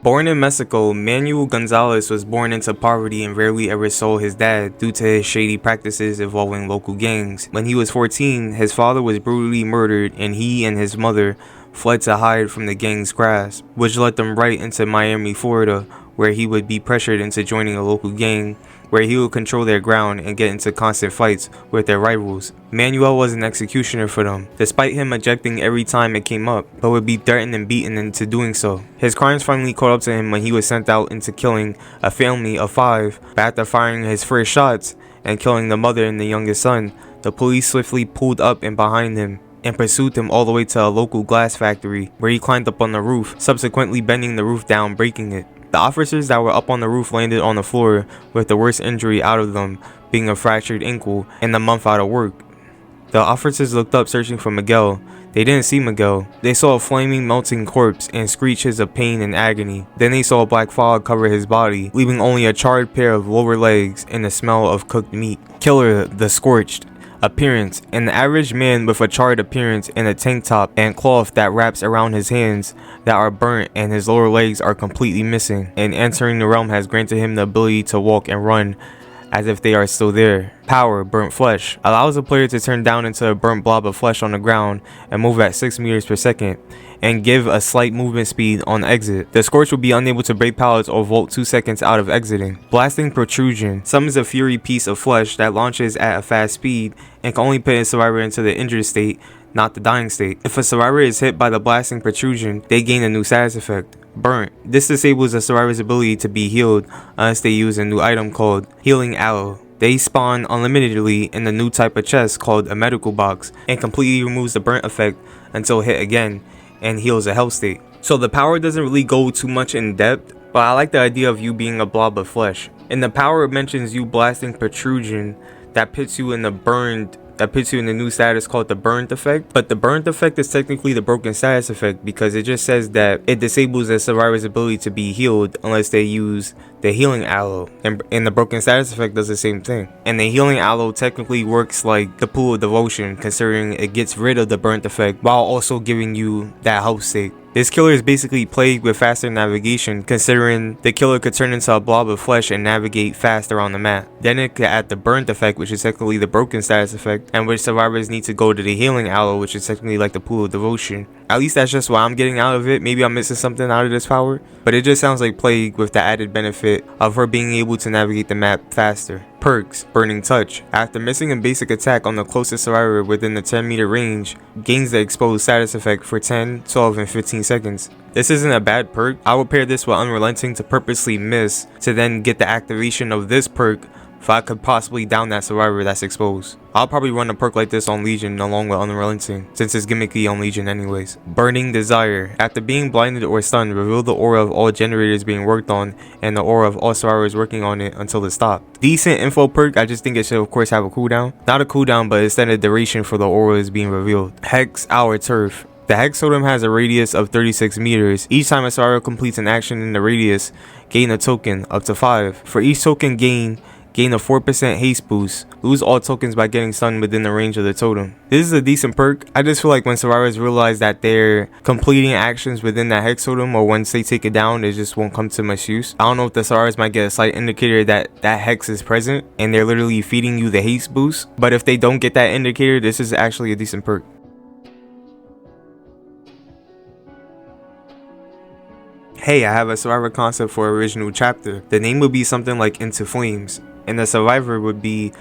Speaker 1: Born in Mexico, Manuel Gonzalez was born into poverty and rarely ever saw his dad due to his shady practices involving local gangs. When he was 14, his father was brutally murdered and he and his mother fled to hide from the gang's grasp, which led them right into Miami, Florida, where he would be pressured into joining a local gang, where he would control their ground and get into constant fights with their rivals. Manuel was an executioner for them, despite him ejecting every time it came up, but would be threatened and beaten into doing so. His crimes finally caught up to him when he was sent out into killing a family of 5, but after firing his first shots and killing the mother and the youngest son, the police swiftly pulled up and behind him, and pursued him all the way to a local glass factory, where he climbed up on the roof, subsequently bending the roof down, breaking it. The officers that were up on the roof landed on the floor with the worst injury out of them being a fractured ankle and a month out of work. The officers looked up searching for Miguel. They didn't see Miguel. They saw a flaming, melting corpse and screeches of pain and agony. Then they saw a black fog cover his body, leaving only a charred pair of lower legs and the smell of cooked meat. Killer, the Scorched. Appearance: an average man with a charred appearance and a tank top and cloth that wraps around his hands that are burnt, and his lower legs are completely missing. And entering the realm has granted him the ability to walk and run as if they are still there. Power: burnt flesh. Allows a player to turn down into a burnt blob of flesh on the ground and move at 6 meters per second, and give a slight movement speed on exit. The Scorch will be unable to break pallets or vault 2 seconds out of exiting. Blasting Protrusion summons a fury piece of flesh that launches at a fast speed and can only put a survivor into the injured state, not the dying state. If a survivor is hit by the blasting protrusion, they gain a new status effect. Burnt. This disables a survivor's ability to be healed unless they use a new item called Healing Aloe. They spawn unlimitedly in the new type of chest called a medical box, and completely removes the burnt effect until hit again and heals a health state. So the power doesn't really go too much in depth, but I like the idea of you being a blob of flesh. In the power, it mentions you blasting protrusion that puts you in the new status called the burnt effect. But the burnt effect is technically the broken status effect, because it just says that it disables a survivor's ability to be healed unless they use the healing aloe, and the broken status effect does the same thing. And the healing aloe technically works like the pool of devotion, considering it gets rid of the burnt effect while also giving you that health state. This killer is basically plagued with faster navigation, considering the killer could turn into a blob of flesh and navigate fast around the map. Then it could add the burnt effect, which is technically the broken status effect, and which survivors need to go to the healing aloe, which is technically like the pool of devotion. At least that's just what I'm getting out of it. Maybe I'm missing something out of this power, but it just sounds like plague with the added benefit of her being able to navigate the map faster. Perks: Burning Touch. After missing a basic attack on the closest survivor within the 10-meter range, gains the exposed status effect for 10, 12, and 15 seconds. This isn't a bad perk. I will pair this with Unrelenting to purposely miss, to then get the activation of this perk if I could possibly down that survivor that's exposed. I'll probably run a perk like this on Legion along with Unrelenting, since it's gimmicky on Legion anyways. Burning Desire. After being blinded or stunned, reveal the aura of all generators being worked on and the aura of all survivors working on it until it stopped. Decent info perk. I just think it should of course have a cooldown. Not a cooldown, but extended duration for the auras being revealed. Hex Our Turf. The Hex Totem has a radius of 36 meters. Each time a survivor completes an action in the radius, gain a token, up to 5. For each token gain a 4% haste boost. Lose all tokens by getting stunned within the range of the totem. This is a decent perk. I just feel like when survivors realize that they're completing actions within that Hex Totem, or once they take it down, it just won't come to much use. I don't know if the survivors might get a slight indicator that that Hex is present and they're literally feeding you the haste boost. But if they don't get that indicator, this is actually a decent perk. Hey, I have a survivor concept for original chapter. The name would be something like Into Flames, and the survivor would be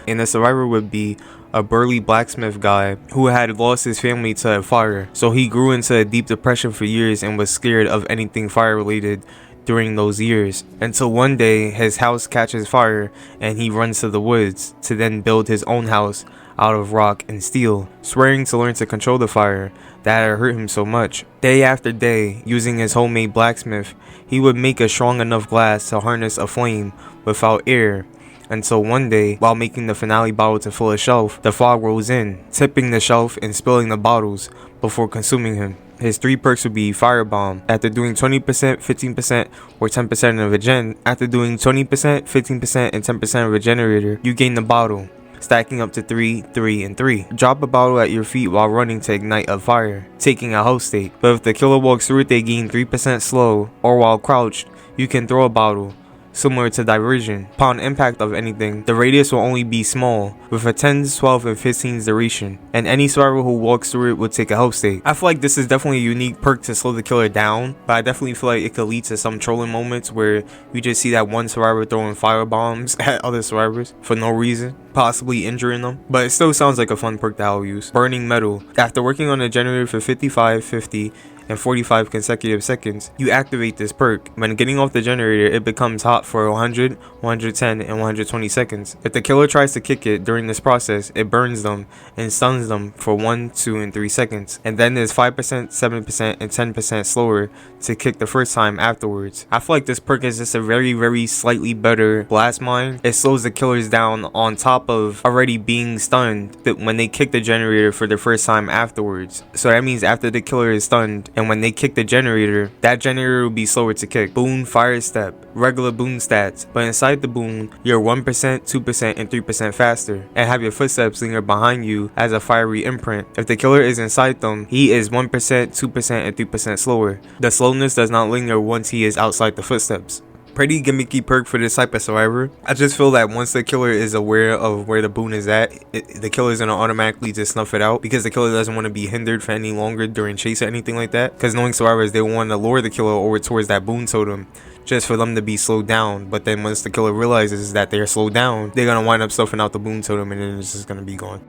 Speaker 1: a burly blacksmith guy who had lost his family to a fire. So he grew into a deep depression for years and was scared of anything fire related during those years, until one day his house catches fire and he runs to the woods to then build his own house out of rock and steel, swearing to learn to control the fire that had hurt him so much. Day after day, using his homemade blacksmith, he would make a strong enough glass to harness a flame without air, until one day, while making the finale bottle to fill a shelf, the fog rolls in, tipping the shelf and spilling the bottles before consuming him. His 3 perks would be Firebomb. After doing 20%, 15%, or 10% of a gen, after doing 20%, 15%, and 10% of a generator, you gain the bottle, stacking up to 3, 3, and 3. Drop a bottle at your feet while running to ignite a fire, taking a health state. But if the killer walks through it, they gain 3% slow, or while crouched, you can throw a bottle, similar to Diversion. Upon impact of anything, the radius will only be small, with a 10, 12, and 15 duration, and any survivor who walks through it would take a health state. I feel like this is definitely a unique perk to slow the killer down, but I definitely feel like it could lead to some trolling moments where you just see that one survivor throwing fire bombs at other survivors for no reason, possibly injuring them. But it still sounds like a fun perk that I'll use. Burning Metal. After working on a generator for 55, 50, in 45 consecutive seconds, you activate this perk. When getting off the generator, it becomes hot for 100, 110, and 120 seconds. If the killer tries to kick it during this process, it burns them and stuns them for 1, 2, and 3 seconds, and then is 5%, 7%, and 10% slower to kick the first time afterwards. I feel like this perk is just a very slightly better blast mine. It slows the killers down on top of already being stunned when they kick the generator for the first time afterwards. So that means after the killer is stunned and when they kick the generator, that generator will be slower to kick. Boon, fire step, regular boon stats, but inside the boon, you're 1%, 2%, and 3% faster, and have your footsteps linger behind you as a fiery imprint. If the killer is inside them, he is 1%, 2%, and 3% slower. The slowness does not linger once he is outside the footsteps. Pretty gimmicky perk for this type of survivor. I just feel that once the killer is aware of where the boon is at, the killer is going to automatically just snuff it out, because the killer doesn't want to be hindered for any longer during chase or anything like that. Because knowing survivors, they want to lure the killer over towards that boon totem just for them to be slowed down. But then once the killer realizes that they're slowed down, they're going to wind up stuffing out the boon totem, and then it's just going to be gone.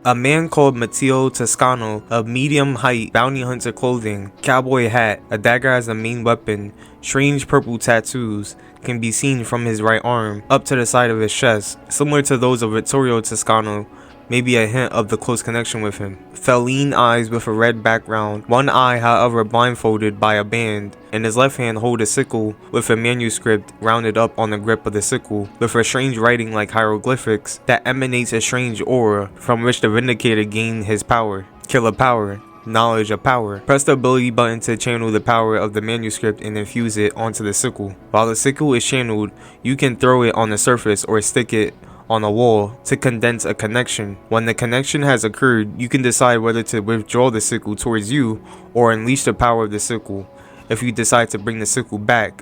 Speaker 1: A man called Matteo Toscano of medium height, bounty hunter clothing, cowboy hat, a dagger as the main weapon, strange purple tattoos can be seen from his right arm up to the side of his chest, similar to those of Virgil Toscano, maybe a hint of the close connection with him. Feline eyes with a red background, one eye however blindfolded by a band. In his left hand hold a sickle with a manuscript rounded up on the grip of the sickle, with a strange writing like hieroglyphics that emanates a strange aura from which the Vindicator gained his power. Killer power. Knowledge of power. Press the ability button to channel the power of the manuscript and infuse it onto the sickle. While the sickle is channeled, you can throw it on the surface or stick it on a wall to condense a connection. When the connection has occurred, you can decide whether to withdraw the sickle towards you or unleash the power of the sickle. If you decide to bring the sickle back,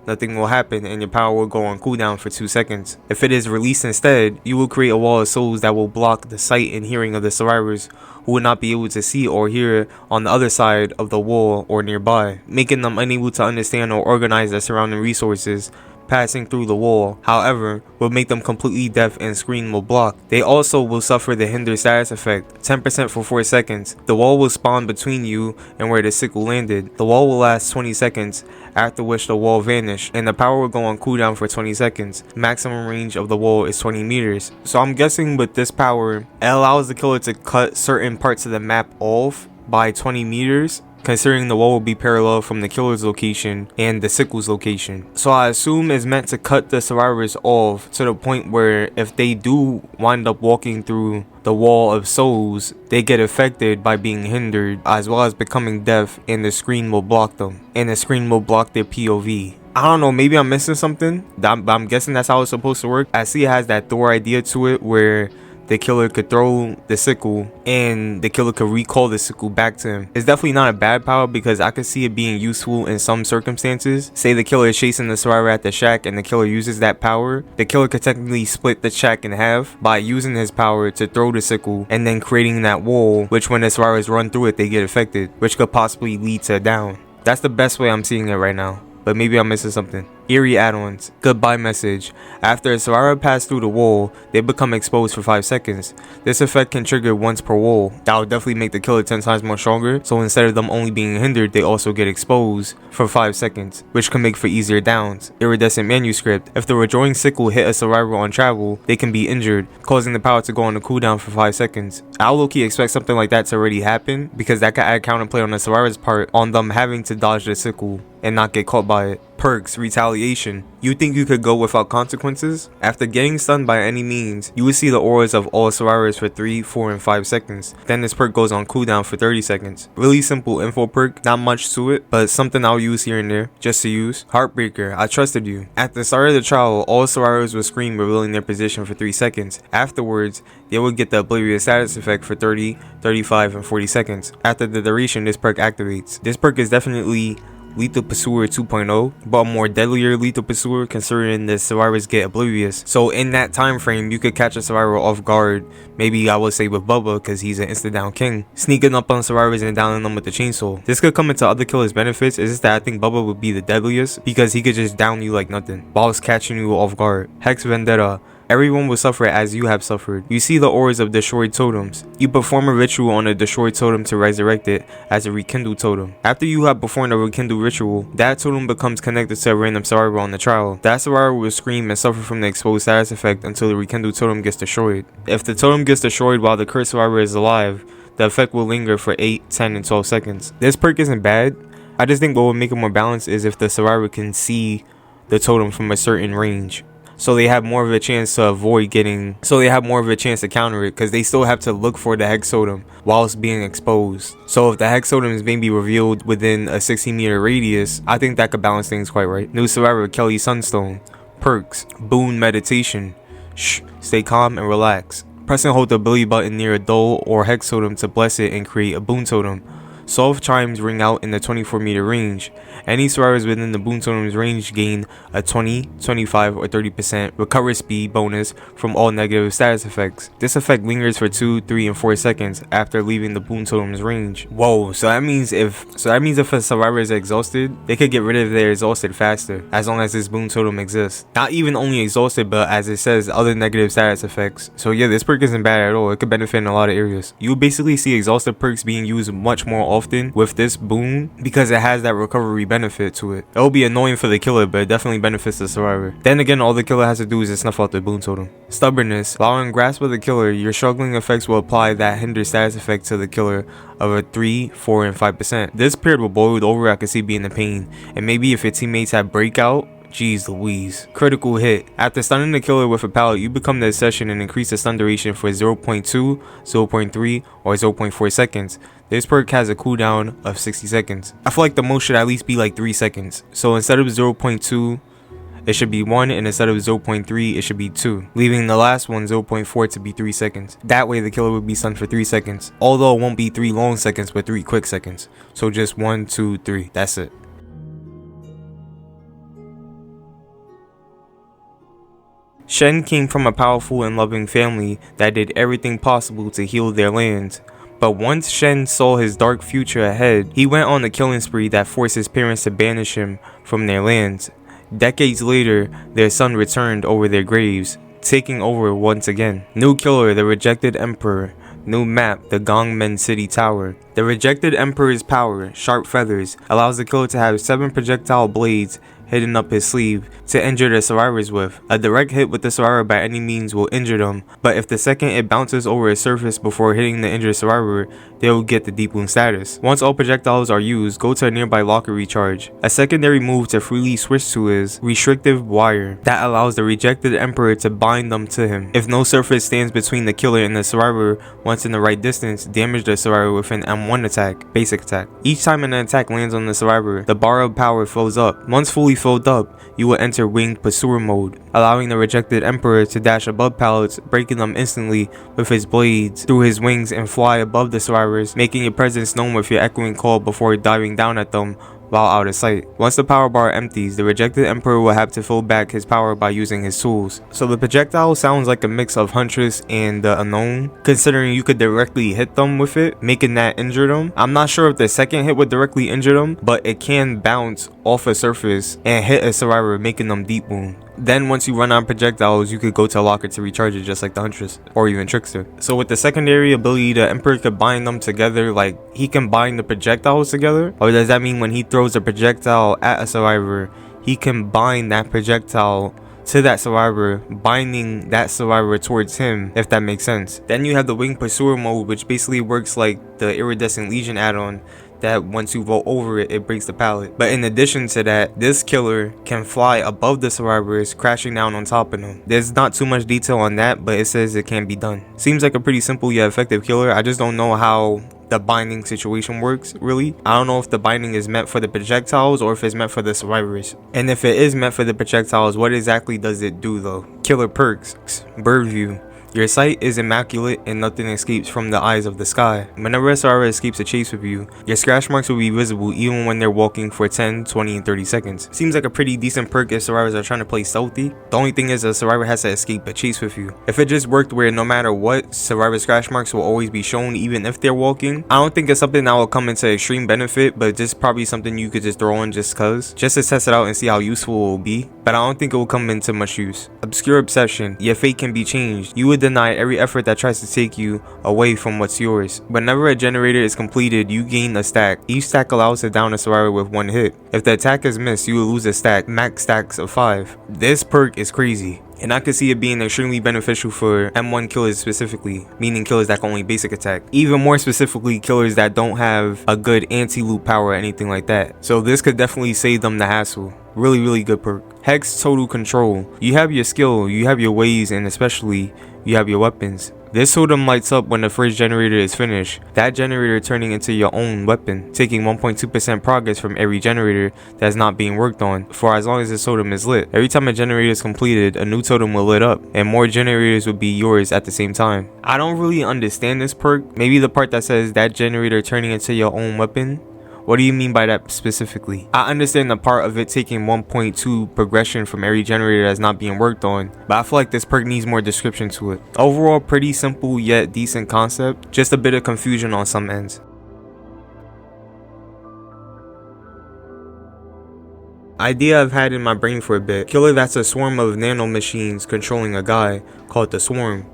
Speaker 1: nothing will happen and your power will go on cooldown for 2 seconds. If it is released instead, you will create a wall of souls that will block the sight and hearing of the survivors, who will not be able to see or hear on the other side of the wall or nearby, making them unable to understand or organize the surrounding resources passing through the wall. However, will make them completely deaf and screen will block. They also will suffer the hinder status effect, 10% for 4 seconds. The wall will spawn between you and where the sickle landed. The wall will last 20 seconds, after which the wall vanished, and the power will go on cooldown for 20 seconds. Maximum range of the wall is 20 meters. So I'm guessing with this power, it allows the killer to cut certain parts of the map off by 20 meters, considering the wall will be parallel from the killer's location and the sickle's location. So I assume it's meant to cut the survivors off to the point where if they do wind up walking through the wall of souls, they get affected by being hindered, as well as becoming deaf, and the screen will block them, and the screen will block their POV. I don't know, maybe I'm missing something. I'm guessing that's how it's supposed to work. I see it has that Thor idea to it where the killer could throw the sickle and the killer could recall the sickle back to him. It's definitely not a bad power, because I could see it being useful in some circumstances. Say the killer is chasing the survivor at the shack and the killer uses that power. The killer could technically split the shack in half by using his power to throw the sickle and then creating that wall, which when the survivors run through it, they get affected, which could possibly lead to a down. That's the best way I'm seeing it right now, but maybe I'm missing something. Eerie add-ons. Goodbye message. After a survivor passed through the wall, they become exposed for 5 seconds. This effect can trigger once per wall. That will definitely make the killer 10 times more stronger, so instead of them only being hindered, they also get exposed for 5 seconds, which can make for easier downs. Iridescent manuscript. If the withdrawing sickle hit a survivor on travel, they can be injured, causing the power to go on a cooldown for 5 seconds. I'll low-key expect something like that to already happen, because that could add counterplay on the survivor's part on them having to dodge the sickle and not get caught by it. Perks. Retaliation. You think you could go without consequences? After getting stunned by any means, you will see the auras of all survivors for 3, 4, and 5 seconds. Then this perk goes on cooldown for 30 seconds. Really simple info perk, not much to it, but something I'll use here and there, just to use. Heartbreaker. I trusted you. At the start of the trial, all survivors will scream, revealing their position for 3 seconds. Afterwards, they will get the oblivious status effect for 30, 35, and 40 seconds. After the duration, this perk activates. This perk is definitely Lethal Pursuer 2.0, but a more deadlier Lethal Pursuer, considering the survivors get oblivious. So in that time frame, you could catch a survivor off guard, maybe I would say with Bubba, because he's an instant down king, sneaking up on survivors and downing them with the chainsaw. This could come into other killers' benefits. It's just that I think Bubba would be the deadliest, because he could just down you like nothing, whilst catching you off guard. Hex Vendetta. Everyone will suffer as you have suffered. You see the auras of destroyed totems. You perform a ritual on a destroyed totem to resurrect it as a rekindled totem. After you have performed a rekindled ritual, that totem becomes connected to a random survivor on the trial. That survivor will scream and suffer from the exposed status effect until the rekindled totem gets destroyed. If the totem gets destroyed while the cursed survivor is alive, the effect will linger for 8, 10, and 12 seconds. This perk isn't bad. I just think what would make it more balanced is if the survivor can see the totem from a certain range. So they have more of a chance to counter it, because they still have to look for the hex totem whilst being exposed. So if the hex totem is maybe revealed within a 60-meter radius, I think that could balance things quite right. New survivor Kelly Sunstone. Perks: Boon Meditation. Stay calm and relax. Press and hold the ability button near a dull or hex totem to bless it and create a boon totem. Soft chimes ring out in the 24-meter range. Any survivors within the boon totem's range gain a 20, 25, or 30% recover speed bonus from all negative status effects. This effect lingers for 2, 3, and 4 seconds after leaving the boon totem's range. Whoa, so that means if a survivor is exhausted, they could get rid of their exhausted faster, as long as this boon totem exists. Not even only exhausted, but as it says, other negative status effects. So yeah, this perk isn't bad at all. It could benefit in a lot of areas. You basically see exhausted perks being used much more often with this boon because it has that recovery benefit to it. It will be annoying for the killer, but it definitely benefits the survivor. Then again, all the killer has to do is just snuff out the boon totem. Stubbornness. While in grasp of the killer, your struggling effects will apply that hinder status effect to the killer of a 3, 4, and 5%. This paired with boiled over I could see being a pain, and maybe if your teammates have breakout. Jeez Louise. Critical hit. After stunning the killer with a pallet, you become the session and increase the stun duration for 0.2, 0.3, or 0.4 seconds. This perk has a cooldown of 60 seconds. I feel like the most should at least be like 3 seconds. So instead of 0.2, it should be 1, and instead of 0.3, it should be 2, leaving the last one 0.4 to be 3 seconds. That way the killer would be stunned for 3 seconds. Although it won't be 3 long seconds, but 3 quick seconds. So just 1, 2, 3. That's it. Shen came from a powerful and loving family that did everything possible to heal their lands. But once Shen saw his dark future ahead, he went on a killing spree that forced his parents to banish him from their lands. Decades later, their son returned over their graves, taking over once again. New killer, the Rejected Emperor. New map, the Gongmen City Tower. The Rejected Emperor's power, Sharp Feathers, allows the killer to have 7 projectile blades hidden up his sleeve to injure the survivors with. A direct hit with the survivor by any means will injure them, but if the second it bounces over a surface before hitting the injured survivor, they will get the deep wound status. Once all projectiles are used, go to a nearby locker recharge. A secondary move to freely switch to is Restrictive Wire, that allows the Rejected Emperor to bind them to him. If no surface stands between the killer and the survivor once in the right distance, damage the survivor with an M1 attack, basic attack. Each time an attack lands on the survivor, the bar of power fills up. Once fully filled up, you will enter Winged Pursuer mode, allowing the Rejected Emperor to dash above pallets, breaking them instantly with his blades through his wings and fly above the survivors, making your presence known with your echoing call before diving down at them while out of sight. Once the power bar empties, the Rejected Emperor will have to fill back his power by using his tools. So the projectile sounds like a mix of Huntress and the Unknown, considering you could directly hit them with it, making that injure them. I'm not sure if the second hit would directly injure them, but it can bounce off a surface and hit a survivor, making them deep wound. Then once you run out of projectiles, you could go to a locker to recharge it, just like the Huntress or even Trickster. So with the secondary ability, the Emperor could bind them together, like he can bind the projectiles together. Or does that mean when he throws a projectile at a survivor, he can bind that projectile to that survivor, binding that survivor towards him, if that makes sense. Then you have the Winged Pursuer mode, which basically works like the Iridescent Legion add-on, that once you vote over it, it breaks the pallet. But in addition to that, this killer can fly above the survivors, crashing down on top of them. There's not too much detail on that, but it says it can be done. Seems like a pretty simple yet effective killer. I just don't know how the binding situation works, really. I don't know if the binding is meant for the projectiles or if it's meant for the survivors. And if it is meant for the projectiles, what exactly does it do though? Killer perks. Birdview. Your sight is immaculate and nothing escapes from the eyes of the sky. Whenever a survivor escapes a chase with you, your scratch marks will be visible even when they're walking for 10, 20, and 30 seconds. Seems like a pretty decent perk if survivors are trying to play stealthy. The only thing is a survivor has to escape a chase with you. If it just worked where no matter what, survivor scratch marks will always be shown even if they're walking, I don't think it's something that will come into extreme benefit, but just probably something you could just throw on just to test it out and see how useful it will be. But I don't think it will come into much use. Obscure obsession. Your fate can be changed. You would deny every effort that tries to take you away from what's yours. Whenever a generator is completed, you gain a stack. Each stack allows to down a survivor with one hit. If the attack is missed, you will lose a stack, max stacks of 5. This perk is crazy, and I could see it being extremely beneficial for M1 killers specifically, meaning killers that can only basic attack. Even more specifically, killers that don't have a good anti-loot power or anything like that. So this could definitely save them the hassle. Really good perk. Hex total control. You have your skill, you have your ways, and especially you have your weapons. This totem lights up when the first generator is finished, that generator turning into your own weapon, taking 1.2% progress from every generator that's not being worked on for as long as this totem is lit. Every time a generator is completed, a new totem will lit up, and more generators will be yours at the same time. I don't really understand this perk. Maybe the part that says that generator turning into your own weapon. What do you mean by that specifically? I understand the part of it taking 1.2 progression from every generator that's not being worked on, but I feel like this perk needs more description to it. Overall, pretty simple yet decent concept, just a bit of confusion on some ends. Idea I've had in my brain for a bit. Killer that's a swarm of nano machines controlling a guy, called the Swarm.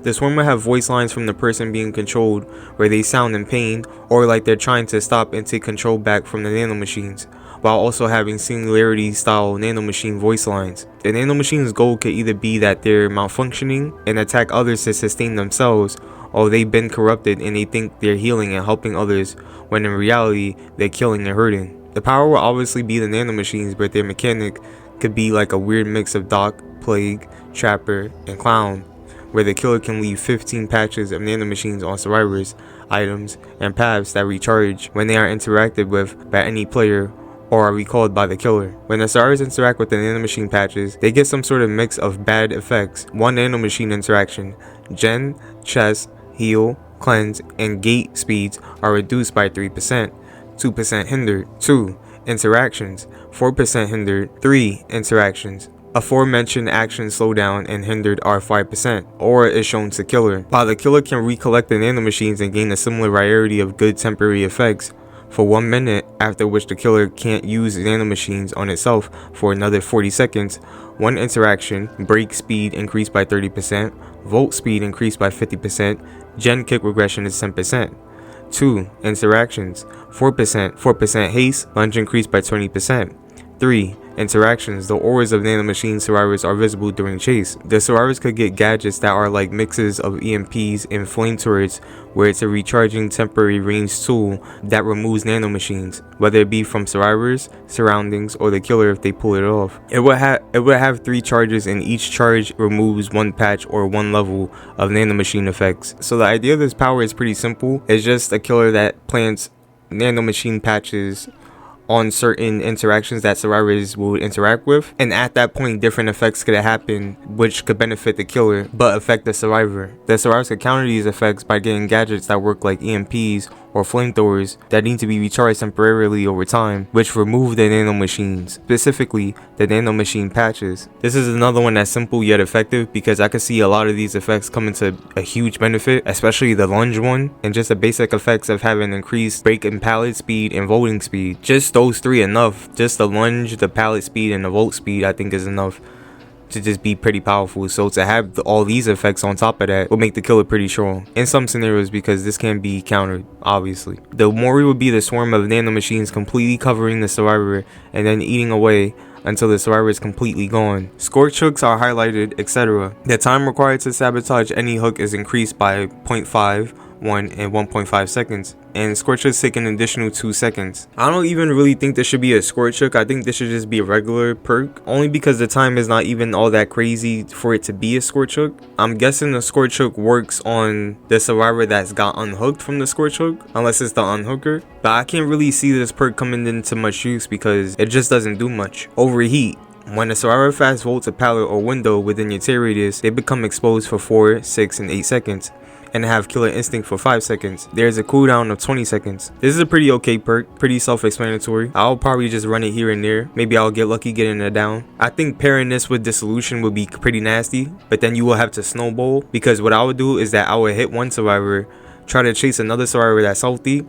Speaker 1: The Swarm will have voice lines from the person being controlled where they sound in pain or like they're trying to stop and take control back from the nanomachines, while also having singularity style nanomachine voice lines. The nanomachine's goal could either be that they're malfunctioning and attack others to sustain themselves, or they've been corrupted and they think they're healing and helping others when in reality they're killing and hurting. The power will obviously be the nanomachines, but their mechanic could be like a weird mix of Doc, Plague, Trapper, and Clown, where the killer can leave 15 patches of nanomachines on survivors, items, and paths that recharge when they are interacted with by any player or are recalled by the killer. When the survivors interact with the nanomachine patches, they get some sort of mix of bad effects. 1 nanomachine interaction, gen, chest, heal, cleanse, and gate speeds are reduced by 3%, 2% hindered. 2 interactions, 4% hindered. 3 interactions, aforementioned actions slowdown and hindered are 5%, or is shown to killer. While the killer can recollect the nanomachines and gain a similar variety of good temporary effects for 1 minute, after which the killer can't use nanomachines on itself for another 40 seconds. 1 interaction, break speed increased by 30%, volt speed increased by 50%, gen kick regression is 10%. 2 interactions, 4% haste, lunge increased by 20%. 3 interactions, the auras of nanomachine survivors are visible during chase. The survivors could get gadgets that are like mixes of EMPs and flame turrets, where it's a recharging temporary ranged tool that removes nanomachines, whether it be from survivors, surroundings, or the killer if they pull it off. It would have 3 charges, and each charge removes 1 patch or 1 level of nanomachine effects. So the idea of this power is pretty simple. It's just a killer that plants nanomachine patches on certain interactions that survivors will interact with, and at that point different effects could happen which could benefit the killer but affect the survivor. The survivors could counter these effects by getting gadgets that work like EMPs or flamethrowers that need to be recharged temporarily over time, which remove the nanomachines, specifically the nanomachine patches. This is another one that's simple yet effective, because I could see a lot of these effects come into a huge benefit, especially the lunge one, and just the basic effects of having increased break and pallet speed and voting speed. Just those 3 enough. Just the lunge, the pallet speed, and the volt speed I think is enough to just be pretty powerful. So to have all these effects on top of that will make the killer pretty strong in some scenarios, because this can be countered obviously. The Mori would be the swarm of nanomachines completely covering the survivor and then eating away until the survivor is completely gone. Scorch hooks are highlighted, etc. The time required to sabotage any hook is increased by 0.5, 1, and 1.5 seconds, and scorch hooks take an additional 2 seconds. I don't even really think this should be a scorch hook. I think this should just be a regular perk, only because the time is not even all that crazy for it to be a scorch hook. I'm guessing the scorch hook works on the survivor that's got unhooked from the scorch hook, unless it's the unhooker, but I can't really see this perk coming into much use because it just doesn't do much. Overheat. When a survivor fast vaults a pallet or window within your tear radius, they become exposed for 4, 6, and 8 seconds, and have killer instinct for 5 seconds. There's a cooldown of 20 seconds. This is a pretty okay perk, pretty self-explanatory. I'll probably just run it here and there. Maybe I'll get lucky getting it down. I think pairing this with Dissolution would be pretty nasty, but then you will have to snowball, because what I would do is that I would hit one survivor, try to chase another survivor that's healthy,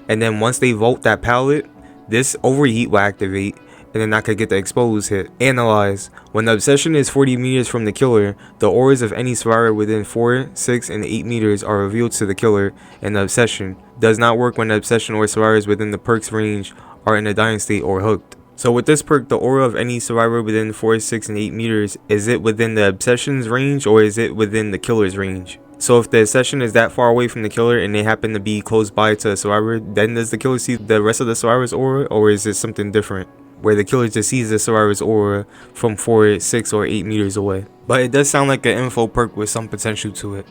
Speaker 1: and then once they vault that pallet, this overheat will activate, and then I could get the exposed hit. Analyze. When the obsession is 40 meters from the killer, the auras of any survivor within 4, 6, and 8 meters are revealed to the killer, and the obsession does not work when the obsession or survivors within the perk's range are in a dying state or hooked. So with this perk, the aura of any survivor within 4, 6, and 8 meters, is it within the obsession's range or is it within the killer's range? So if the obsession is that far away from the killer and they happen to be close by to a survivor, then does the killer see the rest of the survivor's aura, or is it something different, where the killer just sees the survivor's aura from 4, 6, or 8 meters away? But it does sound like an info perk with some potential to it.